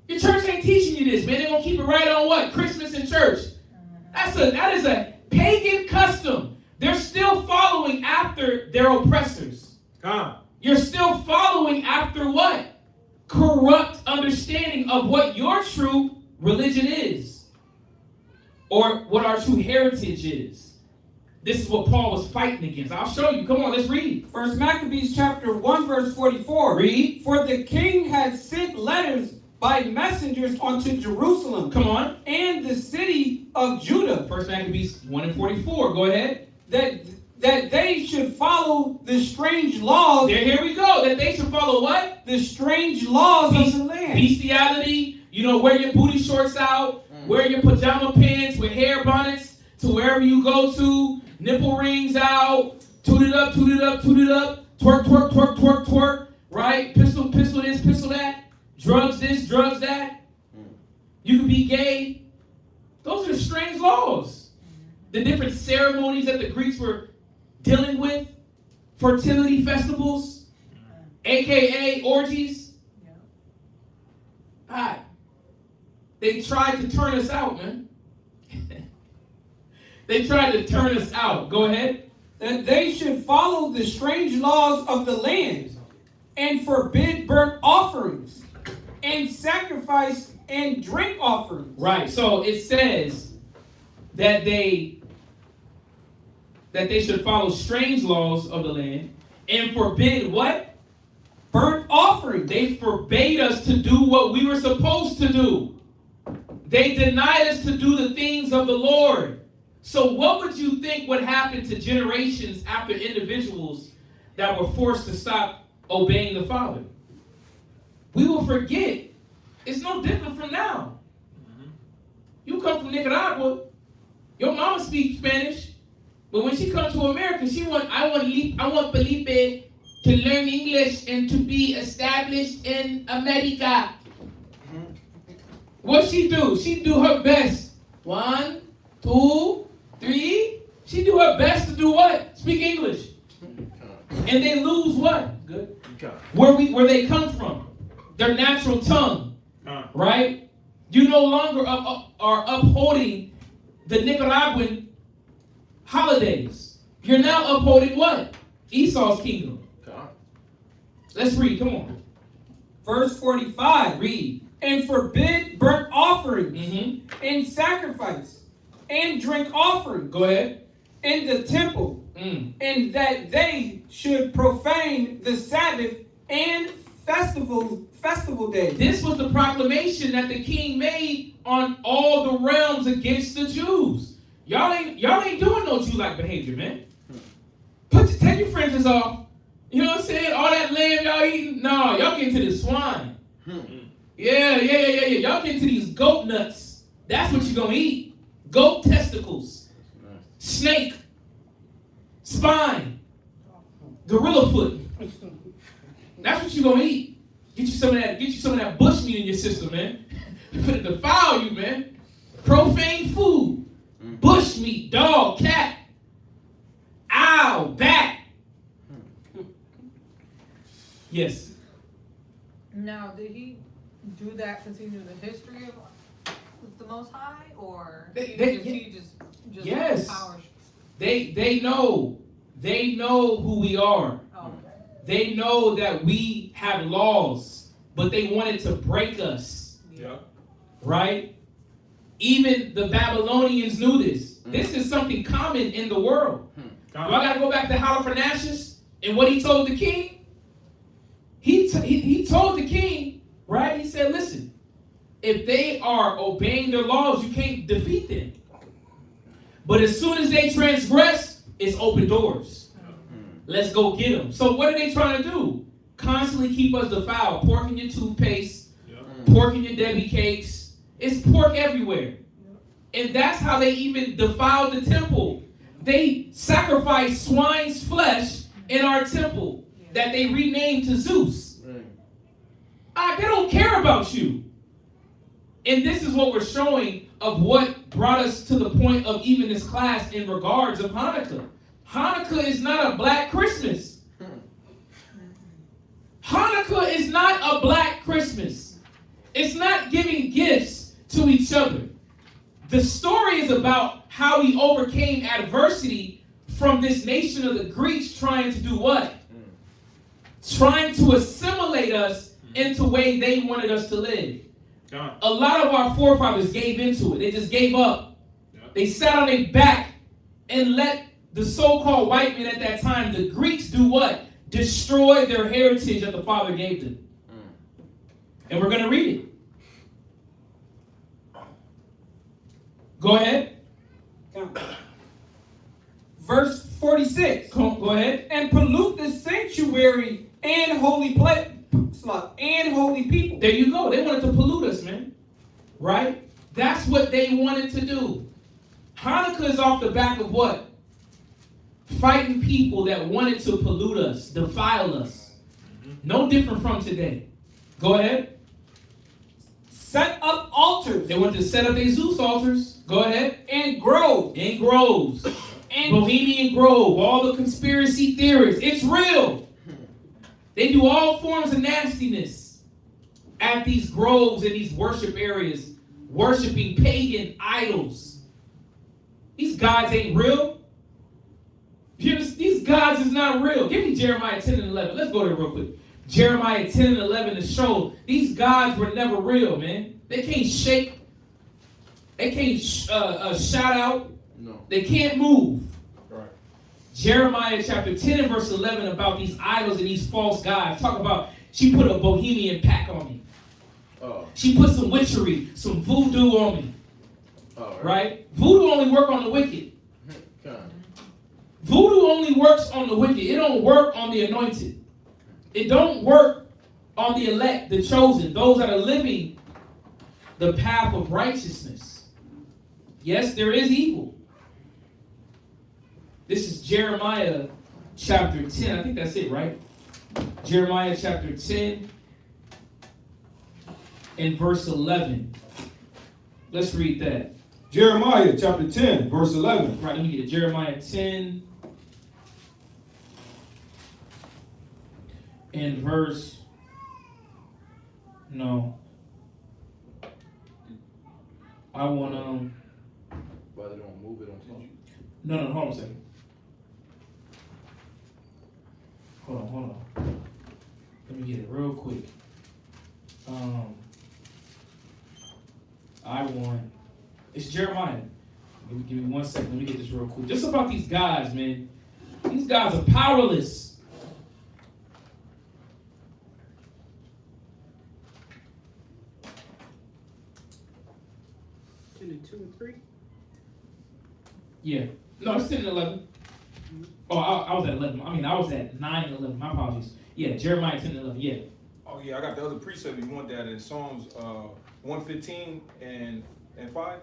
Your church ain't teaching you this, man. They're going to keep it right on what? Christmas in church. That is a pagan custom. They're still following after their oppressors. You're still following after what? Corrupt understanding of what your true religion is. Or what our true heritage is. This is what Paul was fighting against. I'll show you. Come on, let's read. 1 Maccabees chapter 1, verse 44. Read. For the king had sent letters by messengers unto Jerusalem. Come on. And the city of Judah. 1 Maccabees 1 and 44. Go ahead. That they should follow the strange laws. Here we go. That they should follow what? The strange laws of the land. Bestiality. Wear your booty shorts out. Wear your pajama pants with hair bonnets to wherever you go to. Nipple rings out. Toot it up, toot it up, toot it up. Twerk, twerk, twerk, twerk, twerk. Right? Pistol this, pistol that. Drugs this, drugs that. You can be gay. Those are strange laws. The different ceremonies that the Greeks were dealing with. Fertility festivals. AKA orgies. Alright. They tried to turn us out, man. They tried to turn us out. Go ahead. That they should follow the strange laws of the land and forbid burnt offerings and sacrifice and drink offerings. Right. So it says that they should follow strange laws of the land and forbid what? Burnt offerings. They forbade us to do what we were supposed to do. They denied us to do the things of the Lord. So what would you think would happen to generations after individuals that were forced to stop obeying the Father? We will forget. It's no different from now. You come from Nicaragua, your mama speaks Spanish, but when she comes to America, I want Felipe to learn English and to be established in America. What she do? She do her best. 1, 2, 3. She do her best to do what? Speak English. And they lose what? Good. Where they come from. Their natural tongue. Right? You no longer are upholding the Nicaraguan holidays. You're now upholding what? Esau's kingdom. Let's read. Come on. Verse 45. Read. And forbid burnt offerings and sacrifice and drink offering. Go ahead. In the temple. And that they should profane the Sabbath and festival days. This was the proclamation that the king made on all the realms against the Jews. Y'all ain't doing no Jew-like behavior, man. Take your fringes off. You know what I'm saying? All that lamb y'all eating. No, y'all get into the swine. Yeah. Y'all get into these goat nuts. That's what you're gonna eat. Goat testicles. Snake. Spine. Gorilla foot. That's what you're gonna eat. Get you some of that bush meat in your system, man. It'll defile you, man. Profane food. Bush meat, dog, cat. Ow, bat. Yes. Now, did he do that because he knew the history of the Most High, or he just yes. Power? They know who we are. Okay. They know that we have laws, but they wanted to break us. Yeah. Right? Even the Babylonians knew this. This is something common in the world. Do I got to go back to Halicarnassus and what he told the king? he told the king, right? He said, listen, if they are obeying their laws, you can't defeat them. But as soon as they transgress, it's open doors. Let's go get them. So what are they trying to do? Constantly keep us defiled. Pork in your toothpaste, pork in your Debbie cakes. It's pork everywhere. And that's how they even defiled the temple. They sacrificed swine's flesh in our temple that they renamed to Zeus. They don't care about you. And this is what we're showing of what brought us to the point of even this class in regards of Hanukkah. Hanukkah is not a black Christmas. Hanukkah is not a black Christmas. It's not giving gifts to each other. The story is about how we overcame adversity from this nation of the Greeks trying to do what? Trying to assimilate us into the way they wanted us to live. A lot of our forefathers gave into it. They just gave up. They sat on their back and let the so-called white men at that time, the Greeks, do what? Destroy their heritage that the Father gave them. And we're going to read it. Go ahead. Verse 46. Go ahead. And pollute the sanctuary and holy and holy people. There you go. They wanted to pollute us, man. Right? That's what they wanted to do. Hanukkah is off the back of what? Fighting people that wanted to pollute us, defile us. No different from today. Go ahead. Set up altars. They wanted to set up their Zeus altars. Go ahead. And groves. And groves. And Bohemian Grove. All the conspiracy theories. It's real. They do all forms of nastiness at these groves and these worship areas, worshiping pagan idols. These gods ain't real. These gods is not real. Give me Jeremiah 10 and 11. Let's go there real quick. Jeremiah 10 and 11 to show these gods were never real, man. They can't shake. They can't shout out. No. They can't move. Right. Jeremiah chapter 10 and verse 11 about these idols and these false gods. Talk about, she put a bohemian pack on me. She put some witchery, some voodoo on me. Right? Voodoo only work on the wicked. Voodoo only works on the wicked. It don't work on the anointed. It don't work on the elect, the chosen, those that are living the path of righteousness. Yes, there is evil. This is Jeremiah chapter 10. I think that's it, right? Jeremiah chapter 10 and verse 11. Let's read that. Jeremiah chapter 10, verse 11. Right, let me get it. Jeremiah 10 and verse, no. I want Why they don't move it on you? No, hold on a second. Hold on. Let me get it real quick. It's Jeremiah. Give me 1 second. Let me get this real quick. Just about these guys, man. These guys are powerless. In 2 and 3? Yeah. No, it's 10 and 11. Oh, I was at 11. I was at 9 and 11. My apologies. Yeah, Jeremiah 10 and 11. Yeah. Oh yeah, I got the other precept if you want that in Psalms 115 and 5.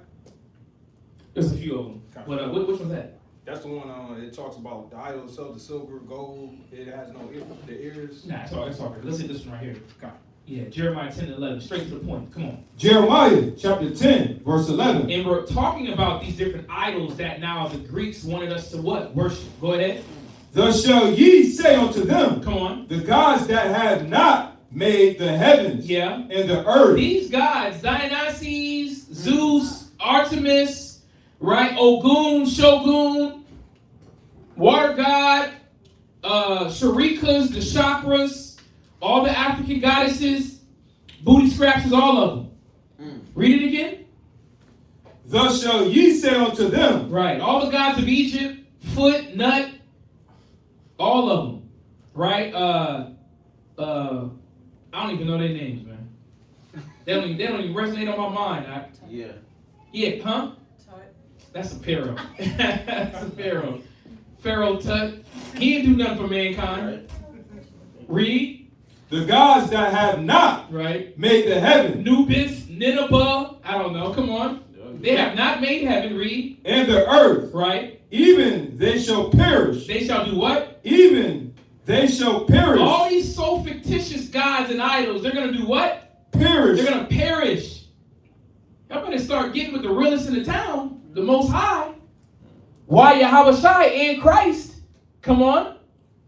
There's a few of them. But which one's that? That's the one it talks about the idol itself, the silver, gold. It has no the ears. Nah, it's all good. Let's hit this one right here. Yeah, Jeremiah 10 and 11. Straight to the point. Come on. Jeremiah chapter 10, verse 11. And we're talking about these different idols that now the Greeks wanted us to what? Worship. Go ahead. Thus shall ye say unto them, come on, the gods that have not made the heavens and the earth. These gods, Dionysus, Zeus, Artemis, right? Ogun, Shogun, water god, Sharikas, the chakras, all the African goddesses, booty scratches, all of them. Read it again. Thus shall ye say unto them. Right. All the gods of Egypt, foot, nut, all of them. Right? I don't even know their names, man. They don't even resonate on my mind. Yeah, huh? That's a pharaoh. That's a pharaoh. Pharaoh Tut. He didn't do nothing for mankind. Read. The gods that have not Right. made the heaven. Nubis, Nineveh. I don't know. Come on. They have not made heaven. Read. And the earth. Right. Even they shall perish. They shall do what? Even they shall perish. All these so fictitious gods and idols, they're going to do what? Perish. They're going to perish. Y'all better start getting with the realest in the town, the Most High. Why Yahweh Shai and Christ? Come on.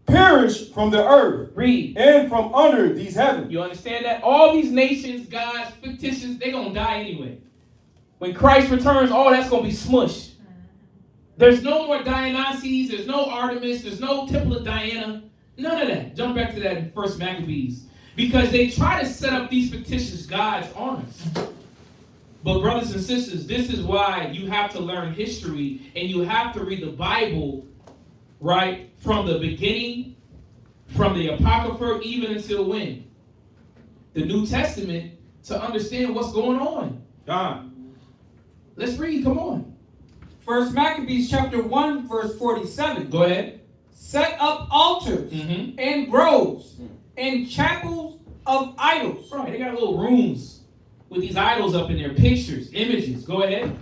Perish from the earth. Read. And from under these heavens. You understand that? All these nations, gods, fictitious, they're going to die anyway. When Christ returns, all that's going to be smushed. There's no more Dionysus. There's no Artemis. There's no Temple of Diana. None of that. Jump back to that in First Maccabees. Because they try to set up these fictitious gods on us. But brothers and sisters, this is why you have to learn history and you have to read the Bible, right, from the beginning, from the Apocrypha, even until when? The New Testament, to understand what's going on. God. Let's read, come on. First Maccabees chapter 1, verse 47. Go ahead. Set up altars and groves and chapels of idols. Right, they got little rooms with these idols up in there, pictures, images. Go ahead.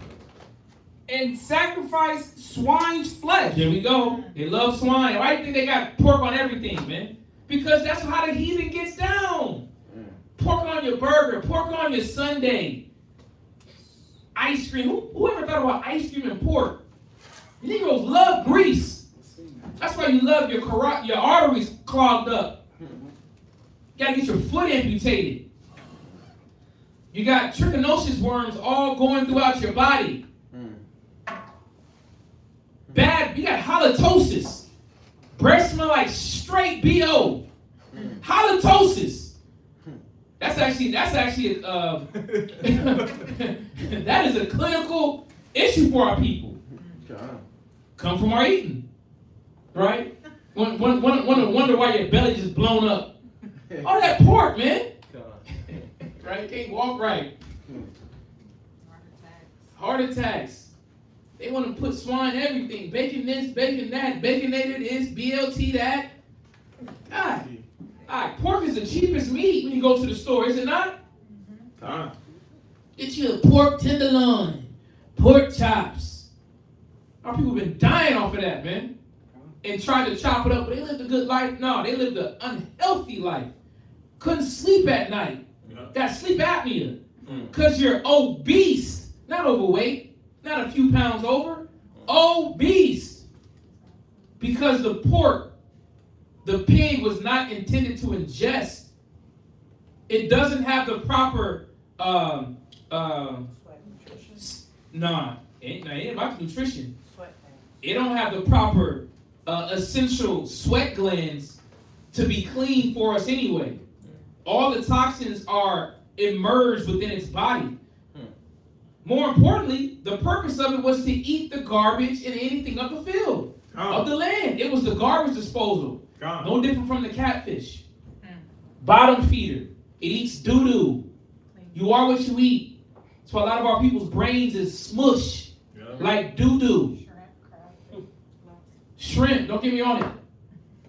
And sacrifice swine's flesh. There we go. They love swine. Why do you think they got pork on everything, man? Because that's how the heathen gets down. Pork on your burger, pork on your sundae. Ice cream. Who ever thought about ice cream and pork? You Negroes love grease. That's why you love your arteries clogged up. You gotta get your foot amputated. You got trichinosis worms all going throughout your body. Bad, you got halitosis. Breath smell like straight BO. Halitosis. That's actually that is a clinical issue for our people. Come from our eating, right? Wonder why your belly just blown up. All that pork, man. Right? Can't walk right. Heart attacks. They want to put swine everything. Bacon this, bacon that, baconated this, BLT that. God. All right, pork is the cheapest meat when you go to the store, is it not? Get you a pork tenderloin, pork chops. Our people have been dying off of that, man. And tried to chop it up, but they lived a good life. No, they lived an unhealthy life. Couldn't sleep at night. Got sleep apnea. Because you're obese. Not overweight. Not a few pounds over. Obese. Because the pork, the pig was not intended to ingest. It doesn't have the proper, it ain't about the nutrition. It don't have the proper essential sweat glands to be clean for us anyway. All the toxins are immersed within its body. More importantly, the purpose of it was to eat the garbage and anything of the field, of the land. It was the garbage disposal. No different from the catfish. Bottom feeder. It eats doo-doo. You are what you eat. That's why a lot of our people's brains is smush, like doo-doo. Shrimp, don't get me on it.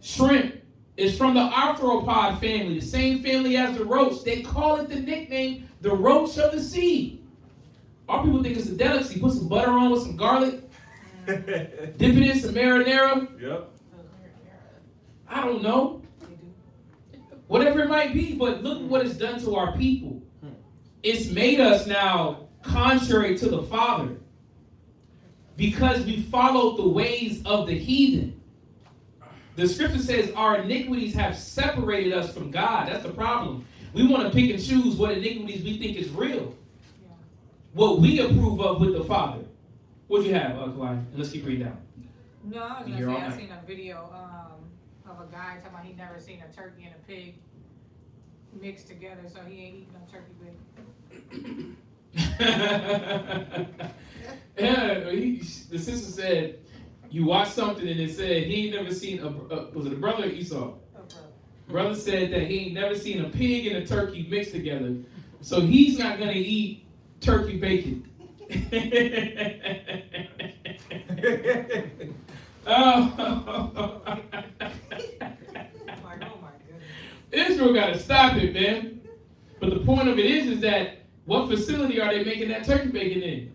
Shrimp is from the arthropod family, the same family as the roach. They call it the nickname, the roach of the sea. Our people think it's a delicacy. Put some butter on with some garlic. Dip it in some marinara. Yep. I don't know. Whatever it might be, but look what it's done to our people. It's made us now contrary to the Father because we followed the ways of the heathen. The scripture says our iniquities have separated us from God. That's the problem. We want to pick and choose what iniquities we think is real. What we approve of with the Father. What'd you have, Kalai? And let's keep reading down. No, I was gonna say I seen a video of a guy talking about he never seen a turkey and a pig mixed together, so he ain't eating no turkey bacon. Yeah, the sister said you watched something and it said he ain't never seen was it a brother or Esau? Brother said that he ain't never seen a pig and a turkey mixed together, so he's not gonna eat turkey bacon. Oh. Israel gotta stop it, man. But the point of it is that what facility are they making that turkey bacon in?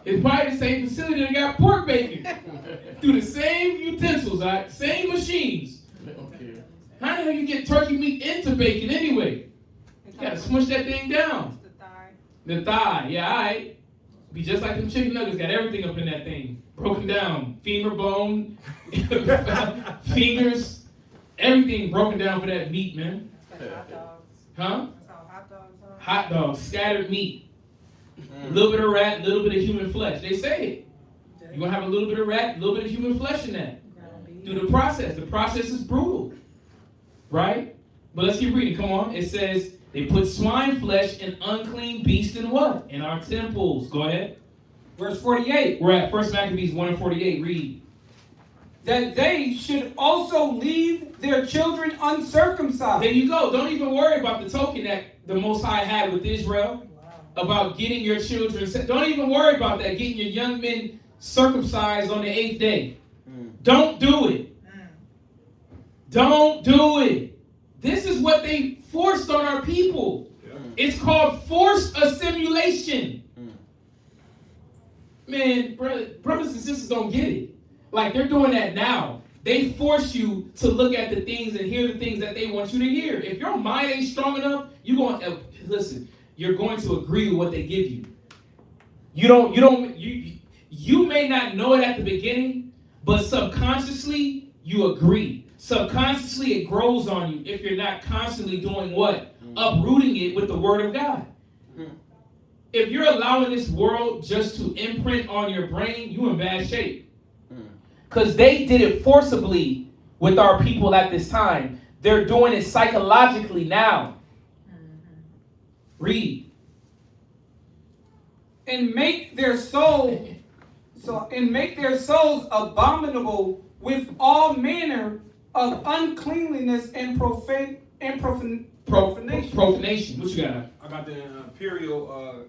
It's probably the same facility that got pork bacon through the same utensils, right? Same machines. How the hell you get turkey meat into bacon anyway? You gotta smush that thing down. The thigh, yeah, all right. Be just like them chicken nuggets, got everything up in that thing. Broken down. Femur bone, fingers, everything broken down for that meat, man. Hot dogs. Huh? That's how hot dogs are. Hot dogs, scattered meat. A little bit of rat, a little bit of human flesh. They say it. You're going to have a little bit of rat, a little bit of human flesh in that. Through the process. The process is brutal. Right? But let's keep reading. Come on. It says, they put swine flesh and unclean beast in what? In our temples. Go ahead. Verse 48. We're at 1 Maccabees 1:48. Read. That they should also leave their children uncircumcised. There you go. Don't even worry about the token that the Most High had with Israel about getting your children. Don't even worry about that. Getting your young men circumcised on the 8th day. Don't do it. Don't do it. This is what they forced on our people. It's called forced assimilation. Man, brothers and sisters don't get it. Like, they're doing that now. They force you to look at the things and hear the things that they want you to hear. If your mind ain't strong enough, you're going to agree with what they give you. You may not know it at the beginning, but subconsciously you agree. Subconsciously it grows on you if you're not constantly doing what? Uprooting it with the word of God. If you're allowing this world just to imprint on your brain, you're in bad shape. Because they did it forcibly with our people at this time. They're doing it psychologically now. Read. And make their souls abominable with all manner of uncleanliness and profanation. Profanation. What you got? I got the imperial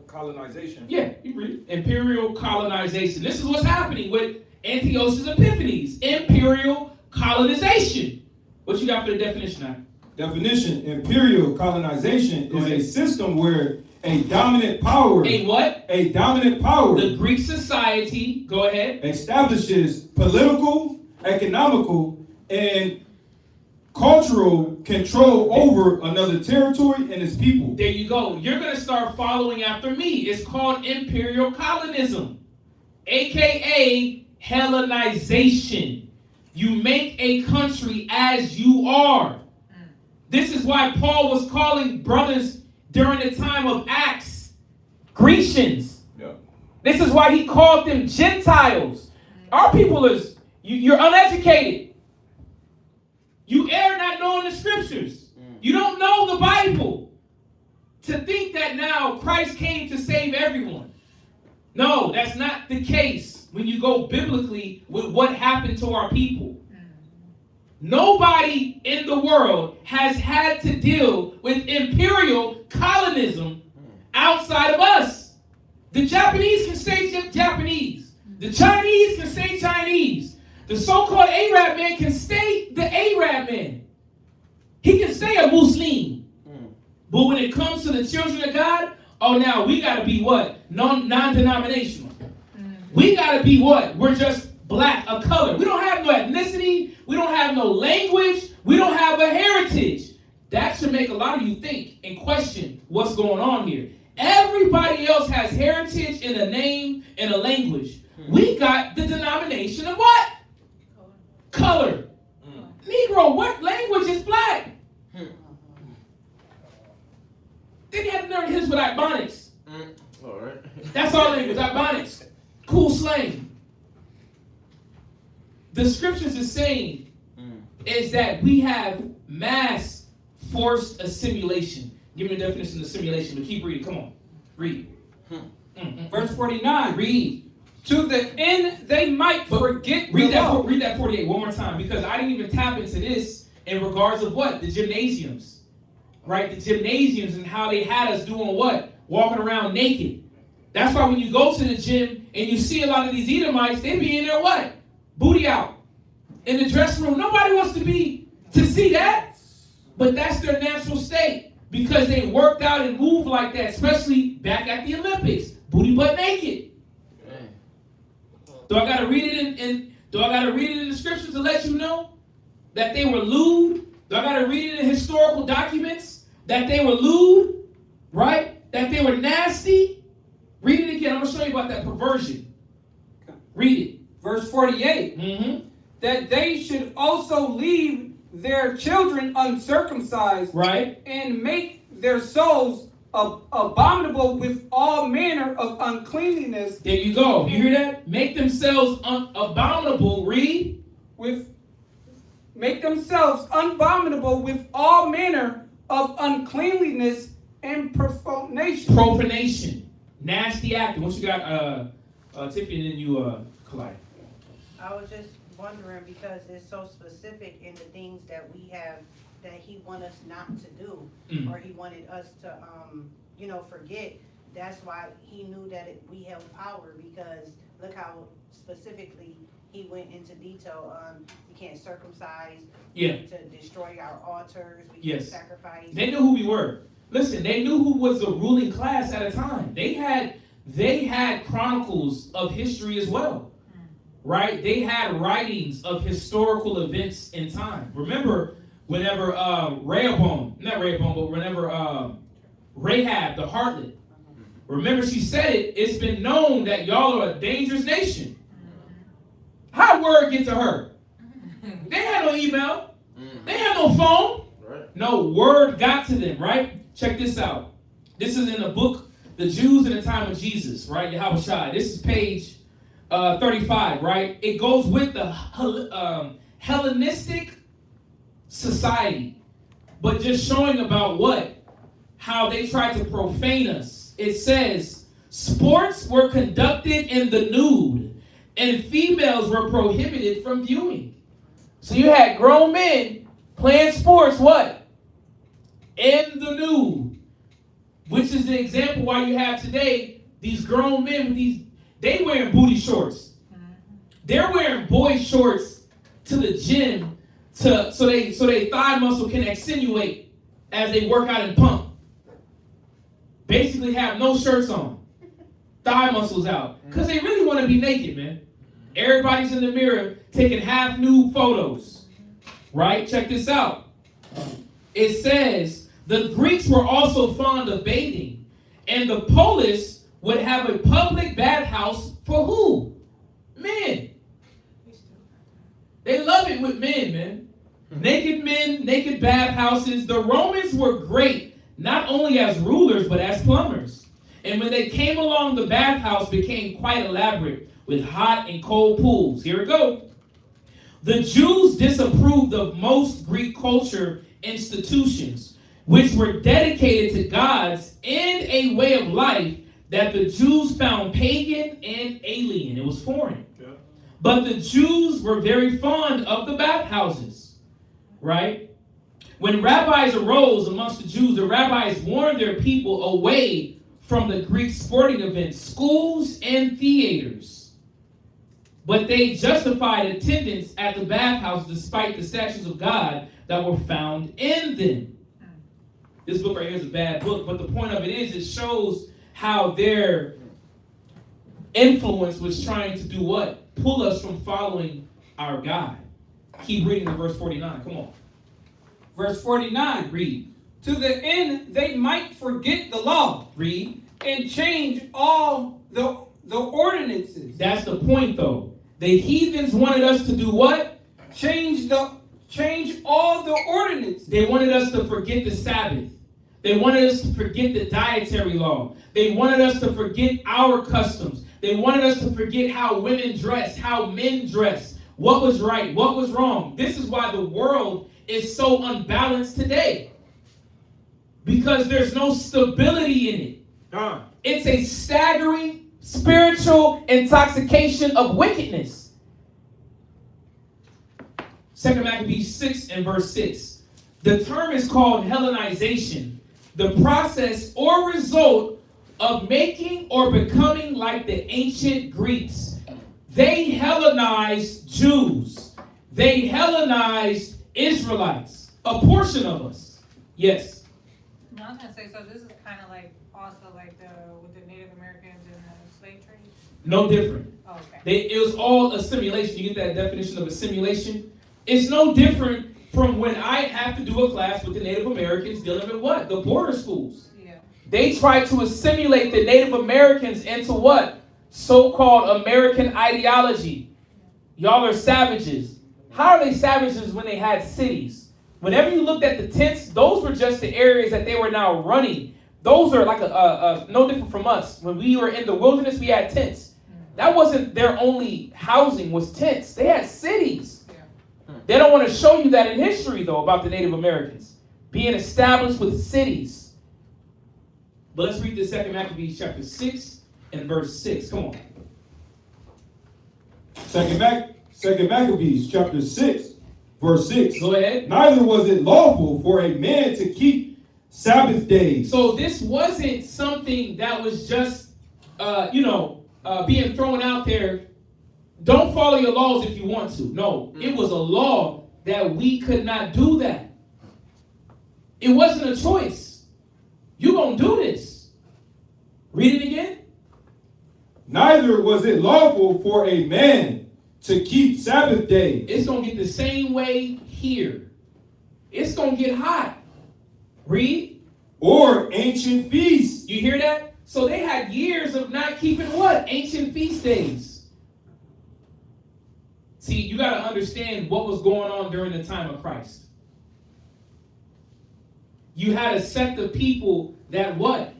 colonization. Yeah, you read. Imperial colonization. This is what's happening with Antiochus Epiphanes. Imperial colonization. What you got for the definition now? Definition: imperial colonization is a system where a dominant power. A what? A dominant power. The Greek society. Go ahead. Establishes political, economical, and cultural control over another territory and its people. There you go. You're going to start following after me. It's called imperial colonism, aka Hellenization. You make a country as you are. This is why Paul was calling brothers during the time of Acts Grecians. Yeah. This is why he called them Gentiles. Our people you're uneducated. You err not knowing the scriptures. You don't know the Bible. To think that now Christ came to save everyone. No, that's not the case when you go biblically with what happened to our people. Nobody in the world has had to deal with imperial colonism outside of us. The Japanese can say Japanese. The Chinese can say Chinese. The so-called Arab man can stay the Arab man. He can stay a Muslim. But when it comes to the children of God, now we got to be what? Non-denominational. We got to be what? We're just black, a color. We don't have no ethnicity. We don't have no language. We don't have a heritage. That should make a lot of you think and question what's going on here. Everybody else has heritage and a name and a language. We got the denomination of what? Color. Negro, what language is black? Then you have to learn his with Ibonics. All right. That's our language, Ibonics. Cool slang. The scriptures is saying is that we have mass forced assimilation. Give me the definition of assimilation, but keep reading. Come on. Read. Verse 49. Read. To the end they might forget Read the law. Read that 48 one more time, because I didn't even tap into this in regards of what? The gymnasiums, right? The gymnasiums and how they had us doing what? Walking around naked. That's why when you go to the gym and you see a lot of these Edomites, they be in there what? Booty out. In the dressing room. Nobody wants to see that. But that's their natural state. Because they worked out and moved like that, especially back at the Olympics. Booty butt naked. Do I gotta read it in the scriptures to let you know that they were lewd? Do I gotta read it in historical documents that they were lewd? Right? That they were nasty? Read it again. I'm gonna show you about that perversion. Read it. Verse 48. Mm-hmm. That they should also leave their children uncircumcised, right, and make their souls abominable with all manner of uncleanliness. There you go. You hear that? Make themselves abominable. Read. Make themselves abominable with all manner of uncleanliness and profanation. Profanation. Nasty acting. What you got, Tiffany, and then you, Clyde? I was just wondering because it's so specific in the things that we have that he wanted us not to do, or he wanted us to, forget. That's why he knew that we held power, because look how specifically he went into detail. We can't circumcise. Yeah. To destroy our altars. We yes. can't sacrifice. They knew who we were. Listen, they knew who was the ruling class at a time. They had chronicles of history as well. Right? They had writings of historical events in time. Remember, whenever Rahab, the harlot, remember she said it, it's been known that y'all are a dangerous nation. How'd word get to her? They had no email. They had no phone. No, word got to them, right? Check this out. This is in the book, The Jews in the Time of Jesus, right? Yahushua. This is page 35, right? It goes with the Hellenistic society, but just showing about what? How they tried to profane us. It says, sports were conducted in the nude, and females were prohibited from viewing. So you had grown men playing sports, what? In the nude. Which is the example why you have today these grown men with these, they wearing booty shorts. They're wearing boy shorts to the gym so they thigh muscle can accentuate as they work out and pump. Basically have no shirts on. Thigh muscles out. Because they really want to be naked, man. Everybody's in the mirror taking half nude photos. Right? Check this out. It says, the Greeks were also fond of bathing. And the Polish would have a public bathhouse for who? Men. They love it with men, man. Naked men, naked bathhouses. The Romans were great, not only as rulers, but as plumbers. And when they came along, the bathhouse became quite elaborate with hot and cold pools. Here we go. The Jews disapproved of most Greek culture institutions, which were dedicated to gods and a way of life that the Jews found pagan and alien. It was foreign. Yeah. But the Jews were very fond of the bathhouses, right? When rabbis arose amongst the Jews, the rabbis warned their people away from the Greek sporting events, schools, and theaters. But they justified attendance at the bathhouse despite the statues of God that were found in them. This book right here is a bad book, but the point of it is it shows how their influence was trying to do what? Pull us from following our God. Keep reading in verse 49. Come on. Verse 49. Read. To the end they might forget the law. Read. And change all the ordinances. That's the point, though. The heathens wanted us to do what? Change all the ordinances. They wanted us to forget the Sabbath. They wanted us to forget the dietary law. They wanted us to forget our customs. They wanted us to forget how women dress, how men dress, what was right, what was wrong. This is why the world is so unbalanced today. Because there's no stability in it. It's a staggering spiritual intoxication of wickedness. 2 Maccabees 6 and verse 6. The term is called Hellenization, the process or result of making or becoming like the ancient Greeks. They Hellenized Jews. They Hellenized Israelites. A portion of us. Yes. No, I was gonna say, so this is kind of like also like with the Native Americans and the slave trade. No different. Oh, okay. It was all assimilation. You get that definition of assimilation? It's no different from when I have to do a class with the Native Americans dealing with what? The border schools. Yeah. They try to assimilate the Native Americans into what? So-called American ideology. Y'all are savages. How are they savages when they had cities? Whenever you looked at the tents, those were just the areas that they were now running. Those are like no different from us. When we were in the wilderness, we had tents. That wasn't their only housing was tents. They had cities. They don't want to show you that in history, though, about the Native Americans being established with cities. But let's read this 2 Maccabees chapter 6 and verse 6. Come on. 2 Maccabees chapter 6, verse 6. Go ahead. Neither was it lawful for a man to keep Sabbath days. So this wasn't something that was just, being thrown out there. Don't follow your laws if you want to. No, it was a law that we could not do that. It wasn't a choice. You're going to do this. Read it again. Neither was it lawful for a man to keep Sabbath days. It's going to get the same way here. It's going to get hot. Read. Or ancient feasts. You hear that? So they had years of not keeping what? Ancient feast days. See, you got to understand what was going on during the time of Christ. You had a sect of people that what?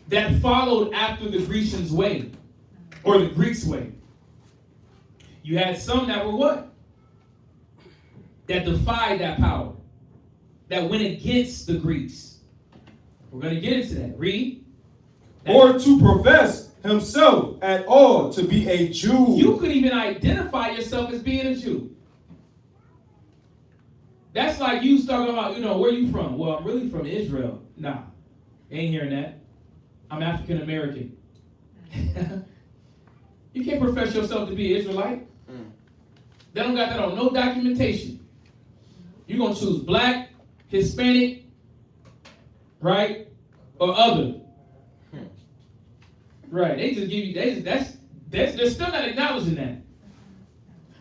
That followed after the Grecians' way. Or the Greeks' way. You had some that were what? That defied that power. That went against the Greeks. We're going to get into that. Read. Or to profess himself at all to be a Jew. You could even identify yourself as being a Jew. That's like you talking about, where you from? Well, I'm really from Israel. Nah, ain't hearing that. I'm African American. You can't profess yourself to be an Israelite. They don't got that on no documentation. You're going to choose black, Hispanic, right, or other. Right, they just give you, they're still not acknowledging that.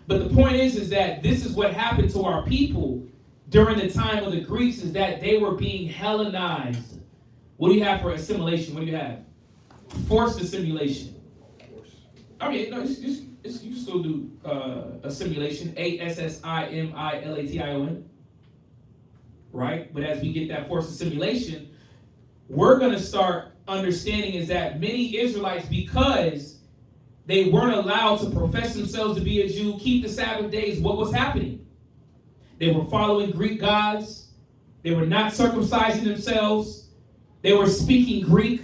But the point is that this is what happened to our people during the time of the Greeks, is that they were being Hellenized. What do you have for assimilation? What do you have? Forced assimilation. I mean, no, you still do assimilation, ASSIMILATION. Right? But as we get that forced assimilation, we're going to start understanding is that many Israelites, because they weren't allowed to profess themselves to be a Jew, keep the Sabbath days, what was happening? They were following Greek gods. They were not circumcising themselves. They were speaking Greek.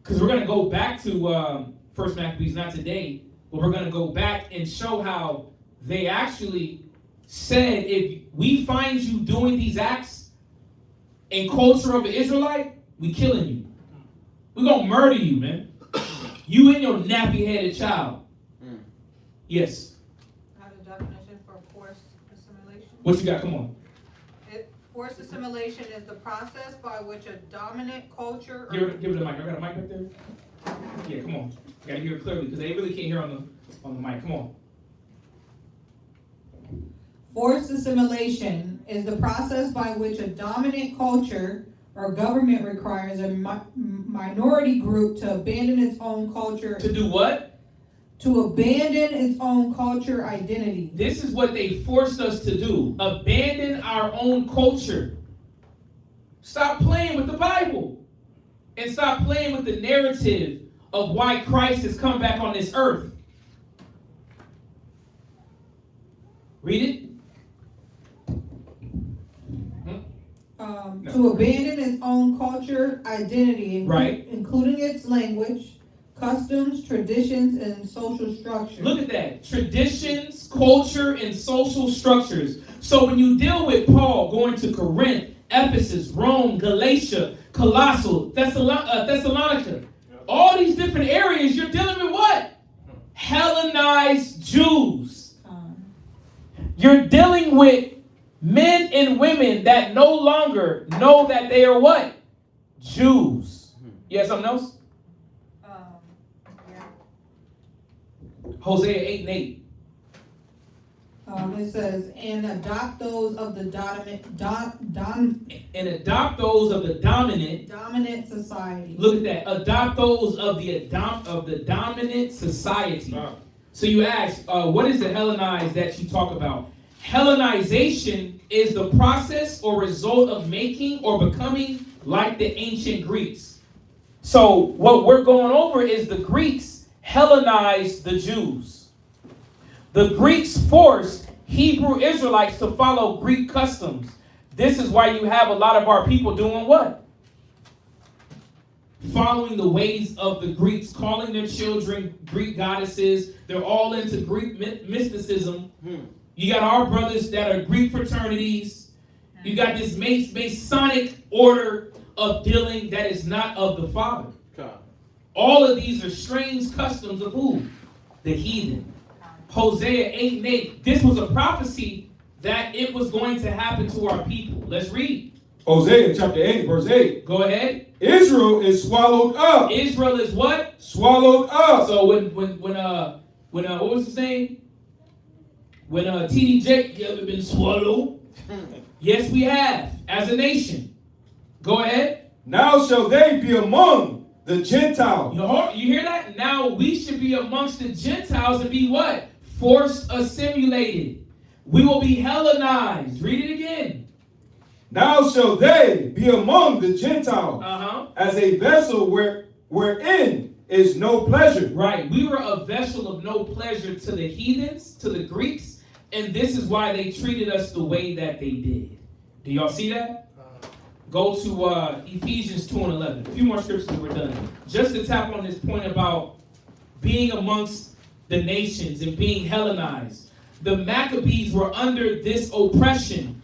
Because we're going to go back to 1 Maccabees, not today, but we're going to go back and show how they actually said, if we find you doing these acts in culture of an Israelite, we killing you. We're going to murder you, man. You and your nappy-headed child. Yes. I have a definition for forced assimilation. What you got? Come on. Forced assimilation is the process by which a dominant culture... Give it the mic. I got a mic right there? Yeah, come on. You got to hear it clearly because they really can't hear on the mic. Come on. Forced assimilation is the process by which a dominant culture or government requires a minority group to abandon its own culture. To do what? To abandon its own culture identity. This is what they forced us to do. Abandon our own culture. Stop playing with the Bible. And stop playing with the narrative of why Christ has come back on this earth. Read it. To abandon its own culture identity, right, including its language, Customs, traditions, and social structures. Look at that. Traditions, culture, and social structures. So when you deal with Paul going to Corinth, Ephesus, Rome, Galatia, Colossal, Thessalonica, all these different areas, you're dealing with what? Hellenized Jews. You're dealing with men and women that no longer know that they are what? Jews. You have something else? Yeah. Hosea 8:8. It says, and adopt those of the dominant society. Look at that. Adopt those of the dominant society. So you ask, what is the Hellenized that you talk about? Hellenization is the process or result of making or becoming like the ancient Greeks. So what we're going over is the Greeks Hellenized the Jews. The Greeks forced Hebrew Israelites to follow Greek customs. This is why you have a lot of our people doing what? Following the ways of the Greeks, calling their children Greek goddesses. They're all into Greek mysticism. You got our brothers that are Greek fraternities. You got this Masonic order of dealing that is not of the Father. All of these are strange customs of who? The heathen. Hosea 8:8. This was a prophecy that it was going to happen to our people. Let's read. Hosea chapter 8, verse 8. Go ahead. Israel is swallowed up. Israel is what? Swallowed up. So when what was his name? When T.D. Jakes, you ever been swallowed? Yes, we have, as a nation. Go ahead. Now shall they be among the Gentiles. You hear that? Now we should be amongst the Gentiles and be what? Forced assimilated. We will be Hellenized. Read it again. Now shall they be among the Gentiles as a vessel wherein is no pleasure. Right. We were a vessel of no pleasure to the heathens, to the Greeks, and this is why they treated us the way that they did. Do y'all see that? Go to Ephesians 2:11. A few more scriptures and we're done. Just to tap on this point about being amongst the nations and being Hellenized. The Maccabees were under this oppression.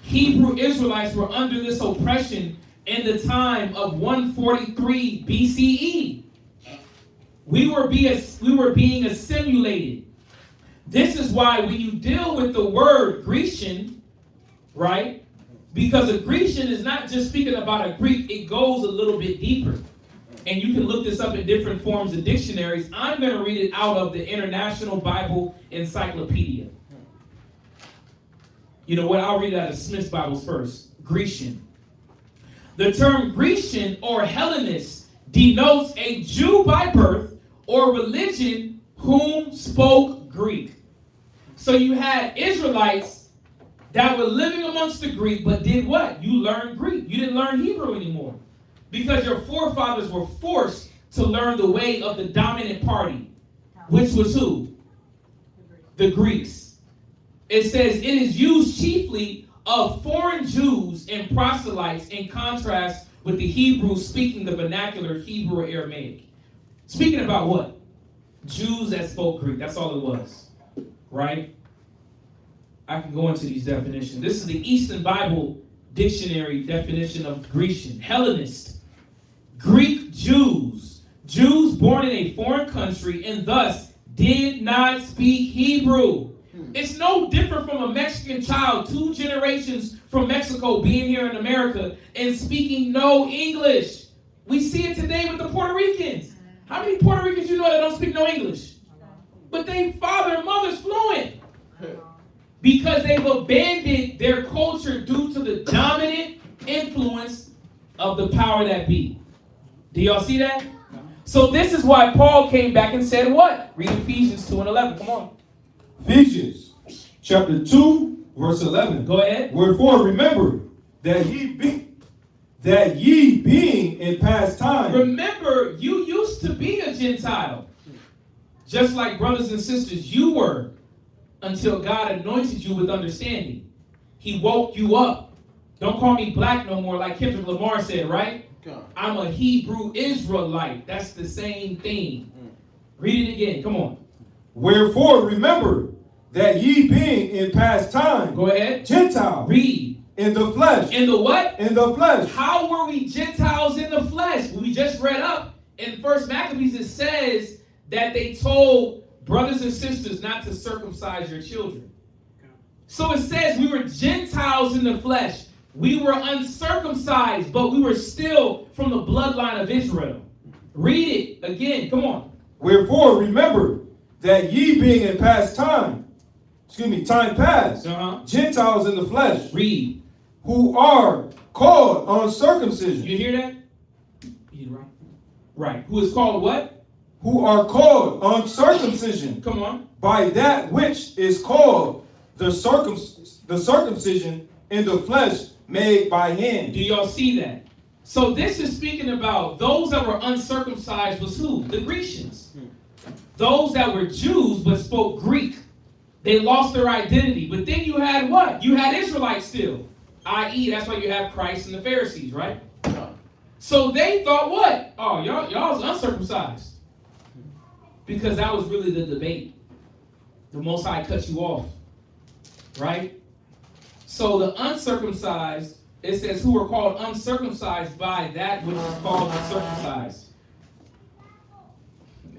Hebrew Israelites were under this oppression in the time of 143 BCE. We were being assimilated. This is why when you deal with the word Grecian, right? Because a Grecian is not just speaking about a Greek, it goes a little bit deeper. And you can look this up in different forms of dictionaries. I'm going to read it out of the International Bible Encyclopedia. You know what? I'll read it out of Smith's Bibles first. Grecian. The term Grecian or Hellenist denotes a Jew by birth or religion whom spoke Greek. So you had Israelites that were living amongst the Greek, but did what? You learned Greek. You didn't learn Hebrew anymore. Because your forefathers were forced to learn the way of the dominant party, which was who? The Greeks. It says it is used chiefly of foreign Jews and proselytes in contrast with the Hebrews speaking the vernacular Hebrew or Aramaic. Speaking about what? Jews that spoke Greek. That's all it was. Right? I can go into these definitions. This is the Eastern Bible Dictionary definition of Grecian. Hellenist. Greek Jews. Jews born in a foreign country and thus did not speak Hebrew. It's no different from a Mexican child 2 generations from Mexico being here in America and speaking no English. We see it today with the Puerto Ricans. How many Puerto Ricans you know that don't speak no English? But they father and mother's fluent. Because they've abandoned their culture due to the dominant influence of the power that be. Do y'all see that? So this is why Paul came back and said what? Read Ephesians 2:11. Come on. Ephesians chapter 2, verse 11. Go ahead. Wherefore remember that ye being in past time. Remember, you used to be a Gentile. Just like brothers and sisters, you were. Until God anointed you with understanding. He woke you up. Don't call me black no more, like Kendrick Lamar said, right? God. I'm a Hebrew Israelite. That's the same thing. Read it again. Come on. Wherefore remember that ye being in past time, Go ahead. Gentiles, Read. in the flesh. In the what? In the flesh. How were we Gentiles in the flesh? We just read up in 1 Maccabees, it says that they told brothers and sisters not to circumcise your children. So it says we were Gentiles in the flesh. We were uncircumcised, but we were still from the bloodline of Israel. Read it again. Come on. Wherefore remember that ye being in past time, time past, Gentiles in the flesh, Read. who are called uncircumcision. You hear that? You right. Right. Who is called what? Who are called uncircumcision. Come on. By that which is called the circumcision in the flesh made by hand. Do y'all see that? So this is speaking about those that were uncircumcised was who? The Grecians. Those that were Jews but spoke Greek. They lost their identity. But then you had what? You had Israelites still. I.e., that's why you have Christ and the Pharisees, right? So they thought what? Oh, y'all's uncircumcised. Because that was really the debate. The Most High cut you off. Right? So the uncircumcised, it says, who are called uncircumcised by that which is called uncircumcised.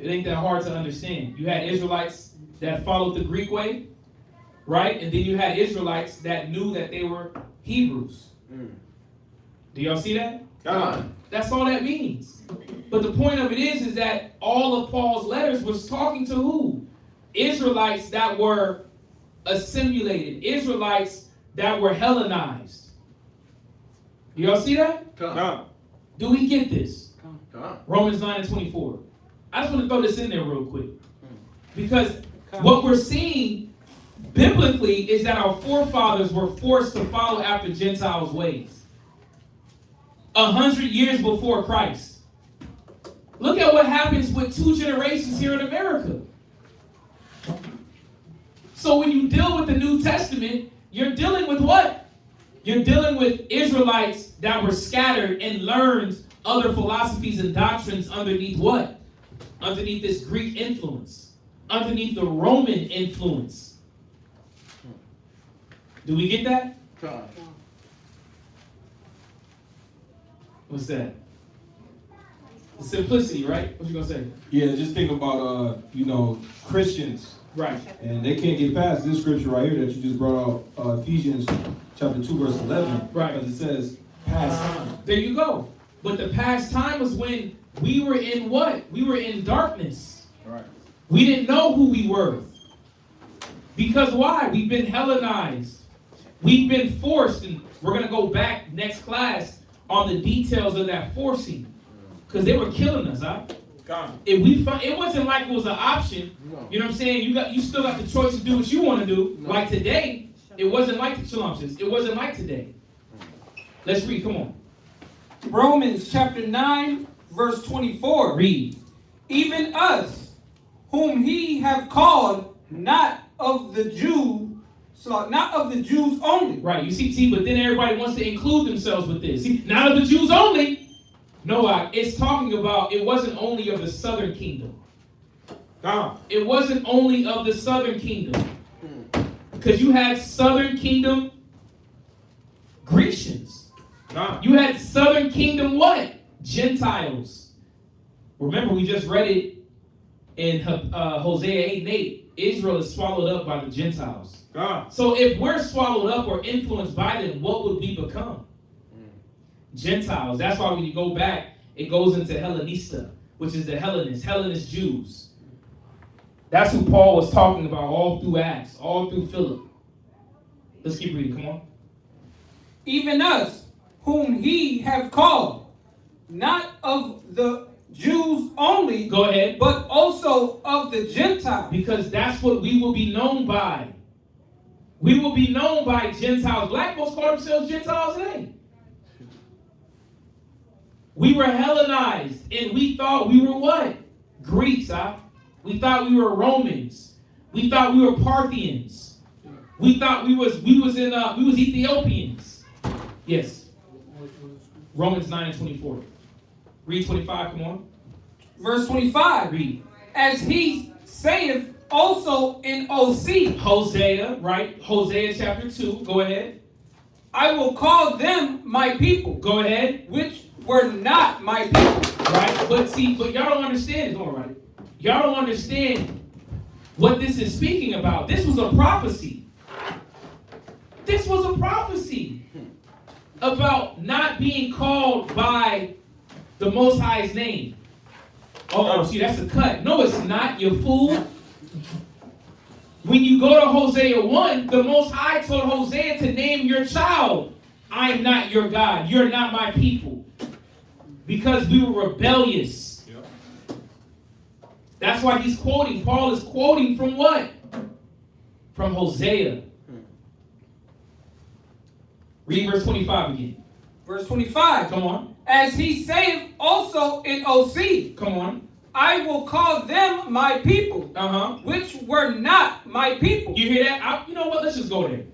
It ain't that hard to understand. You had Israelites that followed the Greek way, right? And then you had Israelites that knew that they were Hebrews. Do y'all see that? That's all that means. But the point of it is that all of Paul's letters was talking to who? Israelites that were assimilated. Israelites that were Hellenized. Do y'all see that? Do we get this? Romans 9:24. I just want to throw this in there real quick. Because what we're seeing biblically is that our forefathers were forced to follow after Gentiles' ways. 100 years before Christ. Look at what happens with 2 generations here in America. So when you deal with the New Testament, you're dealing with what? You're dealing with Israelites that were scattered and learned other philosophies and doctrines underneath what? Underneath this Greek influence. Underneath the Roman influence. Do we get that? What's that? The simplicity, right? What you gonna say? Yeah, just think about Christians. Right. And they can't get past this scripture right here that you just brought out, Ephesians chapter 2, verse 11. Right. Because it says past time. There you go. But the past time was when we were in what? We were in darkness. Right. We didn't know who we were. Because why? We've been Hellenized. We've been forced, and we're going to go back next class on the details of that forcing. Because they were killing us, huh? It wasn't like it was an option. You know what I'm saying? You still got the choice to do what you want to do. Like today, it wasn't like the Shalom says. It wasn't like today. Let's read. Come on. Romans chapter 9, verse 24. Read. Even us, whom he have called, not of the Jews only. Right. You see, but then everybody wants to include themselves with this. See, not of the Jews only. No, it's talking about it wasn't only of the southern kingdom. It wasn't only of the southern kingdom. Because you had southern kingdom Grecians. You had southern kingdom what? Gentiles. Remember, we just read it in Hosea 8:8. Israel is swallowed up by the Gentiles. So if we're swallowed up or influenced by them, what would we become? Gentiles. That's why when you go back, it goes into Hellenista, which is the Hellenist Jews. That's who Paul was talking about all through Acts, all through Philip. Let's keep reading, come on. Even us, whom he have called, not of the Jews only, go ahead, but also of the Gentiles. Because that's what we will be known by. We will be known by Gentiles. Black folks call themselves Gentiles today. We were Hellenized, and we thought we were what? Greeks, huh? We thought we were Romans. We thought we were Parthians. We thought we was Ethiopians. Yes. Romans 9:24. Read 25, come on. Verse 25. Read. As he saith also in OC. Hosea, right? Hosea chapter 2. Go ahead. I will call them my people. Go ahead. Which were not my people. Right? But y'all don't understand. Don't worry about it. Y'all don't understand what this is speaking about. This was a prophecy. This was a prophecy about not being called by the Most High's name. Oh, see, that's a cut. No, it's not, you fool. When you go to Hosea 1, the Most High told Hosea to name your child. I am not your God. You're not my people. Because we were rebellious. Yep. That's why he's quoting. Paul is quoting from what? From Hosea. Read verse 25 again. Verse 25. Come on. As he saith also in OC. Come on. I will call them my people. Which were not my people. You hear that? You know what? Let's just go there.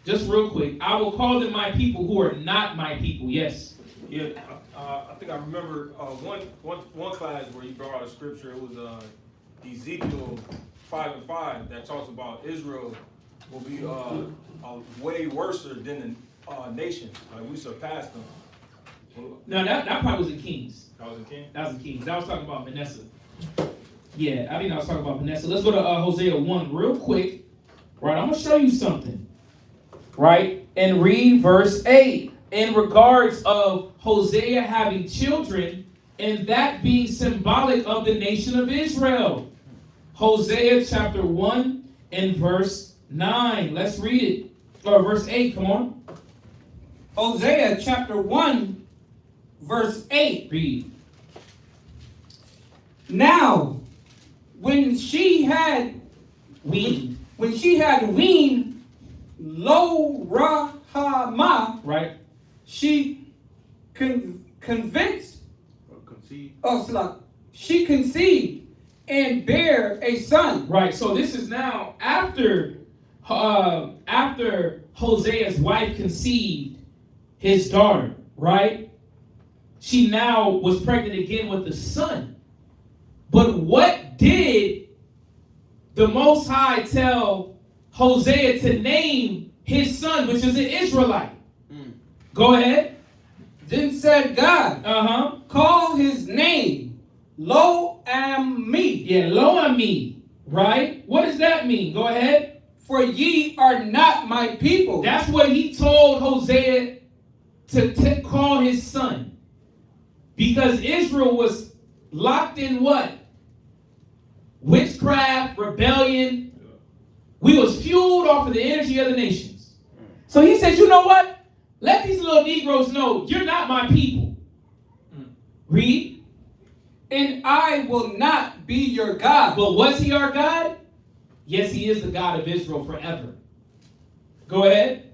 Just real quick. I will call them my people who are not my people. Yes. Yeah, I think I remember one class where you brought out a scripture. It was Ezekiel 5:5 that talks about Israel will be way worse than the nations. Like we surpassed them. No, that probably was in Kings. That was in Kings? That was in Kings. That was talking about Manasseh. Yeah, I think I was talking about Manasseh. Let's go to Hosea 1 real quick. Right, I'm going to show you something. Right, and read verse 8. In regards of Hosea having children, and that being symbolic of the nation of Israel. Hosea chapter 1 and verse 9. Let's read it. Or verse 8, come on. Hosea chapter 1, verse 8. Read. Now, when she had weaned Lo Rahama, right? She conceived and bare a son. Right. So this is now after Hosea's wife conceived his daughter. Right. She now was pregnant again with a son. But what did the Most High tell Hosea to name his son, which is an Israelite? Go ahead. Then said God, call his name Lo-Ami. Yeah, Lo-Ami, right? What does that mean? Go ahead. For ye are not my people. That's what he told Hosea to call his son. Because Israel was locked in what? Witchcraft, rebellion. We was fueled off of the energy of the nations. So he said, you know what? Let these little Negroes know you're not my people. Read. And I will not be your God. But was he our God? Yes, he is the God of Israel forever. Go ahead.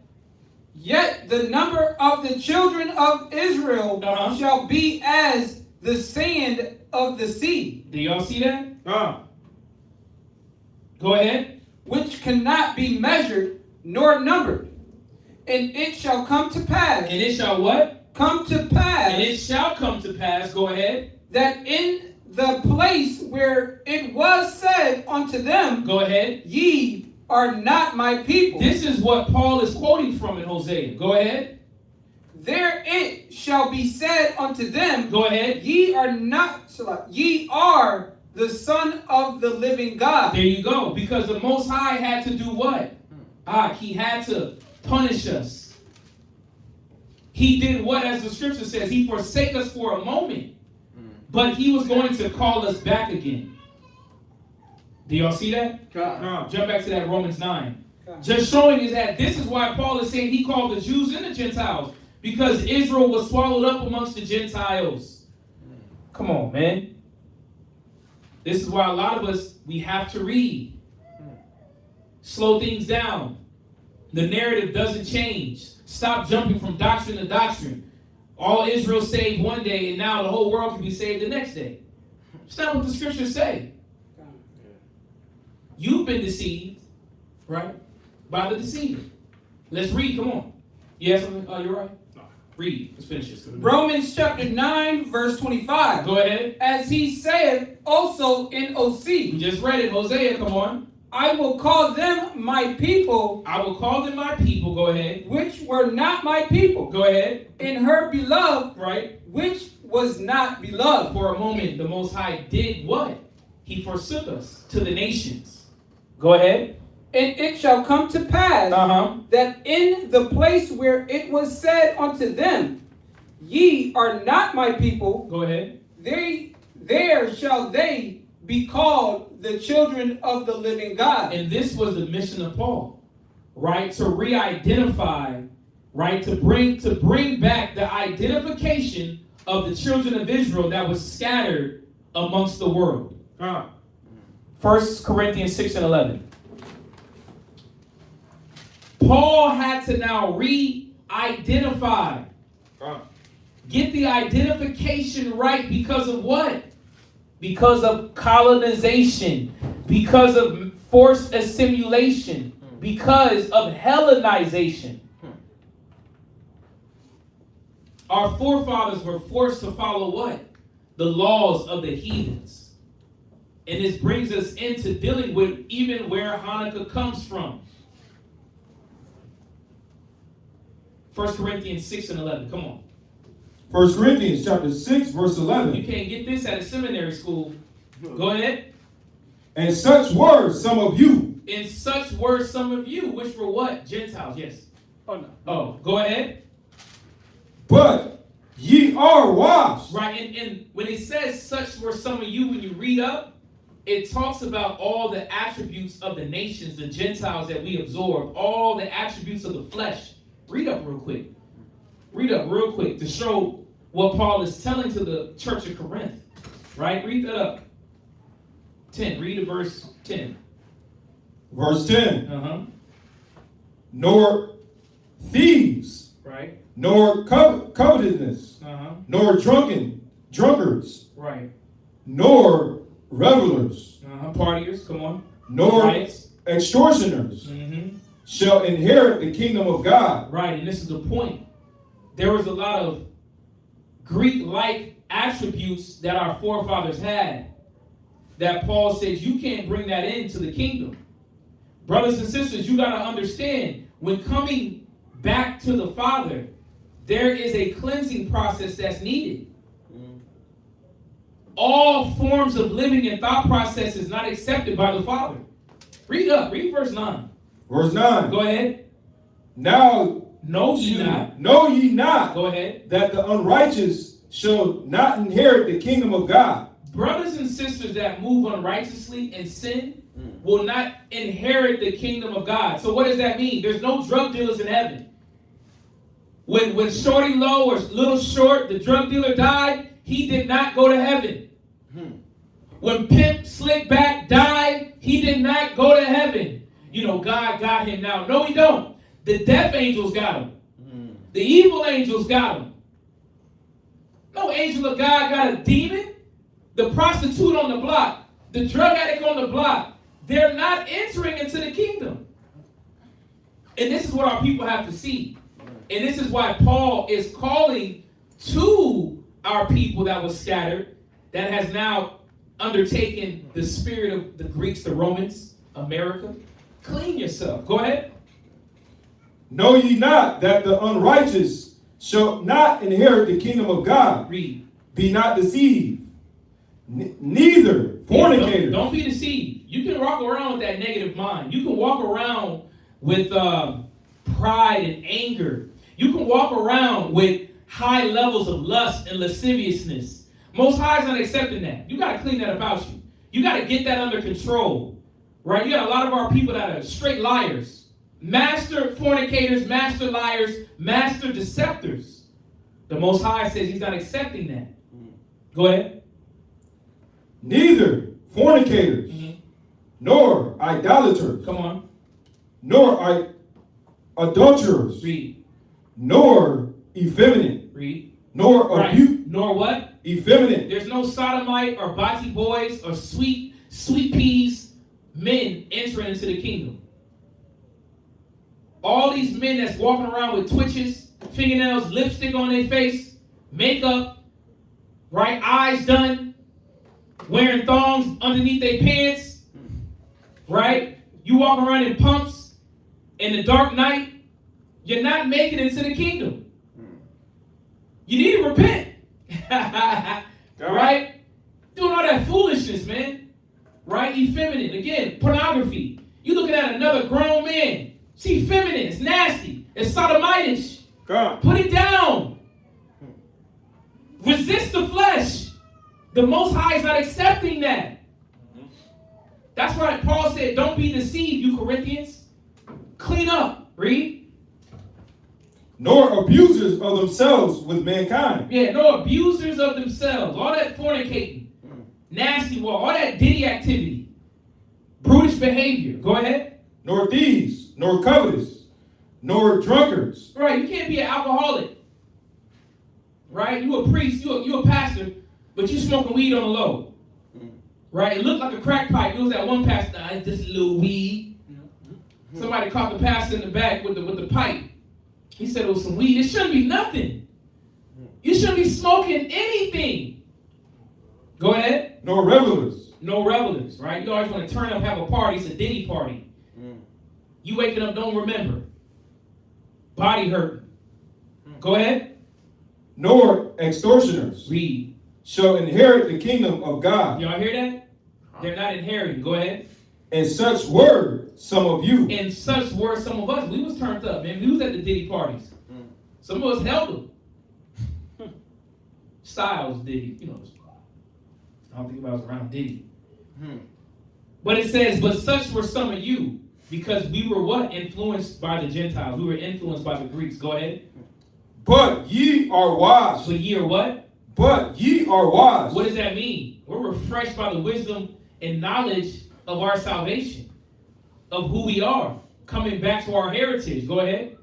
Yet the number of the children of Israel shall be as the sand of the sea. Do y'all see that? Go ahead. Which cannot be measured nor numbered. And it shall come to pass. And it shall what? Come to pass. And it shall come to pass. Go ahead. That in the place where it was said unto them, go ahead, ye are not my people. This is what Paul is quoting from in Hosea. Go ahead. There it shall be said unto them, go ahead, ye are not, ye are the Son of the living God. There you go. Because the Most High had to do what? He had to punish us. He did what, as the scripture says, he forsake us for a moment. But he was going to call us back again. Do y'all see that? Jump back to that Romans 9. Just showing is that this is why Paul is saying he called the Jews and the Gentiles. Because Israel was swallowed up amongst the Gentiles. Come on, man. This is why a lot of us, we have to read. Slow things down. The narrative doesn't change. Stop jumping from doctrine to doctrine. All Israel saved one day, and now the whole world can be saved the next day. It's not what the scriptures say. You've been deceived, right? By the deceiver. Let's read, come on. Yes, you're right. No, Read. Let's finish this. Romans chapter 9, verse 25. Go ahead. As he said also in OC. We just read it. Hosea, come on. I will call them my people. I will call them my people. Go ahead. Which were not my people. Go ahead. In her beloved. Right. Which was not beloved. For a moment, the Most High did what? He forsook us to the nations. Go ahead. And it shall come to pass that in the place where it was said unto them, ye are not my people. Go ahead. There shall they be called the children of the living God. And this was the mission of Paul, right? To re-identify, right? To bring back the identification of the children of Israel that was scattered amongst the world. 1 Corinthians 6 and 11. Paul had to now re-identify. Get the identification right because of what? Because of colonization, because of forced assimilation, because of Hellenization. Our forefathers were forced to follow what? The laws of the heathens. And this brings us into dealing with even where Hanukkah comes from. 1 Corinthians 6 and 11. Come on. 1 Corinthians chapter 6, verse 11. You can't get this at a seminary school. Go ahead. And such were some of you. And such were some of you, which were what? Gentiles, yes. Oh, no. Oh, go ahead. But ye are washed. Right, and when it says such were some of you, when you read up, it talks about all the attributes of the nations, the Gentiles that we absorb, all the attributes of the flesh. Read up real quick. Read up real quick to show what Paul is telling to the church of Corinth. Right? Read that up. 10. Read the verse 10. Verse 10. Nor thieves. Right. Nor covetousness. Nor drunkards. Right. Nor revelers. Partiers, come on. Nor Riots. Extortioners. Shall inherit the kingdom of God. Right, and this is the point. There was a lot of Greek-like attributes that our forefathers had that Paul says you can't bring that into the kingdom. Brothers and sisters, you got to understand, when coming back to the Father, there is a cleansing process that's needed. All forms of living and thought process is not accepted by the Father. Read up, read verse 9. Verse 9. Go ahead. Now know ye not. Know ye not. Go ahead. That the unrighteous shall not inherit the kingdom of God. Brothers and sisters that move unrighteously and sin will not inherit the kingdom of God. So what does that mean? There's no drug dealers in heaven. When Shorty Low or Little Short, the drug dealer, died, he did not go to heaven. When Pimp Slickback died, he did not go to heaven. You know, God got him now. No, he don't. The death angels got him. The evil angels got him. No angel of God got a demon. The prostitute on the block, the drug addict on the block, they're not entering into the kingdom. And this is what our people have to see. And this is why Paul is calling to our people that was scattered, that has now undertaken the spirit of the Greeks, the Romans, America. Clean yourself. Go ahead. Know ye not that the unrighteous shall not inherit the kingdom of God? Read. Be not deceived. Neither fornicators. Don't be deceived. You can walk around with that negative mind. You can walk around with pride and anger. You can walk around with high levels of lust and lasciviousness. Most High is not accepting that. You got to clean that about you. You got to get that under control. Right? You got a lot of our people that are straight liars. Master fornicators, master liars, master deceptors. The Most High says he's not accepting that. Go ahead. Neither fornicators, nor idolaters. Come on. Nor adulterers. Read. Nor effeminate. Read. Nor abuse. Nor what? Effeminate. There's no sodomite or bati boys or sweet peas men entering into the kingdom. All these men that's walking around with twitches, fingernails, lipstick on their face, makeup, right? Eyes done, wearing thongs underneath their pants, right? You walk around in pumps in the dark night, you're not making it into the kingdom. You need to repent. Right? Doing all that foolishness, man. Right? Effeminate. Again, pornography. You looking at another grown man. It's feminine. It's nasty. It's sodomitish. God. Put it down. Resist the flesh. The Most High is not accepting that. That's why Paul said, don't be deceived, you Corinthians. Clean up. Read. Nor abusers of themselves with mankind. Yeah, no abusers of themselves. All that fornicating. Nasty walk. All that diddy activity. Brutish behavior. Go ahead. Nor thieves, nor covetous, nor drunkards. Right, you can't be an alcoholic. Right? You a priest, you a pastor, but you smoking weed on the low. Right? It looked like a crack pipe. It was that one pastor, nah, it's just a little weed. Somebody caught the pastor in the back with the pipe. He said it was some weed. It shouldn't be nothing. You shouldn't be smoking anything. Go ahead. Nor revelers. No revelers, right? You always want to turn up, have a party. It's a diddy party. You waking up, don't remember. Body hurting. Go ahead. Nor extortioners. Read. Shall inherit the kingdom of God. Y'all hear that? They're not inheriting. Go ahead. And such were some of you. And such were some of us. We was turned up, man. We was at the diddy parties. Some of us held them. Styles Diddy. You know, I don't think about it was around Diddy. But it says, but such were some of you. Because we were what? Influenced by the Gentiles. We were influenced by the Greeks. Go ahead. But ye are wise. But ye are what? But ye are wise. What does that mean? We're refreshed by the wisdom and knowledge of our salvation, of who we are, coming back to our heritage. Go ahead.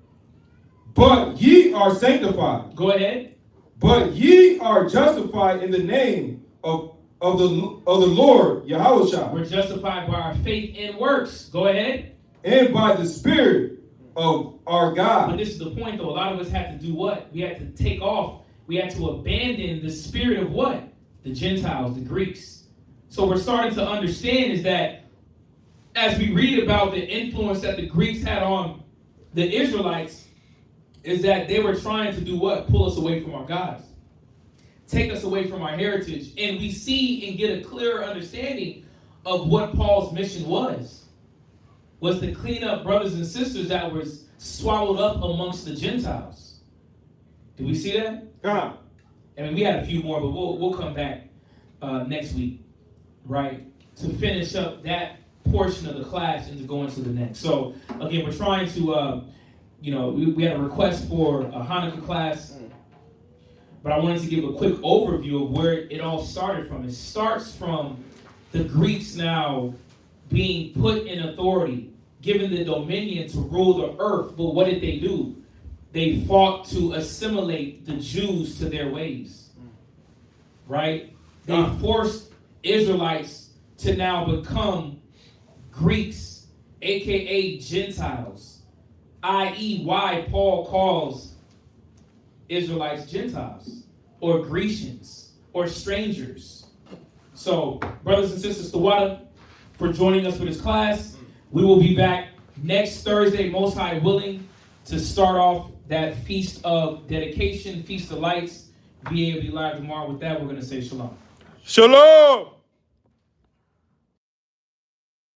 But ye are sanctified. Go ahead. But ye are justified in the name of the Lord Yahushua. We're justified by our faith and works. Go ahead. And by the Spirit of our God. But this is the point, though. A lot of us had to do what? We had to take off. We had to abandon the spirit of what? The Gentiles, the Greeks. So we're starting to understand is that as we read about the influence that the Greeks had on the Israelites, is that they were trying to do what? Pull us away from our gods. Take us away from our heritage. And we see and get a clearer understanding of what Paul's mission was to clean up brothers and sisters that were swallowed up amongst the Gentiles. Do we see that? God. I mean, we had a few more, but we'll come back next week, right, to finish up that portion of the class and to go into the next. So, again, we're trying to, we had a request for a Hanukkah class, but I wanted to give a quick overview of where it all started from. It starts from the Greeks now being put in authority, given the dominion to rule the earth. But what did they do? They fought to assimilate the Jews to their ways, right? They forced Israelites to now become Greeks, aka Gentiles, i.e. why Paul calls Israelites Gentiles, or Grecians, or strangers. So, brothers and sisters, Tawada, for joining us for this class. We will be back next Thursday, Most High willing, to start off that Feast of Dedication, Feast of Lights. VA will be live tomorrow. With that, we're going to say shalom. Shalom.